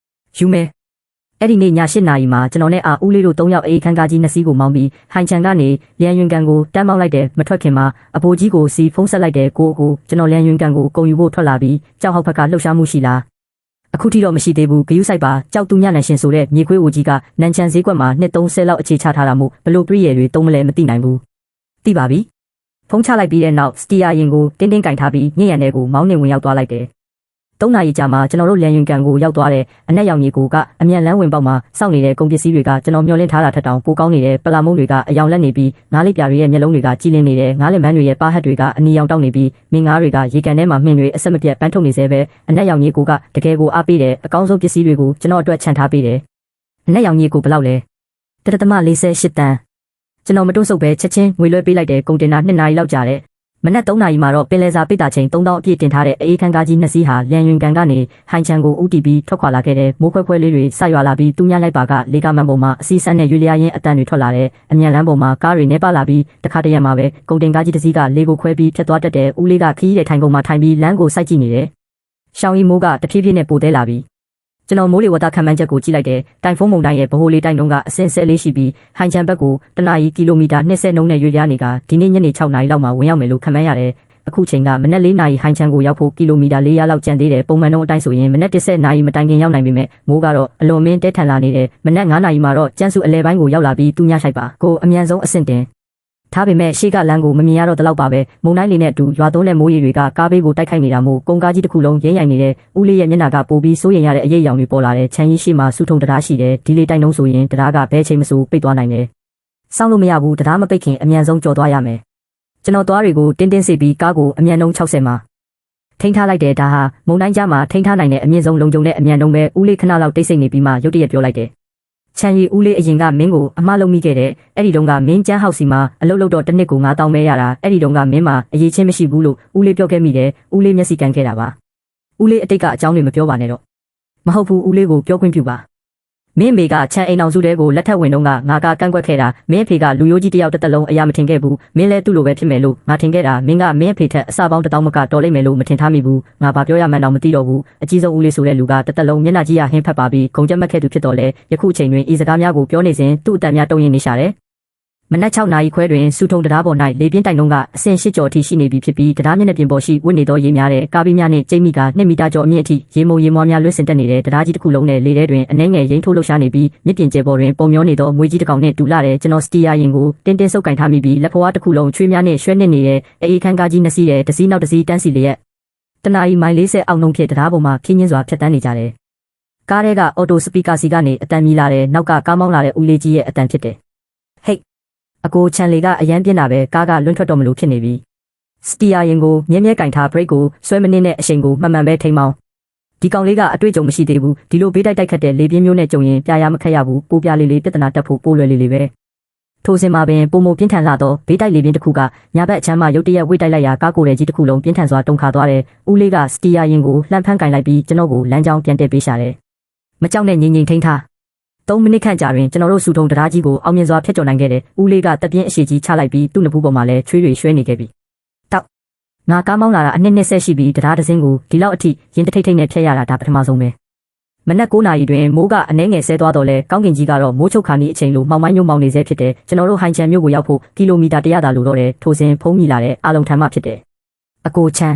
ယူမယ်အဲ့ဒီနေ့ည8နာရီမှာကျွန်တော်နဲ့အာဦးလေးတို့3ယောက်အေးခန်းကားကြီး2စီးကိုမောင်းပြီးဟိုင်ချန်ကနေလျန်ယွင်ကန်ကိုတန်းမောင်းလိုက်တယ်မထွက်ခင်မှာအဖိုးကြီးကိုစီဖုံးဆက်လိုက်တယ်ကိုကျွန်တော်လျန်ယွင်ကန်ကိုကုံယူဖို့ထွက်လာပြီးကြောက်ဟောက်ဖက်ကလှုပ်ရှားမှုရှိလားအခုထိတော့မရှိသေးဘူးဂယုဆိုင်ပါကြောက်သူညနန်ရှင်ဆိုတဲ့မြေခွေးဦးကြီးကနန်ချန်ဈေးကွက်မှာနှစ်30လောက်အခြေချထားတာမို့ဘလို့ပြည့်ရည်တွေတုံးမလဲမသိနိုင်ဘူးသိပါပြီဖုံးချလိုက်ပြီးတဲ့နောက်စတီယာရင်ကိုတင်းကင်ထားပြီးညဉ့်ရံတဲ့ကိုမောင်းနေဝင်ရောက်သွားလိုက်တယ်3နာရီကြာမှကျွန်တော်တို့လျန်ယွင်ကန်ကိုရောက်သွားတဲ့အနက်ရောင်ကြီးကိုကအမြန်လန်းဝင်ပေါက်မှာစောင့်နေတဲ့ကုန်ပစ္စည်းတွေကကျွန်တော်မျှော်လင့်ထားတာထက်တောင်ပိုကောင်းနေတဲ့ပလာမုံတွေကအယောင်လက်နေပြီးငါးလေးပြားတွေရဲ့မျက်လုံးတွေကကြည်လင်းနေတယ်ငါးလင်ပန်းတွေရဲ့ပါဟတ်တွေကအနီရောင်တောက်နေပြီးမင်းငါးတွေကရေကန်ထဲမှာမှင်တွေအဆက်မပြတ်ပန်းထုတ်နေသေးပဲအနက်ရောင်ကြီးကိုကတကယ်ကိုအားပေးတယ်အကောင်းဆုံးပစ္စည်းတွေကိုကျွန်တော်အတွက်ခြံထားပေးတယ်အနက်ရောင်ကြီးကိုဘယ်လောက်လဲ1.48တန်းကျွန်တော်မတွန့်ဆုတ်ပဲချက်ချင်းငွေလွှဲပေးလိုက်တဲ့ကုန်တင်နာ2နာရီလောက်ကြာတဲ့မနက်3နာရီမှာတော့ပင်လယ်စာပိတ်တာချိန်3000အပြည့်တင်ထားတဲ့အေးခန်းကားကြီး2စီးဟာလျန်ယွင်ကန်ကနေဟိုင်ချန်ကိုဦးတီပြီးထွက်ခွာလာခဲ့တဲ့မိုးခွဲလေးတွေဆက်ရွာလာပြီးတူးညလိုက်ပါကလေကာမန်ပေါ်မှာအစီအစံနဲ့ရွေလျားရင်းအတန်တွေထွက်လာတဲ့အမြန်လမ်းပေါ်မှာကားတွေနေပါလာပြီးတခါတရံမှာပဲကုန်တင်ကားကြီးတစ်စီးကလေကိုခွဲပြီးဖြတ်သွားတတ်တဲ့ဦးလေးကခီးတဲ့ထိုင်ကုန်မှာထိုင်ပြီးလမ်းကိုစိုက်ကြည့်နေတယ်။ရှောင်းရီမိုးကတဖြည်းဖြည်းနဲ့ပိုသေးလာပြီးကျွန်တော်မိုးလေဝသခန့်မှန်းချက်ကိုကြည့်လိုက်တဲ့တိုင်ဖုန်းမုန်တိုင်းရဲ့ဗဟိုလေတိုင်းတုန်းကအဆင့်ဆက်လေးရှိပြီးဟိုင်ချန်ဘက်ကိုတနအီကီလိုမီတာ20နှုန်းနဲ့ရွေ့ရနေကဒီနေ့ညနေ6နာရီလောက်မှာဝင်ရောက်မယ်လို့ခန့်မှန်းရတယ်အခုချိန်ကမနက်4နာရီဟိုင်ချန်ကိုရောက်ဖို့ကီလိုမီတာ400လောက်ကျန်သေးတယ်ပုံမှန်တော့အတိုင်းဆိုရင်မနက်10နာရီမတိုင်ခင်ရောက်နိုင်ပေမဲ့မိုးကတော့အလွန်မင်းတဲထန်လာနေတယ်မနက်9နာရီမှာတော့ကျန်းစုအလဲပိုင်းကိုရောက်လာပြီးတူးညဆိုင်ပါကိုအမြန်ဆုံးအဆင့်တင်ထားပေမဲ့ရှေ့ကလမ်းကိုမမြင်ရတော့တလောက်ပါပဲမုန်တိုင်းလေးနဲ့အတူရွာသွန်းတဲ့မိုးရေတွေကကားဘေးကိုတိုက်ခိုက်နေတာမို့ကုန်ကားကြီးတစ်ခုလုံးရင်းရိုင်နေတဲ့ဦးလေးရဲ့မျက်နှာကပိုပြီးစိုးရိမ်ရတဲ့အရေးအယောင်တွေပေါ်လာတယ်ခြံကြီးရှိမှစုထုံတရားရှိတယ်ဒီလေးတိုက်နှုံးဆိုရင်တရားကဘဲချိန်မဆိုပိတ်သွားနိုင်တယ်စောင့်လို့မရဘူးတရားမပိတ်ခင်အမြန်ဆုံးကြော်သွားရမယ်ကျွန်တော်သွားတွေကိုတင်းစေပြီးကားကိုအမြန်နှုံး60မှာထိန်းထားလိုက်တယ်ဒါဟာမုန်တိုင်းကြားမှာထိန်းထားနိုင်တဲ့အမြင့်ဆုံးလုံခြုံတဲ့အမြန်နှုံးပဲဦးလေးခဏလောက်တိတ်ဆိတ်နေပြီးမှရုတ်တရက်ပြောလိုက်တယ်ချန်ရီဦးလေးအရင်ကမင်းကိုအမှားလုပ်မိခဲ့တဲ့အဲ့ဒီတုန်းကမင်းကျန်းဟောက်စီမှာအလုပ်လုပ်တော့တစ်နှစ်ကို9000ပဲရတာအဲ့ဒီတုန်းကမင်းမှာအရေးချင်းမရှိဘူးလို့ဦးလေးပြောခဲ့မိတယ်ဦးလေးမျက်စိကန်ခဲ့တာပါဦးလေးအတိတ်ကအကြောင်းတွေမပြောပါနဲ့တော့မဟုတ်ဘူးဦးလေးကိုပြောခွင့်ပြုပါမင်းမေကချန်အိမ်အောင်စုတဲကိုလက်ထပ်ဝင်တော့ငါကကန့်ကွက်ခဲ့တာမင်းအဖေကလူရိုးကြီးတယောက်တစ်သက်လုံးအရာမထင်ခဲ့ဘူးမင်းလည်းသူ့လိုပဲဖြစ်မယ်လို့ငါထင်ခဲ့တာမင်းကမင်းအဖေထက်အစပေါင်း1000မကတော်လိမ့်မယ်လို့မထင်ထားမိဘူးငါဘာပြောရမှန်းတော့မသိတော့ဘူးအကြီးဆုံးဦးလေးဆိုတဲ့လူကတစ်သက်လုံးမျက်နှာကြီးရဟင်းဖက်ပါပြီးဂုံကြက်မက်ခဲ့သူဖြစ်တော်လဲယခုအချိန်တွင်ဤစကားများကိုပြောနေစဉ်သူ့အတန်များတုံ့ရင်နေရှာတယ်မနက်6နာရီခွဲတွင်စုထုံတရားပေါ်၌လေပြင်းတိုင်လုံးကအဆင့်8ကျော်အထိရှိနေပြီဖြစ်ပြီးတရားမျက်နှာပြင်ပေါ်ရှိဝစ်နေသောရေများတဲ့ကားပြီးများနှင့်ကျိတ်မိက2မီတာကျော်အမြင့်အထိရေမုံရေမွှားများလွှင့်စင်တက်နေတဲ့တရားကြီးတစ်ခုလုံးနဲ့လေထဲတွင်အနှဲငယ်ရိမ့်ထိုးလှုပ်ရှားနေပြီးမြစ်ပြင်ကျဲပေါ်တွင်ပုံမျောနေသောမွေကြီးတစ်ကောင်နှင့်တူလာတဲ့ကျွန်တော်စတီယာရင်ကိုတင်းဆုပ်ကင်ထားမိပြီးလက်ဖွားတစ်ခုလုံးချွေးများနှင့်ရွှဲနစ်နေတဲ့အေးခန်းကားကြီး2စီးတဲ့တစ်စီးနောက်တစ်စီးတန်းစီလျက်တနာရီမိုင်40အောက်နှုန်းဖြင့်တရားပေါ်မှာဖြင်းချင်းစွာဖြတ်တန်းနေကြတယ်ကားထဲကအော်တိုစပီကာစီကနေအတန်မြည်လာတဲ့နောက်ကကားမောင်းလာတဲ့ဦးလေးကြီးရဲ့အတန်ဖြစ်တယ်ဟိတ်အကိုချန်လေကအရန်ပြင်းတာပဲကားကလွန့်ထွက်တော့မလို့ဖြစ်နေပြီစတီယာရင်ကိုမြဲမြဲကင်ထားဘရိတ်ကိုဆွဲမနစ်နဲ့အချိန်ကိုမှန်မှန်ပဲထိန်းမောင်းဒီကောင်လေးကအတွေ့အကြုံမရှိသေးဘူးဒီလိုဘေးတိုက်ခတ်တဲ့လေပြင်းမျိုးနဲ့ကြုံရင်ပြာရမခက်ရဘူးပိုပြလေးလေးပြဿနာတက်ဖို့ပိုလွယ်လေးလေးပဲထိုစဉ်မှာပင်ပုံမပြင်းထန်လာတော့ဘေးတိုက်လေပြင်းတစ်ခုကညာဘက်အချမ်းမှာရုတ်တရက်ဝိတ်တိုက်လိုက်ရာကားကိုယ်တဲ့ကြီးတစ်ခုလုံးပြင်းထန်စွာတုန်ခါသွားတယ်ဦးလေးကစတီယာရင်ကိုလှမ်းဖမ်းကင်လိုက်ပြီးကျွန်တော်ကိုလမ်းကြောင်းပြန်တက်ပေးရှာတယ်မကြောက်နဲ့ငြိမ်ငြိမ်ထိန်းထား3မိနစ်ခန့်ကြာတွင်ကျွန်တော်တို့စုထုံတရားကြီးကိုအောင်မြင်စွာဖျက်ကျော်နိုင်ခဲ့တယ်။ဦးလေးကတပြင်းအရှိကြီးချလိုက်ပြီးသူ့နဖူးပေါ်မှာလည်းချွေးတွေရွှဲနေခဲ့ပြီ။တောက်ငါကားမောင်းလာတာအနှစ်ဆက်ရှိပြီးတရားတစ်စင်းကိုဒီလောက်အထိရင်တထိတ်ထိတ်နဲ့ဖျက်ရတာဒါပထမဆုံးပဲ။မနက်9နာရီတွင်မိုးကအနှဲငယ်ဆဲသွားတော့လဲကောင်းကင်ကြီးကတော့မိုးချုပ်ခါနီးအချိန်လိုမှောင်မိုင်းညုံမောင်နေစေဖြစ်တယ်။ကျွန်တော်တို့ဟိုင်ချန်မြို့ကိုရောက်ဖို့ကီလိုမီတာ100သာလိုတော့တယ်။ထိုစဉ်ဖုံးမိလာတဲ့အာလုံထမ်းမှဖြစ်တယ်။အကိုချန်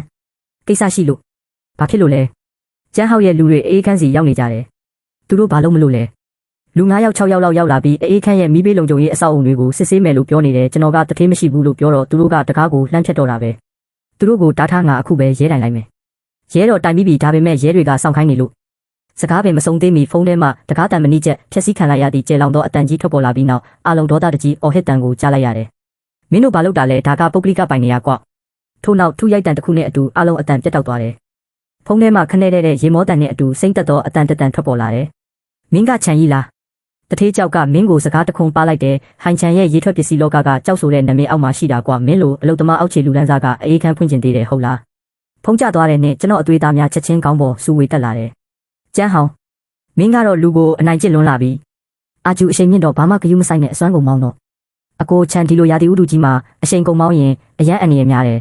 ကိစ္စရှိလို့ဘာဖြစ်လို့လဲ။ကျန်းဟောက်ရဲ့လူတွေအေးခန်းစီရောက်နေကြတယ်။သူတို့ဘာလို့မလို့လဲ။ လူ9ယောက်6ယောက်လောက်ရောက်လာပြီးအေးခန့်ရဲ့မိဘေးလုံခြုံရေးအဆောက်အုံတွေကိုစစ်ဆေးမယ်လို့ပြောနေတယ်ကျွန်တော်ကတထေးမရှိဘူးလို့ပြောတော့သူတို့ကတကားကိုလှမ်းဖြတ်တော့တာပဲသူတို့ကိုတားထားငါအခုပဲရဲတိုင်လိုက်မယ်ရဲတော့တိုင်ပြီးပြီဒါပေမဲ့ရဲတွေကစောင့်ခိုင်းနေလို့စကားပင်မဆုံးသေးမီဖုန်းထဲမှာတကားတန်မနီချက်ဖြက်စီးခံလိုက်ရသည့်ကျေလောင်သောအတန်ကြီးထွက်ပေါ်လာပြီးနောက်အာလုံဒေါသတကြီးအော်ဟစ်တန်ကိုကြားလိုက်ရတယ်မင်းတို့ဘာလုပ်တာလဲဒါကပုဂ္ဂလိကပိုင်နေရကွထို့နောက်ထုရိုက်တန်တစ်ခုနဲ့အတူအာလုံအတန်ပြတ်တောက်သွားတယ်ဖုန်းထဲမှာခနဲ့တဲ့ရေမောတန်နဲ့အတူစိမ့်သက်သောအတန်တန်ထွက်ပေါ်လာတယ်မင်းကချန်ကြီးလားတထေးကြောက်ကမင်းကိုစကားတခွန်းပါလိုက်တယ်ဟိုင်ချန်ရဲ့ရေထွက်ပစ္စည်းလောကကကြောက်ဆိုတဲ့နာမည်အောက်မှာရှိတာကွမင်းလိုအလုတ်သမားအောက်ခြေလူလန်းစားကအေးခန်းဖွင့်ကျင်သေးတယ်ဟုတ်လားဖုန်းကျသွားတဲ့နဲ့ကျွန်တော်အသွေးသားများချက်ချင်းကောင်းပေါ်စူဝေတက်လာတယ်ကျန်းဟောင်းမင်းကတော့လူကိုအနိုင်ကျင့်လွန်းလာပြီအာကျူအရှိန်မြင့်တော့ဘာမှဂယုမဆိုင်နဲ့အစွမ်းကုန်မောင်းတော့အကိုချန်ဒီလိုရာသီဥတုကြီးမှာအရှိန်ကုန်မောင်းရင်အရန်အနေရများတယ်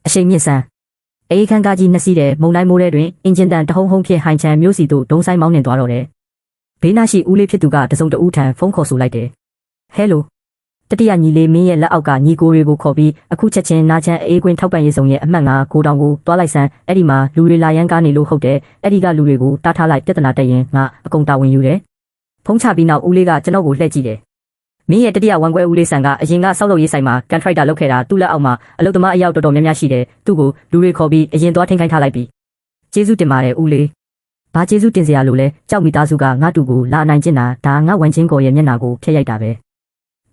အရှိန်မြင့်စမ်းအေးခန်းကားကြီးနှစ်စီးတဲ့မုံတိုင်းမိုးထဲတွင်အင်ဂျင်တန်တဟုံဟုံဖြစ်ဟိုင်ချန်မျိုးစီတို့ဒုံဆိုင်မောင်းနေသွားတော့တယ်ဘေးနာရှိဦးလေးဖြစ်သူကတစုံတဦးထံဖုန်းခေါ်ဆိုလိုက်တယ်ဟဲလိုတတိယညီလေးမင်းရဲ့လက်အောက်ကညီကိုတွေကိုခေါ်ပြီးအခုချက်ချင်းနာချန်အေးကွင်းထောက်ပံ့ရေးဆောင်ရဲ့အမှတ်9ကိုတောင်ကိုတွားလိုက်စမ်းအဲ့ဒီမှာလူတွေလာရန်ကားနေလို့ဟုတ်တယ်အဲ့ဒီကလူတွေကိုတားထားလိုက်ပြဿနာတက်ရင်ငါအကုန်တာဝန်ယူတယ်ဖုန်းချပြီးနောက်ဦးလေးကကျွန်တော်ကိုလှည့်ကြည့်တယ်မင်းရဲ့တတိယဝန်ခွဲဦးလေးဆန်ကအရင်ကစောက်လုပ်ရေးဆိုင်မှာကန်ထရိုက်တာလုပ်ခဲ့တာသူ့လက်အောက်မှာအလုပ်သမားအယောက်တော်တော်များများရှိတယ်သူ့ကိုလူတွေခေါ်ပြီးအရင်သွားထိန်ခိုင်းထားလိုက်ပြီကျေးဇူးတင်ပါတယ်ဦးလေးဘာကျေးဇူးတင်စရာလို့လဲကြောက်မိသားစုကငါတူကိုလာအနိုင်ကျင့်တာဒါငါဝန်ချင်းကိုရဲ့မျက်နှာကိုဖျက်ရိုက်တာပဲ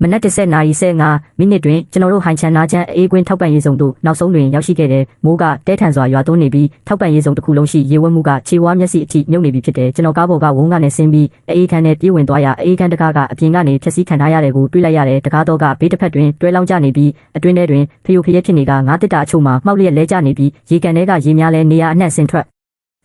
မနက်10:15မိနစ်တွင်ကျွန်တော်တို့ဟိုင်ချန်နာချန်အေးကွင်းထောက်ပံ့ရေးဆောင်တို့နောက်ဆုံးတွင်ရောက်ရှိခဲ့တဲ့မိုးကတဲထန်စွာရွာသွန်းနေပြီးထောက်ပံ့ရေးဆောင်တစ်ခုလုံးရှိရေဝက်မှုကခြေဝါးမျက်စိအထိမြုပ်နေပြီဖြစ်တယ်ကျွန်တော်ကားပေါ်ကဝုန်းကနေဆင်းပြီးအေးခန်းနဲ့ပြေးဝင်သွားရအေးခန်းတကားကအပြင်ကနေဖြက်စီးခံထားရတယ်ကိုတွေးလိုက်ရတယ်တကားတော့ကဘေးတစ်ဖက်တွင်တွဲလောင်းကျနေပြီးအတွင်းထဲတွင်ဖျို့ဖျက်ဖြစ်နေကငါးတစ်တာအချို့မှာမှောက်လျက်လဲကျနေပြီးရေကန်ထဲကရေများလဲနေရအနှံ့ဆင်ထွက်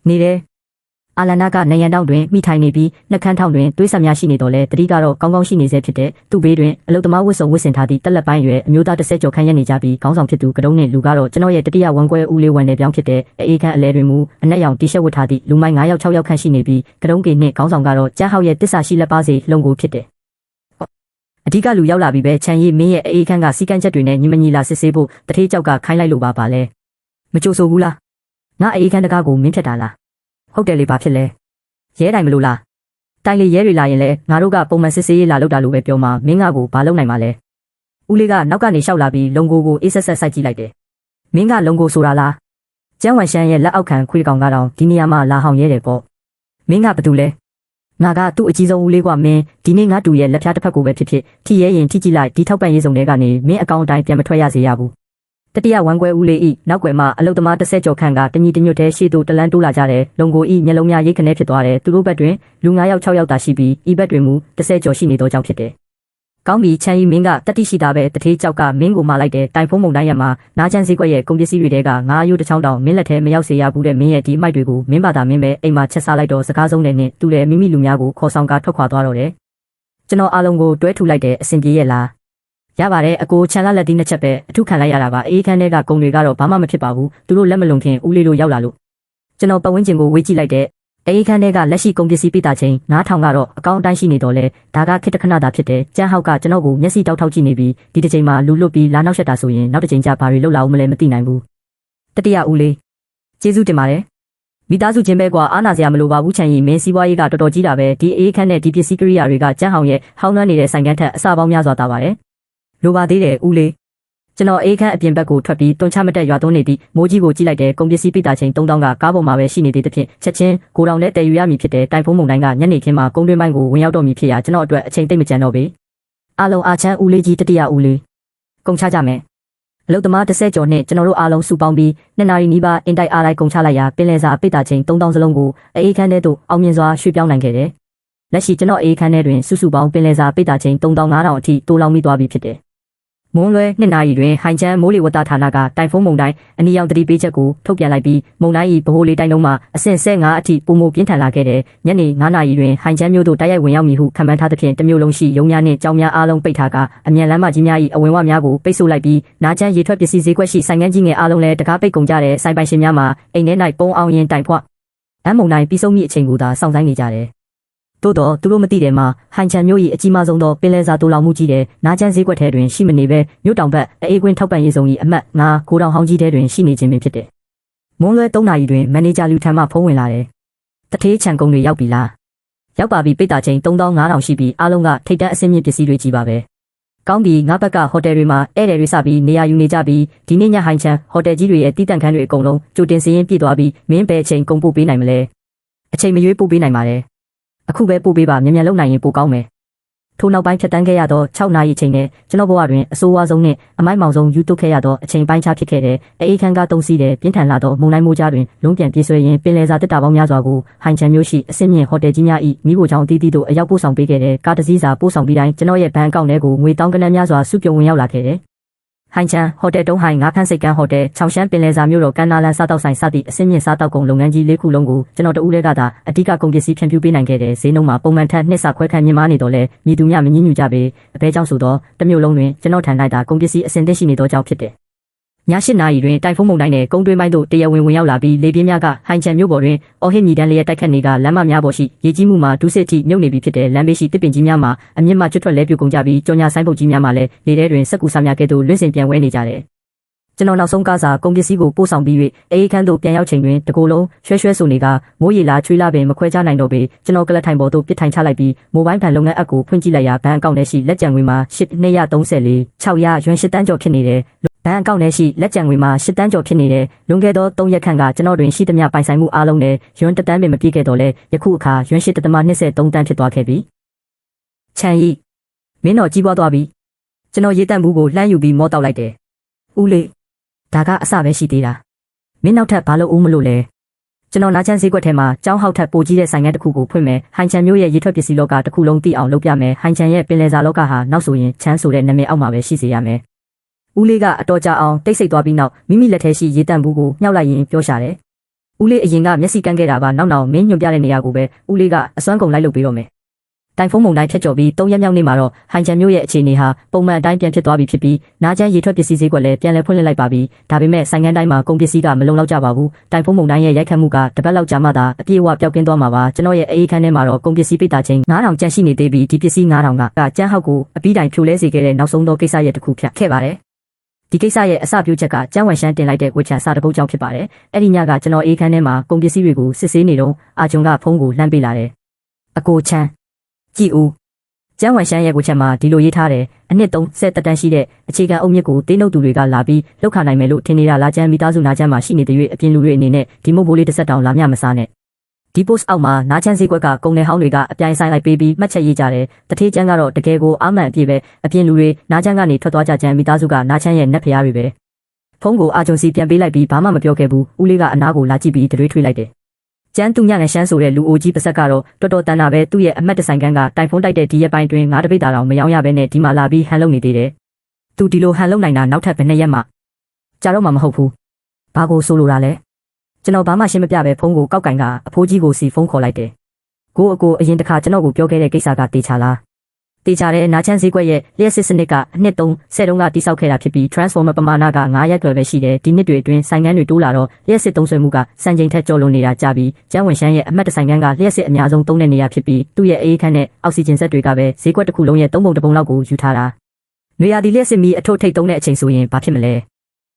နေတယ်အာလနာကနေရန်တောင်တွင်မိထိုင်နေပြီးနှက်ခမ်းထောင်တွင်သွေးဆက်များရှိနေတော့လဲတတိကတော့ကောင်းကောင်းရှိနေစေဖြစ်တဲ့သူ့ဘေးတွင်အလုသမားဝတ်စုံဝတ်ဆင်ထားသည့်တက်လက်ပိုင်းရွယ်အမျိုးသား30ကျော်ခန့်ရက်နေကြပြီးခေါင်းဆောင်ဖြစ်သူကတုံးနှင့်လူကတော့ကျွန်တော်ရဲ့တတိယဝန်ခွဲဦးလေးဝန်နယ်ပြောင်းဖြစ်တဲ့အေးခန်းအလဲတွင်မူအနက်ရောင်တီရှပ်ဝတ်ထားသည့်လူမိုင်း9ယောက်6ယောက်ခန့်ရှိနေပြီးကတုံးကေနှင့်ခေါင်းဆောင်ကတော့ကျန်းဟောက်ရဲ့တစ္ဆာရှိလက်ပါစေလုံကိုဖြစ်တယ်အဓိကလူရောက်လာပြီးပဲချန်ရီမင်းရဲ့အေးခန်းကစီကန်းချက်တွေနဲ့ညီမညီလာစစ်ဆေးဖို့တထေးကြောက်ကခိုင်းလိုက်လို့ပါလဲမကြိုဆိုဘူးလားငါအေးခန်းတကားကိုမင်းဖြတ်တာလားဟုတ်တယ်လေဘာဖြစ်လဲရဲတိုင်မလို့လားတိုင်လေရဲတွေလာရင်လဲငါတို့ကပုံမှန်စစ်ဆေးရေးလာလောက်တာလို့ပဲပြောမှာမင်းငါကိုဘာလုပ်နိုင်မှာလဲဦးလေးကနောက်ကနေရှောက်လာပြီးလုံကိုကိုအေးဆက်ဆက်စိုက်ကြည့်လိုက်တယ်မင်းကလုံကိုဆိုတာလားကျန်းဝမ်ရှမ်းရဲ့လက်အောက်ခံခွေးကောင်ကတော့ဒီနေရာမှာလာဟောင်ရဲတယ်ပေါ့မင်းကဘာတူလဲငါကသူ့အကြီးဆုံးဦးလေးကမင်းဒီနေ့ငါတူရဲ့လက်ဖျားတစ်ဖက်ကိုပဲဖြစ်ဖြစ်ထိရဲရင်ထိကြည့်လိုက်ဒီထောက်ပံ့ရေးစုံတွေကနေမင်းအကောင့်အတိုင်းပြန်မထွက်ရစေရဘူးတတိယဝန်ခွဲဦးလေးဤနောက်ွယ်မှာအလုသမား30ကျော်ခန့်ကတညီတညွတ်တဲရှေ့သို့တလန်းတိုးလာကြတယ်လုံကိုဤမျက်လုံးများရိတ်ခနဲဖြစ်သွားတယ်သူတို့ဘက်တွင်လူ9ယောက်6ယောက်သာရှိပြီးဤဘက်တွင်မူ30ကျော်ရှိနေသောကြောင့်ဖြစ်တယ်ကောင်းပြီချန်ဤမင်းကတတိရှိတာပဲတထေးကြောက်ကမင်းကိုမလိုက်တဲ့တိုင်ဖုံးမုံတိုင်းရမှာနားချမ်းစည်းကွက်ရဲ့ကုန်ပစ္စည်းတွေတဲကငါးရိုးတစ်ချောင်းတောင်မင်းလက်ထဲမရောက်စေရဘူးတဲ့မင်းရဲ့ဒီအမိုက်တွေကိုမင်းဘာသာမင်းပဲအိမ်မှာချက်စားလိုက်တော့စကားဆုံးတဲ့နဲ့သူလည်းမိမိလူများကိုခေါ်ဆောင်ကထွက်ခွာသွားတော့တယ်ကျွန်တော်အားလုံးကိုတွဲထူလိုက်တဲ့အစဉ်ပြေရဲ့လားရပါတယ်အကိုချန်လာလက်သီးနှစ်ချက်ပဲအထုခံလိုက်ရတာပါအေးခန်းထဲကကုံတွေကတော့ဘာမှမဖြစ်ပါဘူးသူတို့လက်မလုံခင်ဦးလေးတို့ရောက်လာလို့ကျွန်တော်ပတ်ဝန်းကျင်ကိုဝေးကြည့်လိုက်တဲ့အေးခန်းထဲကလက်ရှိကုန်ပစ္စည်းပိတာချင်း9000ကတော့အကောင့်အတိုင်းရှိနေတော့လဲဒါကခစ်တခဏတာဖြစ်တယ်ကျန်းဟောက်ကကျွန်တော်ကိုမျက်စိတောက်ထောက်ကြည့်နေပြီးဒီတစ်ချိန်မှာလူလွတ်ပြီးလာနောက်ဆက်တာဆိုရင်နောက်တစ်ချိန်ကျဘာတွေလုပ်လာဦးမလဲမသိနိုင်ဘူးတတိယဦးလေးကျေးဇူးတင်ပါတယ်မိသားစုချင်းပဲကွာအားနာစရာမလိုပါဘူးချန်ရင်မင်းစီးပွားရေးကတော်တော်ကြီးတာပဲဒီအေးခန်းနဲ့ဒီပစ္စည်းကိရိယာတွေကကျန်းဟောင်ရဲ့ဟောင်းနှမ်းနေတဲ့ဆိုင်ကန်းထက်အစပေါင်းများစွာတာပါတယ်လိုပါသေးတယ်ဦးလေးကျွန်တော်အေးခန်းအပြင်ဘက်ကိုထွက်ပြီးတွန်းချမတက်ရွာသွန်းနေပြီးမိုးကြီးကိုကြည့်လိုက်တဲ့ကုန်ပစ္စည်းပိတာချင်း3000ကကားပေါ်မှာပဲရှိနေသေးတဲ့ဖြင့်ချက်ချင်းကိုတောင်နဲ့တည်ယူရမည်ဖြစ်တဲ့တိုင်ဖုံးမုန်တိုင်းကညနေခင်းမှာကုန်းတွင်းပိုင်းကိုဝင်ရောက်တော့မည်ဖြစ်ရာကျွန်တော်အတွက်အချိန်သိမ့်မကျန်တော့ပေအားလုံးအားချမ်းဦးလေးကြီးတတိယဦးလေးကုန်ချကြမယ်အလုသမား30ကျော်နဲ့ကျွန်တော်တို့အားလုံးစုပေါင်းပြီး2နာရီနီးပါးအင်တိုက်အားလိုက်ကုန်ချလိုက်ရာပင်လယ်စာပိတာချင်း3000စလုံးကိုအေးခန်းထဲသို့အောင်မြင်စွာရွှေ့ပြောင်းနိုင်ခဲ့တယ်လက်ရှိကျွန်တော်အေးခန်းထဲတွင်စုစုပေါင်းပင်လယ်စာပိတာချင်း3500အထိတိုးလောင်မိသွားပြီဖြစ်တယ်မွန်းလွဲ2နာရီတွင်ဟိုင်ချန်မိုးလေဝသဌာနကတိုင်ဖုန်းမုန်တိုင်းအနီရောင်တတိပေးချက်ကိုထုတ်ပြန်လိုက်ပြီးမုန်တိုင်း၏ဗဟိုလေတိုင်းလုံးမှာအဆင့်15အထိပုံမပြင်းထန်လာခဲ့တဲ့ညနေ9နာရီတွင်ဟိုင်ချန်မြို့သို့တိုက်ရိုက်ဝင်ရောက်မည်ဟုခန့်မှန်းထားသဖြင့်တမျိုးလုံးရှိရုံများနှင့်ကြောင်းများအားလုံးပိတ်ထားကအမြန်လမ်းမကြီးများ၏အဝင်ဝများကိုပိတ်ဆို့လိုက်ပြီးနာချန်ရေထွက်ပစ္စည်းဈေးကွက်ရှိဆိုင်ငန်းကြီးငယ်အားလုံးလည်းတကားပိတ်ကုန်ကြတဲ့ဆိုင်ပိုင်ရှင်များမှာအိမ်ထဲ၌ပုံအောင်ရင်တိုင်ဖွအမုန်တိုင်းပြီးဆုံးမည့်အချိန်ကိုသာစောင့်ဆိုင်းနေကြတယ်သို့တော့သူတို့မသိတယ်မှာဟိုင်ချန်မြို့၏အကြီးမားဆုံးသောပင်လယ်စာတူလောင်မှုကြီးတဲ့နာချန်ဈေးကွက်ထဲတွင်ရှိမနေပဲမြို့တောင်ဘက်အေးကွင်းထောက်ပံ့ရေးဆောင်၏အမှတ်9ကိုတောင်ဟောင်းကြီးထဲတွင်ရှိနေခြင်းပင်ဖြစ်တယ်။မွန်းလွဲ3နာရီတွင်မန်နေဂျာလူထံမှဖုန်းဝင်လာတယ်။တထေးချန်ကုန်းတွေရောက်ပြီလား ရောက်ပါပြီပိတ်တာချိန်3500ရှိပြီးအားလုံးကထိတ်တန့်အဆင့်မြင့်ပစ္စည်းတွေကြီးပါပဲကောင်းပြီငါဘက်ကဟိုတယ်တွေမှာဧည့်သည်တွေစပြီးနေရာယူနေကြပြီးဒီနေ့ညဟိုင်ချန်ဟိုတယ်ကြီးတွေရဲ့တီးတန့်ခန်းတွေအကုန်လုံးကြိုတင်စည်ရင်းပြည့်သွားပြီးမင်းပဲအချိန်ကုန်ပို့ပေးနိုင်မလဲအချိန်မရွေးပို့ပေးနိုင်ပါတယ်အခုပဲပို့ပေးပါမြန်မြန်လုပ်နိုင်ရင်ပိုကောင်းမယ်ထို့နောက်ပိုင်းဖြတ်တန်းခဲ့ရသော6နာရီအချိန်နဲ့ကျွန်တော်ဘဝတွင်အဆိုးဝါးဆုံးနှင့်အမိုက်မောင်ဆုံးယူတုခဲ့ရသောအချိန်ပိုင်းခြားဖြစ်ခဲ့တဲ့အေးခန်းကား3စီးတဲ့ပြင်းထန်လာသောမုန်တိုင်းမိုးကြားတွင်လုံးပြန်ပြေးဆွဲရင်းပင်လယ်စာတက်တာပေါင်းများစွာကိုဟိုင်ချန်မြို့ရှိအဆင့်မြင့်ဟိုတယ်ကြီးများ၏မိဖို့ချောင်းအသီးသီးတို့အရောက်ပို့ဆောင်ပေးခဲ့တဲ့ကားတစ်စီးစာပို့ဆောင်ပြီးတိုင်းကျွန်တော်ရဲ့ဘဏ်အကောင့်ထဲကိုငွေတောင်းကနန်းများစွာစုပြုံဝင်ရောက်လာခဲ့တယ်ဟိုင်ချန်ဟိုတယ်တုံးဟိုင်ငါးဖန်းစိတ်ကန်းဟိုတယ်ချောင်ရှမ်းပင်လယ်စာမြို့တော်ကန်နာလန်စားတောက်ဆိုင်စသည့်အဆင့်မြင့်စားတောက်ကုန်လုပ်ငန်းကြီး၄ခုလုံးကိုကျွန်တော်တဦးတည်းကသာအဓိကကုန်ပစ္စည်းဖြန့်ဖြူးပေးနိုင်ခဲ့တဲ့ဈေးနှုန်းမှာပုံမှန်ထက်နှစ်ဆခွဲခန့်မြင့်မားနေတော့လဲမြည်သူများမငြင်းညူကြပေအဘဲကြောင့်ဆိုတော့တမျိုးလုံးတွင်ကျွန်တော်ထံ၌သာကုန်ပစ္စည်းအဆင့်သင့်ရှိနေသောကြောင့်ဖြစ်တယ်ည8နာရီတွင်တိုင်ဖုန်းမုန်တိုင်းနဲ့ကုန်းတွင်းပိုင်းသို့တရားဝင်ဝင်ရောက်လာပြီးလေပြင်းများကဟိုင်ချန်မြို့ပေါ်တွင်အော်ဟစ်ညီတန်းလျက်တိုက်ခတ်နေကလမ်းမများပေါ်ရှိရေကြီးမှုမှာဒုစစ်ထိမြုပ်နေပြီဖြစ်တဲ့လမ်းဘေးရှိတစ်ပင်ကြီးများမှာအမြင့်မှကျွတ်ထွက်လဲပြူကုန်ကြပြီးကြော်ညာဆိုင်ပုတ်ကြီးများမှာလည်းလေထဲတွင်စက်ကူစားများကဲ့သို့လွင့်စင်ပြန်ဝဲနေကြတယ်ကျွန်တော်နောက်ဆုံးကားစာကုန်ပစ္စည်းကိုပို့ဆောင်ပြီး၍အေးခန်းသို့ပြန်ရောက်ချိန်တွင်တကိုယ်လုံးရွှဲရွှဲဆိုနေကမိုးရေလာချွေးလာပင်မခွဲခြားနိုင်တော့ပေကျွန်တော်ကလတ်ထိုင်ပေါ်သို့ပစ်ထိုင်ချလိုက်ပြီးမိုဘိုင်းဖန်လုပ်ငန်းအပ်ကိုဖွင့်ကြည့်လိုက်ရာဘဏ်အကောင့်ထဲရှိလက်ကျန်ငွေမှာ8234 600ရွှန်8တန်းကျော်ဖြစ်နေတယ်ဘဏ်အကောင့်ထဲရှိလက်ကျန်ငွေမှာ8တန်းကျော်ဖြစ်နေတယ်လွန်ခဲ့သော3ရက်ခန့်ကကျွန်တော်တွင်ရှိသမျှပိုင်ဆိုင်မှုအားလုံးနဲ့ရွှန်1တန်းပင်မပြည့်ခဲ့တော့လဲယခုအခါရွှန်8.23တန်းဖြစ်သွားခဲ့ပြီချန်ဤမင်းတော်ကြီးပွားသွားပြီကျွန်တော်ရေတန့်ဘူးကိုလှမ်းယူပြီးမောတောက်လိုက်တယ်ဦးလေးဒါကအစပဲရှိသေးတာမင်းနောက်ထပ်ဘာလို့ဦးမလို့လဲကျွန်တော်နာချမ်းဈေးကွက်ထဲမှာကျောင်းဟောက်ထက်ပိုကြီးတဲ့ဆိုင်ငန်းတစ်ခုကိုဖွင့်မယ်ဟိုင်ချန်မျိုးရဲ့ရေထွက်ပစ္စည်းလောကတစ်ခုလုံးသိအောင်လုပ်ပြမယ်ဟိုင်ချန်ရဲ့ပင်လယ်စာလောကဟာနောက်ဆိုရင်ချမ်းဆိုတဲ့နာမည်အောက်မှာပဲရှိစေရမယ်ဦးလေးကအတော်ကြာအောင်တိတ်ဆိတ်သွားပြီးနောက်မိမိလက်ထဲရှိရေတန့်ဘူးကိုမြှောက်လိုက်ရင်ပြောရှာတယ်ဦးလေးအရင်ကမျက်စိကန်းခဲ့တာပါနောက်မင်းညွှန်ပြတဲ့နေရာကိုပဲဦးလေးကအစွမ်းကုန်လိုက်လုပ်ပေးတော့မယ်တိုင်ဖုန်းမုန်တိုင်းဖြတ်ကျော်ပြီး3ရက်မြောက်နေ့မှာတော့ဟိုင်ချန်မြို့ရဲ့အခြေအနေဟာပုံမှန်အတိုင်းပြန်ဖြစ်သွားပြီဖြစ်ပြီးနားချမ်းရေထွက်ပစ္စည်းဈေးကွက်လည်းပြန်လည်ဖွင့်လှစ်လိုက်ပါပြီဒါပေမဲ့ဆိုင်ငန်းတိုင်းမှာကုန်ပစ္စည်းကမလုံလောက်ကြပါဘူးတိုင်ဖုန်းမုန်တိုင်းရဲ့ရိုက်ခတ်မှုကတပတ်လောက်ကြာမှသာအပြည့်အဝပျောက်ကင်းသွားမှာပါကျွန်တော်ရဲ့အေးခန်းထဲမှာတော့ကုန်ပစ္စည်းပိတ်တာချင်း9000ကျန်ရှိနေသေးပြီးဒီပစ္စည်း9000ကကျန်းဟောက်ကိုအပြီးတိုင်ဖြိုလဲစေခဲ့တဲ့နောက်ဆုံးသောကိစ္စရဲ့တစ်ခုဖြစ်ခဲ့ပါတယ်ဒီကိစ္စရဲ့အစပြုချက်ကကျန်းဝမ်ရှမ်းတင်လိုက်တဲ့ဝစ်ချန်စာတပုတ်ကြောင့်ဖြစ်ပါတယ်အဲ့ဒီညကကျွန်တော်အေးခန်းထဲမှာကုန်ပစ္စည်းတွေကိုစစ်ဆေးနေတော့အာဂျွန်ကဖုန်းကိုလှမ်းပေးလာတယ်အကိုချမ်းကြည့်ဦးကျန်းဝမ်ရှမ်းရဲ့ကိုချက်မှာဒီလိုရေးထားတယ်အနှစ်30တက်တန်းရှိတဲ့အခြေခံအုပ်မြစ်ကိုတင်းနှုတ်သူတွေကလာပြီးလောက်ခနိုင်မယ်လို့ထင်နေတာလာချမ်းမိသားစုနာချမ်းမှာရှိနေတဲ့၍အပြင်လူတွေအနေနဲ့ဒီမုတ်ဘိုးလေးတစ်ဆက်တောင်လာမျှမစားနဲ့ဒီ post အောက်မှာနာချမ်းဈေးကွက်ကကုန်နယ်ဟောင်းတွေကအပြိုင်ဆိုင်လိုက်ပေးပြီးမှတ်ချက်ရေးကြတယ်တထေးချမ်းကတော့တကယ်ကိုအာမန်အပြည့်ပဲအပြင်လူတွေနာချမ်းကနေထွက်သွားကြချမ်းမိသားစုကနာချမ်းရဲ့နက်ဖျားတွေပဲဖုန်းကိုအာဂျွန်စီပြန်ပေးလိုက်ပြီးဘာမှမပြောခဲ့ဘူးဦးလေးကအနားကိုလာကြည့်ပြီးတရွေးထွေးလိုက်တယ်ကျန်းသူညနဲ့ရှမ်းဆိုတဲ့လူအိုကြီးပါဆက်ကတော့တော်တော်တန်တာပဲသူ့ရဲ့အမတ်တဆိုင်ကန်းကတိုင်ဖုန်းတိုက်တဲ့ဒီရက်ပိုင်းတွင်ငါးတပိတ်တာတောင်မယောင်းရဘဲနဲ့ဒီမှာလာပြီးဟန်လုံနေသေးတယ်။သူဒီလိုဟန်လုံနိုင်တာနောက်ထပ်ဘယ်နှစ်ရက်မှကြာတော့မှမဟုတ်ဘူး။ဘာကိုဆိုလိုတာလဲ။ကျွန်တော်ဘာမှရှင်းမပြပဲဖုန်းကိုကောက်ကင်ကအဖိုးကြီးကိုစီဖုန်းခေါ်လိုက်တယ်။ကိုအကိုအရင်တစ်ခါကျွန်တော်ကိုပြောခဲ့တဲ့ကိစ္စကတေချာလား။တေချာတဲ့နာချမ်းဈေးကွက်ရဲ့လျှက်စစ်စနစ်ကအနှစ်30တုန်းကတိစောက်ခဲ့တာဖြစ်ပြီး transformer ပမာဏက9ရက်ကျော်ပဲရှိတယ်ဒီနှစ်တွေအတွင်းဆိုင်ငန်းတွေတိုးလာတော့လျှက်စစ်သုံးစွဲမှုကစံချိန်ထက်ကျော်လွန်နေတာကြပြီးကျန်းဝင်ရှမ်းရဲ့အမတ်တဆိုင်ငန်းကလျှက်စစ်အများဆုံးသုံးတဲ့နေရာဖြစ်ပြီးသူ့ရဲ့အေးခန်းနဲ့အောက်ဆီဂျင်စက်တွေကပဲဈေးကွက်တစ်ခုလုံးရဲ့3ပုံ1ပုံလောက်ကိုယူထားတာ။နေရာဒီလျှက်စစ်မီအထုပ်ထိပ်သုံးတဲ့အချိန်ဆိုရင်ဘာဖြစ်မလဲ။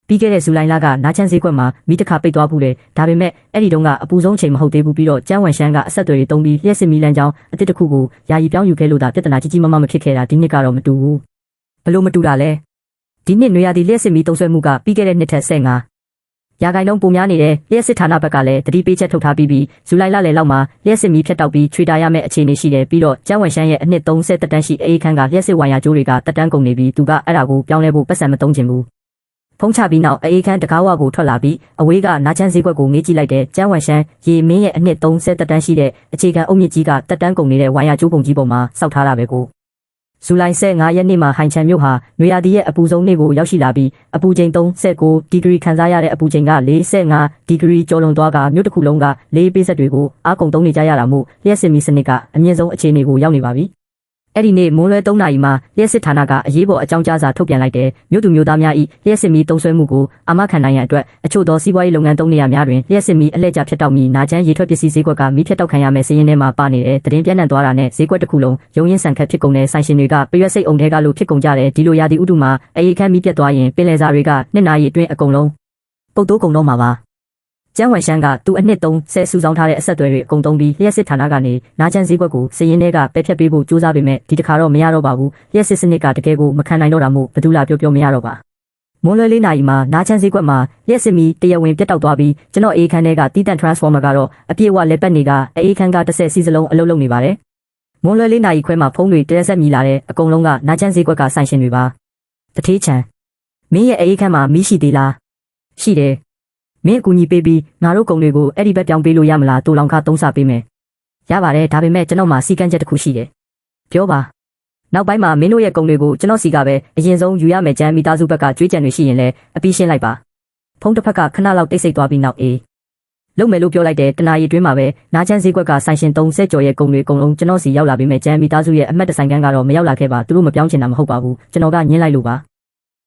ပြီးခဲ့တဲ့ဇူလိုင်လကနာချမ်းဈေးကွက်မှာမီးတစ်ခါပိတ်သွားဘူးလေဒါပေမဲ့အဲ့ဒီတုန်းကအပူဆုံးအချိန်မဟုတ်သေးဘူးပြီးတော့ကျန်းဝမ်ရှမ်းကအဆက်အသွယ်တွေတုံးပြီးလျှက်စစ်မီလမ်းကြောင်းအတစ်တစ်ခုကိုယာယီပြောင်းယူခဲ့လို့ဒါပြဿနာကြီးကြီးမားမားမဖြစ်ခဲ့တာဒီနှစ်ကတော့မတူဘူးဘလို့မတူတာလဲဒီနှစ်နွေရာသီလျှက်စစ်မီသုံးဆွဲမှုကပြီးခဲ့တဲ့နှစ်ထက်15ရာခိုင်နှုန်းပိုများနေတဲ့လျှက်စစ်ဌာနဘက်ကလည်းတတိပေးချက်ထုတ်ထားပြီးဇူလိုင်လလယ်လောက်မှာလျှက်စစ်မီဖြတ်တောက်ပြီးခြွေတာရမယ့်အခြေအနေရှိတယ်ပြီးတော့ကျန်းဝမ်ရှမ်းရဲ့အနှစ်30တက်တန်းရှိအေးခန်းကလျှက်စစ်ဝိုင်ယာကျိုးတွေကတက်တန်းကုန်နေပြီးသူကအဲ့ဒါကိုပြောင်းလဲဖို့ပတ်စံမသုံးချင်ဘူးဖုံးချပြီးနောက်အေးခန်းတကားဝကိုထွက်လာပြီးအဝေးကနာချမ်းဈေးကွက်ကိုငေးကြည့်လိုက်တဲ့ကျန်းဝမ်ရှမ်းရေမင်းရဲ့အနှစ်30တက်တန်းရှိတဲ့အခြေခံအုပ်မြစ်ကြီးကတက်တန်းကုန်နေတဲ့ဝိုင်ယာကျိုးပုံကြီးပေါ်မှာစောက်ထားတာပဲကိုဇူလိုင်15ရက်နေ့မှာဟိုင်ချန်မြို့ဟာနွေရာသီရဲ့အပူဆုံးနေ့ကိုရောက်ရှိလာပြီးအပူချိန်39ဒီဂရီခန်းစားရတဲ့အပူချိန်က45ဒီဂရီကျော်လွန်သွားကမြို့တစ်ခုလုံးကလေးပေးဆက်တွေကိုအားကုန်သုံးနေကြရတာမို့လျှက်စစ်မီစနစ်ကအမြင့်ဆုံးအခြေအနေကိုရောက်နေပါပြီအဲ့ဒီနေ့မိုးလွဲ3နာရီမှာလျှက်စစ်ဌာနကအရေးပေါ်အကြောင်းကြားစာထုတ်ပြန်လိုက်တယ်မြို့သူမြို့သားများ၏လျှက်စစ်မီသုံးစွဲမှုကိုအာမခံနိုင်ရန်အတွက်အချို့သောစီးပွားရေးလုပ်ငန်းသုံးနေရာများတွင်လျှက်စစ်မီအလှည့်ကျဖြတ်တောက်မီနာချမ်းရေထွက်ပစ္စည်းဈေးကွက်ကမီးဖြတ်တောက်ခံရမယ့်စည်ရင်းထဲမှာပါနေတဲ့သတင်းပြန့်နှံ့သွားတာနဲ့ဈေးကွက်တစ်ခုလုံးရုံရင်းဆန်ခတ်ဖြစ်ကုန်တဲ့ဆိုင်ရှင်တွေကပရွက်စိတ်အုံထဲကလို့ဖြစ်ကုန်ကြတဲ့ဒီလိုရာသီဥတုမှာအေးခမ်းမီးပြတ်သွားရင်ပင်လယ်စာတွေက2နာရီအတွင်းအကုန်လုံးပုတ်တိုးကုန်တော့မှာပါ ကျန်းဝမ်ရှမ်းကသူအနှစ်30စုဆောင်းထားတဲ့အဆက်အသွယ်တွေအကုန်သုံးပြီးလျှက်စစ်ဌာနကနေနာချမ်းဈေးကွက်ကိုစည်ရင်းတွေကပယ်ဖြတ်ပေးဖို့ကြိုးစားပေမဲ့ဒီတစ်ခါတော့မရတော့ပါဘူးလျှက်စစ်စနစ်ကတကယ်ကိုမခံနိုင်တော့တာမို့ဘသူလာပြောမရတော့ပါမွန်လွယ်လေးနာရီမှာနာချမ်းဈေးကွက်မှာလျှက်စစ်မီတရားဝင်ပြတ်တောက်သွားပြီးကျွန်တော်အေးခန်းထဲကတီးတန့် transformer ကတော့အပြည့်အဝလက်ပတ်နေကအေးခန်းက30စီးစလုံးအလုပ်လုပ်နေပါတယ်မွန်လွယ်လေးနာရီခွဲမှာဖုန်းတွေတဲဆက်မြည်လာတဲ့အကုန်လုံးကနာချမ်းဈေးကွက်ကဆိုင်ရှင်တွေပါတထေးချံမင်းရဲ့အေးခန်းမှာမီးရှိသေးလားရှိတယ်မင်းအကူကြီးပေးပြီးငါတို့ကုံတွေကိုအဲ့ဒီဘက်ပြောင်းပေးလို့ရမလားတူလောင်ခ3ဆပေးမယ်ရပါတယ်ဒါပေမဲ့ကျွန်တော်မှာစီကန်းချက်တစ်ခုရှိတယ်ပြောပါနောက်ပိုင်းမှာမင်းတို့ရဲ့ကုံတွေကိုကျွန်တော်စီကပဲအရင်ဆုံးယူရမယ်ကျန်းမိသားစုဘက်ကကြွေးကြံတွေရှိရင်လည်းအပြီးရှင်းလိုက်ပါဖုန်းတစ်ဖက်ကခဏလောက်တိတ်ဆိတ်သွားပြီးနောက်အေးလုံမယ်လို့ပြောလိုက်တဲ့တနာရီတွင်းမှာပဲနာချမ်းဈေးကွက်ကဆိုင်ရှင်30ကျော်ရဲ့ကုံတွေအကုန်လုံးကျွန်တော်စီရောက်လာပြီးမဲ့ကျန်းမိသားစုရဲ့အမှတ်တဆိုင်ကန်းကတော့မရောက်လာခဲ့ပါသူတို့မပြောင်းချင်တာမဟုတ်ပါဘူးကျွန်တော်ကညှင်းလိုက်လို့ပါ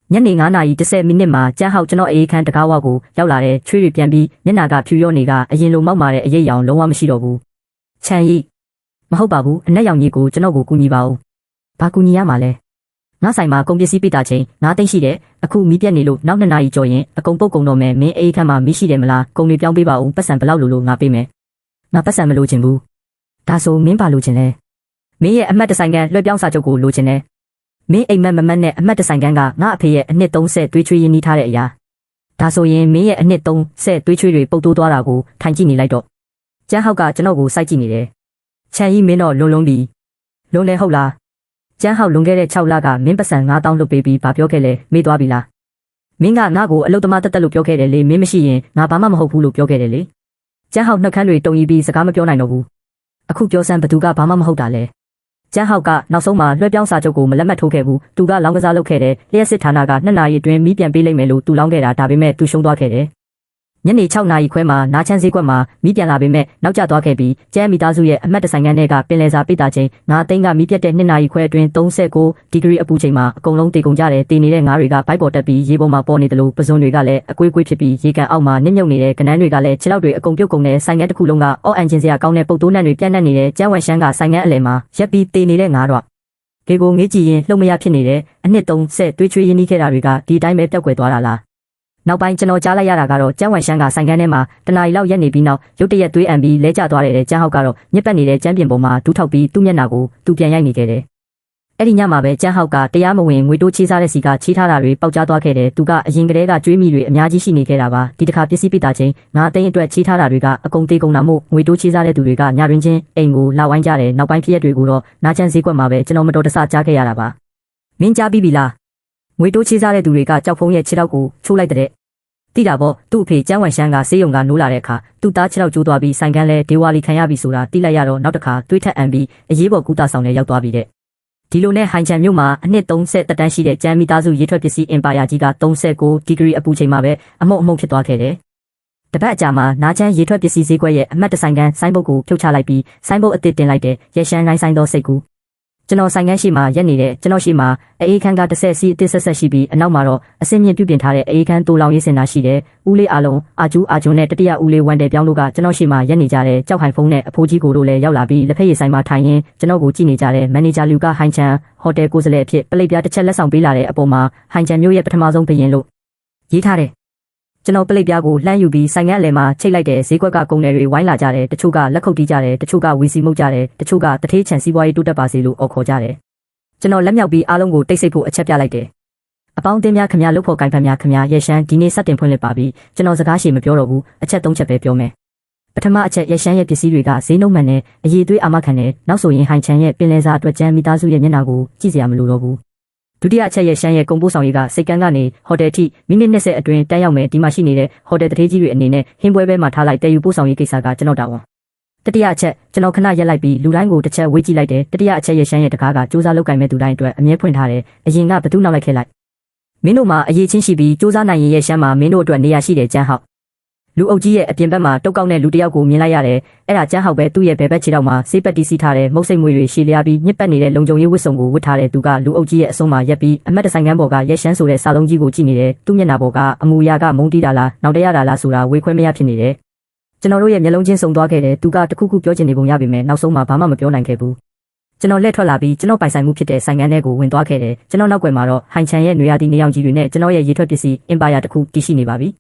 ညနေ9:10မိနစ်မှာကျန်းဟောက်ကျွန်တော်အေးခန်းတကားဝကိုရောက်လာတဲ့ချွေးတွေပြန်ပြီးမျက်နှာကဖြူရော့နေကအရင်လိုမောက်မာတဲ့အရေးရောင်လုံးဝမရှိတော့ဘူးချန်ကြီးမဟုတ်ပါဘူးအနက်ရောင်ကြီးကိုကျွန်တော်ကိုကူညီပါဦးဘာကူညီရမှာလဲငါဆိုင်မှာကုန်ပစ္စည်းပိတာချင်း9သိန်းရှိတယ်အခုမီးပြတ်နေလို့နောက်2နာရီကျော်ရင်အကုန်ပုတ်ကုန်တော့မယ်မင်းအေးခန်းမှာမီးရှိတယ်မလားကုန်တွေပြောင်းပေးပါဦးပတ်စံဘလောက်လို့ငါပေးမယ်ငါပတ်စံမလိုချင်ဘူးဒါဆိုမင်းပါလိုချင်လဲမင်းရဲ့အမှတ်တဆိုင်ကန်းလွှဲပြောင်းစာချုပ်ကိုလိုချင်တယ်မင်းအိမ်မက်မမတ်နဲ့အမှတ်တဆိုင်ကန်းကငါအဖေရဲ့အနှစ်30သွေးချွေးရင်းနှီးထားတဲ့အရာဒါဆိုရင်မင်းရဲ့အနှစ်30သွေးချွေးတွေပုတ်တိုးသွားတာကိုထိုင်ကြည့်နေလိုက်တော့ကျန်းဟောက်ကကျွန်တော်ကိုစိုက်ကြည့်နေတယ်ချန်ကြီးမင်းတော့လုံးပြီလုံးလဲဟုတ်လားကျန်းဟောက်လွန်ခဲ့တဲ့6လကမင်းပတ်စံ9000လွတ်ပေးပြီးဗာပြောခဲ့လဲမေ့သွားပြီလားမင်းကငါ့ကိုအလုတ်သမားတက်လို့ပြောခဲ့တယ်လေမင်းမရှိရင်ငါဘာမှမဟုတ်ဘူးလို့ပြောခဲ့တယ်လေကျန်းဟောက်နှုတ်ခမ်းတွေတုံရီပြီးစကားမပြောနိုင်တော့ဘူးအခုပြောစမ်းဘသူကဘာမှမဟုတ်တာလဲကျန်းဟောက်ကနောက်ဆုံးမှာလွှဲပြောင်းစာချုပ်ကိုမလက်မှတ်ထိုးခဲ့ဘူးသူကလောင်းကစားလုပ်ခဲ့တယ်လျှက်စစ်ဌာနက2နာရီအတွင်းမီးပြန်ပေးလိုက်မယ်လို့သူလောင်းခဲ့တာဒါပေမဲ့သူရှုံးသွားခဲ့တယ်ညနေ6နာရီခွဲမှာနာချမ်းဈေးကွက်မှာမီးပြန်လာပေမဲ့နောက်ကျသွားခဲ့ပြီးကျန်းမိသားစုရဲ့အမှတ်တဆိုင်ကန်းတွေကပင်လယ်စာပိတ်တာချင်း9သိန်းကမီးပြတ်တဲ့2နာရီခွဲအတွင်း39ဒီဂရီအပူချိန်မှာအကုန်လုံးတေကုန်ကြတယ်တေနေတဲ့ငါးတွေကဘိုက်ပေါ်တက်ပြီးရေပေါ်မှာပေါ်နေတယ်လို့ပဇွန်တွေကလည်းအကွေးကွေးဖြစ်ပြီးရေကန်အောက်မှာနစ်မြုပ်နေတဲ့ကနန်းတွေကလည်းခြေထောက်တွေအကုန်ပြုတ်ကုန်တဲ့ဆိုင်ကန်းတစ်ခုလုံးကအော့အန်ဂျင်စရာကောင်းတဲ့ပုတ်တိုးနှံတွေပြန့်နှံ့နေတဲ့ကျန်းဝမ်ရှမ်းကဆိုင်ကန်းအလယ်မှာရက်ပြီးတေနေတဲ့ငါးတော့ဒီကိုငေးကြည့်ရင်လှုပ်မရဖြစ်နေတဲ့အနှစ်30သွေးချွေးရင်းနှီးခဲ့တာတွေကဒီအတိုင်းပဲပျောက်ကွယ်သွားတာလားနောက်ပိုင်းကျွန်တော်ကြားလိုက်ရတာကတော့ကျန်းဝမ်ရှမ်းကဆိုင်ကန်းထဲမှာတနာရီလောက်ရက်နေပြီးနောက်ရုတ်တရက်သွေးအံပြီးလဲကျသွားတဲ့ကျန်းဟောက်ကတော့ညစ်ပတ်နေတဲ့ကျန်းပြင်ပေါ်မှာဒူးထောက်ပြီးသူ့မျက်နှာကိုသူပြန်ရိုက်နေခဲ့တယ်။အဲ့ဒီညမှာပဲကျန်းဟောက်ကတရားမဝင်ငွေတိုးချေးစားတဲ့စီကချေးထားတာတွေပေါက်ကြားသွားခဲ့တယ်။သူကအရင်ကတည်းကကြွေးမိတွေအများကြီးရှိနေခဲ့တာပါ။ဒီတစ်ခါပစ္စည်းပိတာချင်းငါအသိန်းအတွက်ချေးထားတာတွေကအကုန်သေးကုန်တာမို့ငွေတိုးချေးစားတဲ့သူတွေကညတွင်ချင်းအိမ်ကိုလာဝိုင်းကြတယ်။နောက်ပိုင်းဖြစ်ရက်တွေကိုတော့နာချမ်းဈေးကွက်မှာပဲကျွန်တော်မတော်တဆကြားခဲ့ရတာပါ။မင်းကြားပြီးပြီလား။ငွေတိုးချေးစားတဲ့သူတွေကကြောက်ဖုံးရဲ့ခြေထောက်ကိုချိုးလိုက်တဲ့တိတာပေါ့သူ့အဖေကျန်းဝမ်ရှမ်းကဆေးရုံကနိုးလာတဲ့အခါသူ့သားခြေထောက်ကျိုးသွားပြီးဆိုင်ကန်းလဲဒေဝါလီခံရပြီဆိုတာတိလိုက်ရတော့နောက်တစ်ခါတွေးထက်အံပြီးအရေးပေါ်ကုသဆောင်နဲ့ရောက်သွားပြီတဲ့ဒီလိုနဲ့ဟိုင်ချန်မြို့မှာအနှစ်30တက်တန်းရှိတဲ့ကျန်းမိသားစုရေထွက်ပစ္စည်းအင်ပါယာကြီးက39ဒီဂရီအပူချိန်မှာပဲအမုံဖြစ်သွားခဲ့တယ်တပတ်အကြာမှာနာချမ်းရေထွက်ပစ္စည်းဈေးကွက်ရဲ့အမှတ်တဆိုင်ကန်းဆိုင်းဘုတ်ကိုဖြုတ်ချလိုက်ပြီးဆိုင်းဘုတ်အသစ်တင်လိုက်တဲ့ရရှမ်းနိုင်ဆိုင်သောစိတ်ကူကျွန်တော်ဆိုင်ကန်းရှိမှာရက်နေတဲ့ကျွန်တော်ရှိမှာအေးခန်းက30စီအသစ်ဆက်ရှိပြီးအနောက်မှာတော့အစင်းမြင့်ပြုပြင်ထားတဲ့အေးခန်းတိုးလောင်ရေးစင်တာရှိတယ်။ဦးလေးအားလုံးအာကျူးအာဂျွန်နဲ့တတိယဦးလေးဝန်တယ်ပြောင်းလို့ကကျွန်တော်ရှိမှာရက်နေကြတဲ့ကြောက်ဟိုင်ဖုန်းနဲ့အဖိုးကြီးကိုတို့လည်းရောက်လာပြီးလက်ဖက်ရည်ဆိုင်မှာထိုင်ရင်းကျွန်တော်ကိုကြည့်နေကြတဲ့မန်နေဂျာလူကဟိုင်ချန်ဟိုတယ်ကိုယ်စားလှယ်အဖြစ်ပလိတ်ပြားတစ်ချက်လက်ဆောင်ပေးလာတဲ့အပေါ်မှာဟိုင်ချန်မျိုးရဲ့ပထမဆုံးဘရင်လို့ရေးထားတယ်ကျွန်တော်ပလိတ်ပြားကိုလှမ်းယူပြီးဆိုင်ငန်းအလယ်မှာချိတ်လိုက်တဲ့ဈေးကွက်ကကုန်တယ်တွေဝိုင်းလာကြတယ်တချို့ကလက်ခုပ်တီးကြတယ်တချို့ကဝီစီမှုတ်ကြတယ်တချို့ကတထေးချန်စီးပွားရေးတိုးတက်ပါစေလို့အော်ခေါ်ကြတယ်ကျွန်တော်လက်မြောက်ပြီးအားလုံးကိုတိတ်ဆိတ်ဖို့အချက်ပြလိုက်တယ်။အပေါင်းအသင်းများခင်ဗျားလှုပ်ဖို့ကိုင်ဖက်များခင်ဗျားရရှမ်းဒီနေ့စတင်ဖွင့်လှစ်ပါပြီ။ကျွန်တော်စကားရှည်မပြောတော့ဘူး။အချက်၃ချက်ပဲပြောမယ်။ပထမအချက်ရရှမ်းရဲ့ပစ္စည်းတွေကဈေးနှုန်းမှန်နဲ့အရေးသွေးအာမခံတယ်။နောက်ဆိုရင်ဟိုင်ချန်ရဲ့ပင်လယ်စာအတွက်ကျန်းမိသားစုရဲ့မျက်နှာကိုကြည့်စရာမလိုတော့ဘူး။ဒုတိယအချက်ရရှမ်းရဲ့ကုန်ပို့ဆောင်ရေးကစိတ်ကန်းကနေဟိုတယ်ထိမိနစ်20အတွင်းတန်းရောက်မယ်ဒီမှာရှိနေတဲ့ဟိုတယ်တထေးကြီးတွေအနေနဲ့ဟင်းပွဲပဲမှာထားလိုက်တည်ယူပို့ဆောင်ရေးကိစ္စကကျွန်တော်တာဝန်တတိယအချက်ကျွန်တော်ခဏရက်လိုက်ပြီးလူတိုင်းကိုတစ်ချက်ဝေးကြည့်လိုက်တယ်တတိယအချက်ရရှမ်းရဲ့တကားကစူးစမ်းလုပ်ကင်မဲ့သူတိုင်းအတွက်အမြဲဖွင့်ထားတယ်အရင်ကဘသူနောက်လိုက်ခဲ့လိုက်မင်းတို့မှာအရေးချင်းရှိပြီးစူးစမ်းနိုင်ရင်ရရှမ်းမှာမင်းတို့အတွက်နေရာရှိတယ်ကျန်းဟောက်လူအုပ်ကြီးရဲ့အပြင်ဘက်မှာတုတ်ကောက်နဲ့လူတစ်ယောက်ကိုမြင်လိုက်ရတယ်အဲ့ဒါကျန်းဟောက်ပဲသူ့ရဲ့ဘယ်ဘက်ခြေထောက်မှာဆေးပက်တီးစီးထားတဲ့မုတ်စိတ်မွေတွေရှည်လျားပြီးညစ်ပတ်နေတဲ့လုံခြုံရေးဝတ်စုံကိုဝတ်ထားတဲ့သူကလူအုပ်ကြီးရဲ့အဆုံးမှာရက်ပြီးအမတ်တဆိုင်ကန်းပေါ်ကရရှမ်းဆိုတဲ့စာလုံးကြီးကိုကြည့်နေတယ်သူ့မျက်နှာပေါ်ကအမူအရာကမုန်းတီးတာလားနောက်တရတာလားဆိုတာဝေခွဲမရဖြစ်နေတယ်ကျွန်တော်တို့ရဲ့မျက်လုံးချင်းစုံသွားခဲ့တယ်သူကတခုခုပြောချင်နေပုံရပေမဲ့နောက်ဆုံးမှဘာမှမပြောနိုင်ခဲ့ဘူးကျွန်တော်လက်ထွက်လာပြီးကျွန်တော်ပိုင်ဆိုင်မှုဖြစ်တဲ့ဆိုင်ငန်းထဲကိုဝင်သွားခဲ့တယ်ကျွန်တော်နောက်ွယ်မှာတော့ဟိုင်ချန်ရဲ့နွေရာသီနေရောင်ကြီးတွေနဲ့ကျွန်တော်ရဲ့ရေထွက်ပစ္စည်းအင်ပါယာတစ်ခုတည်ရှိနေပါပြီ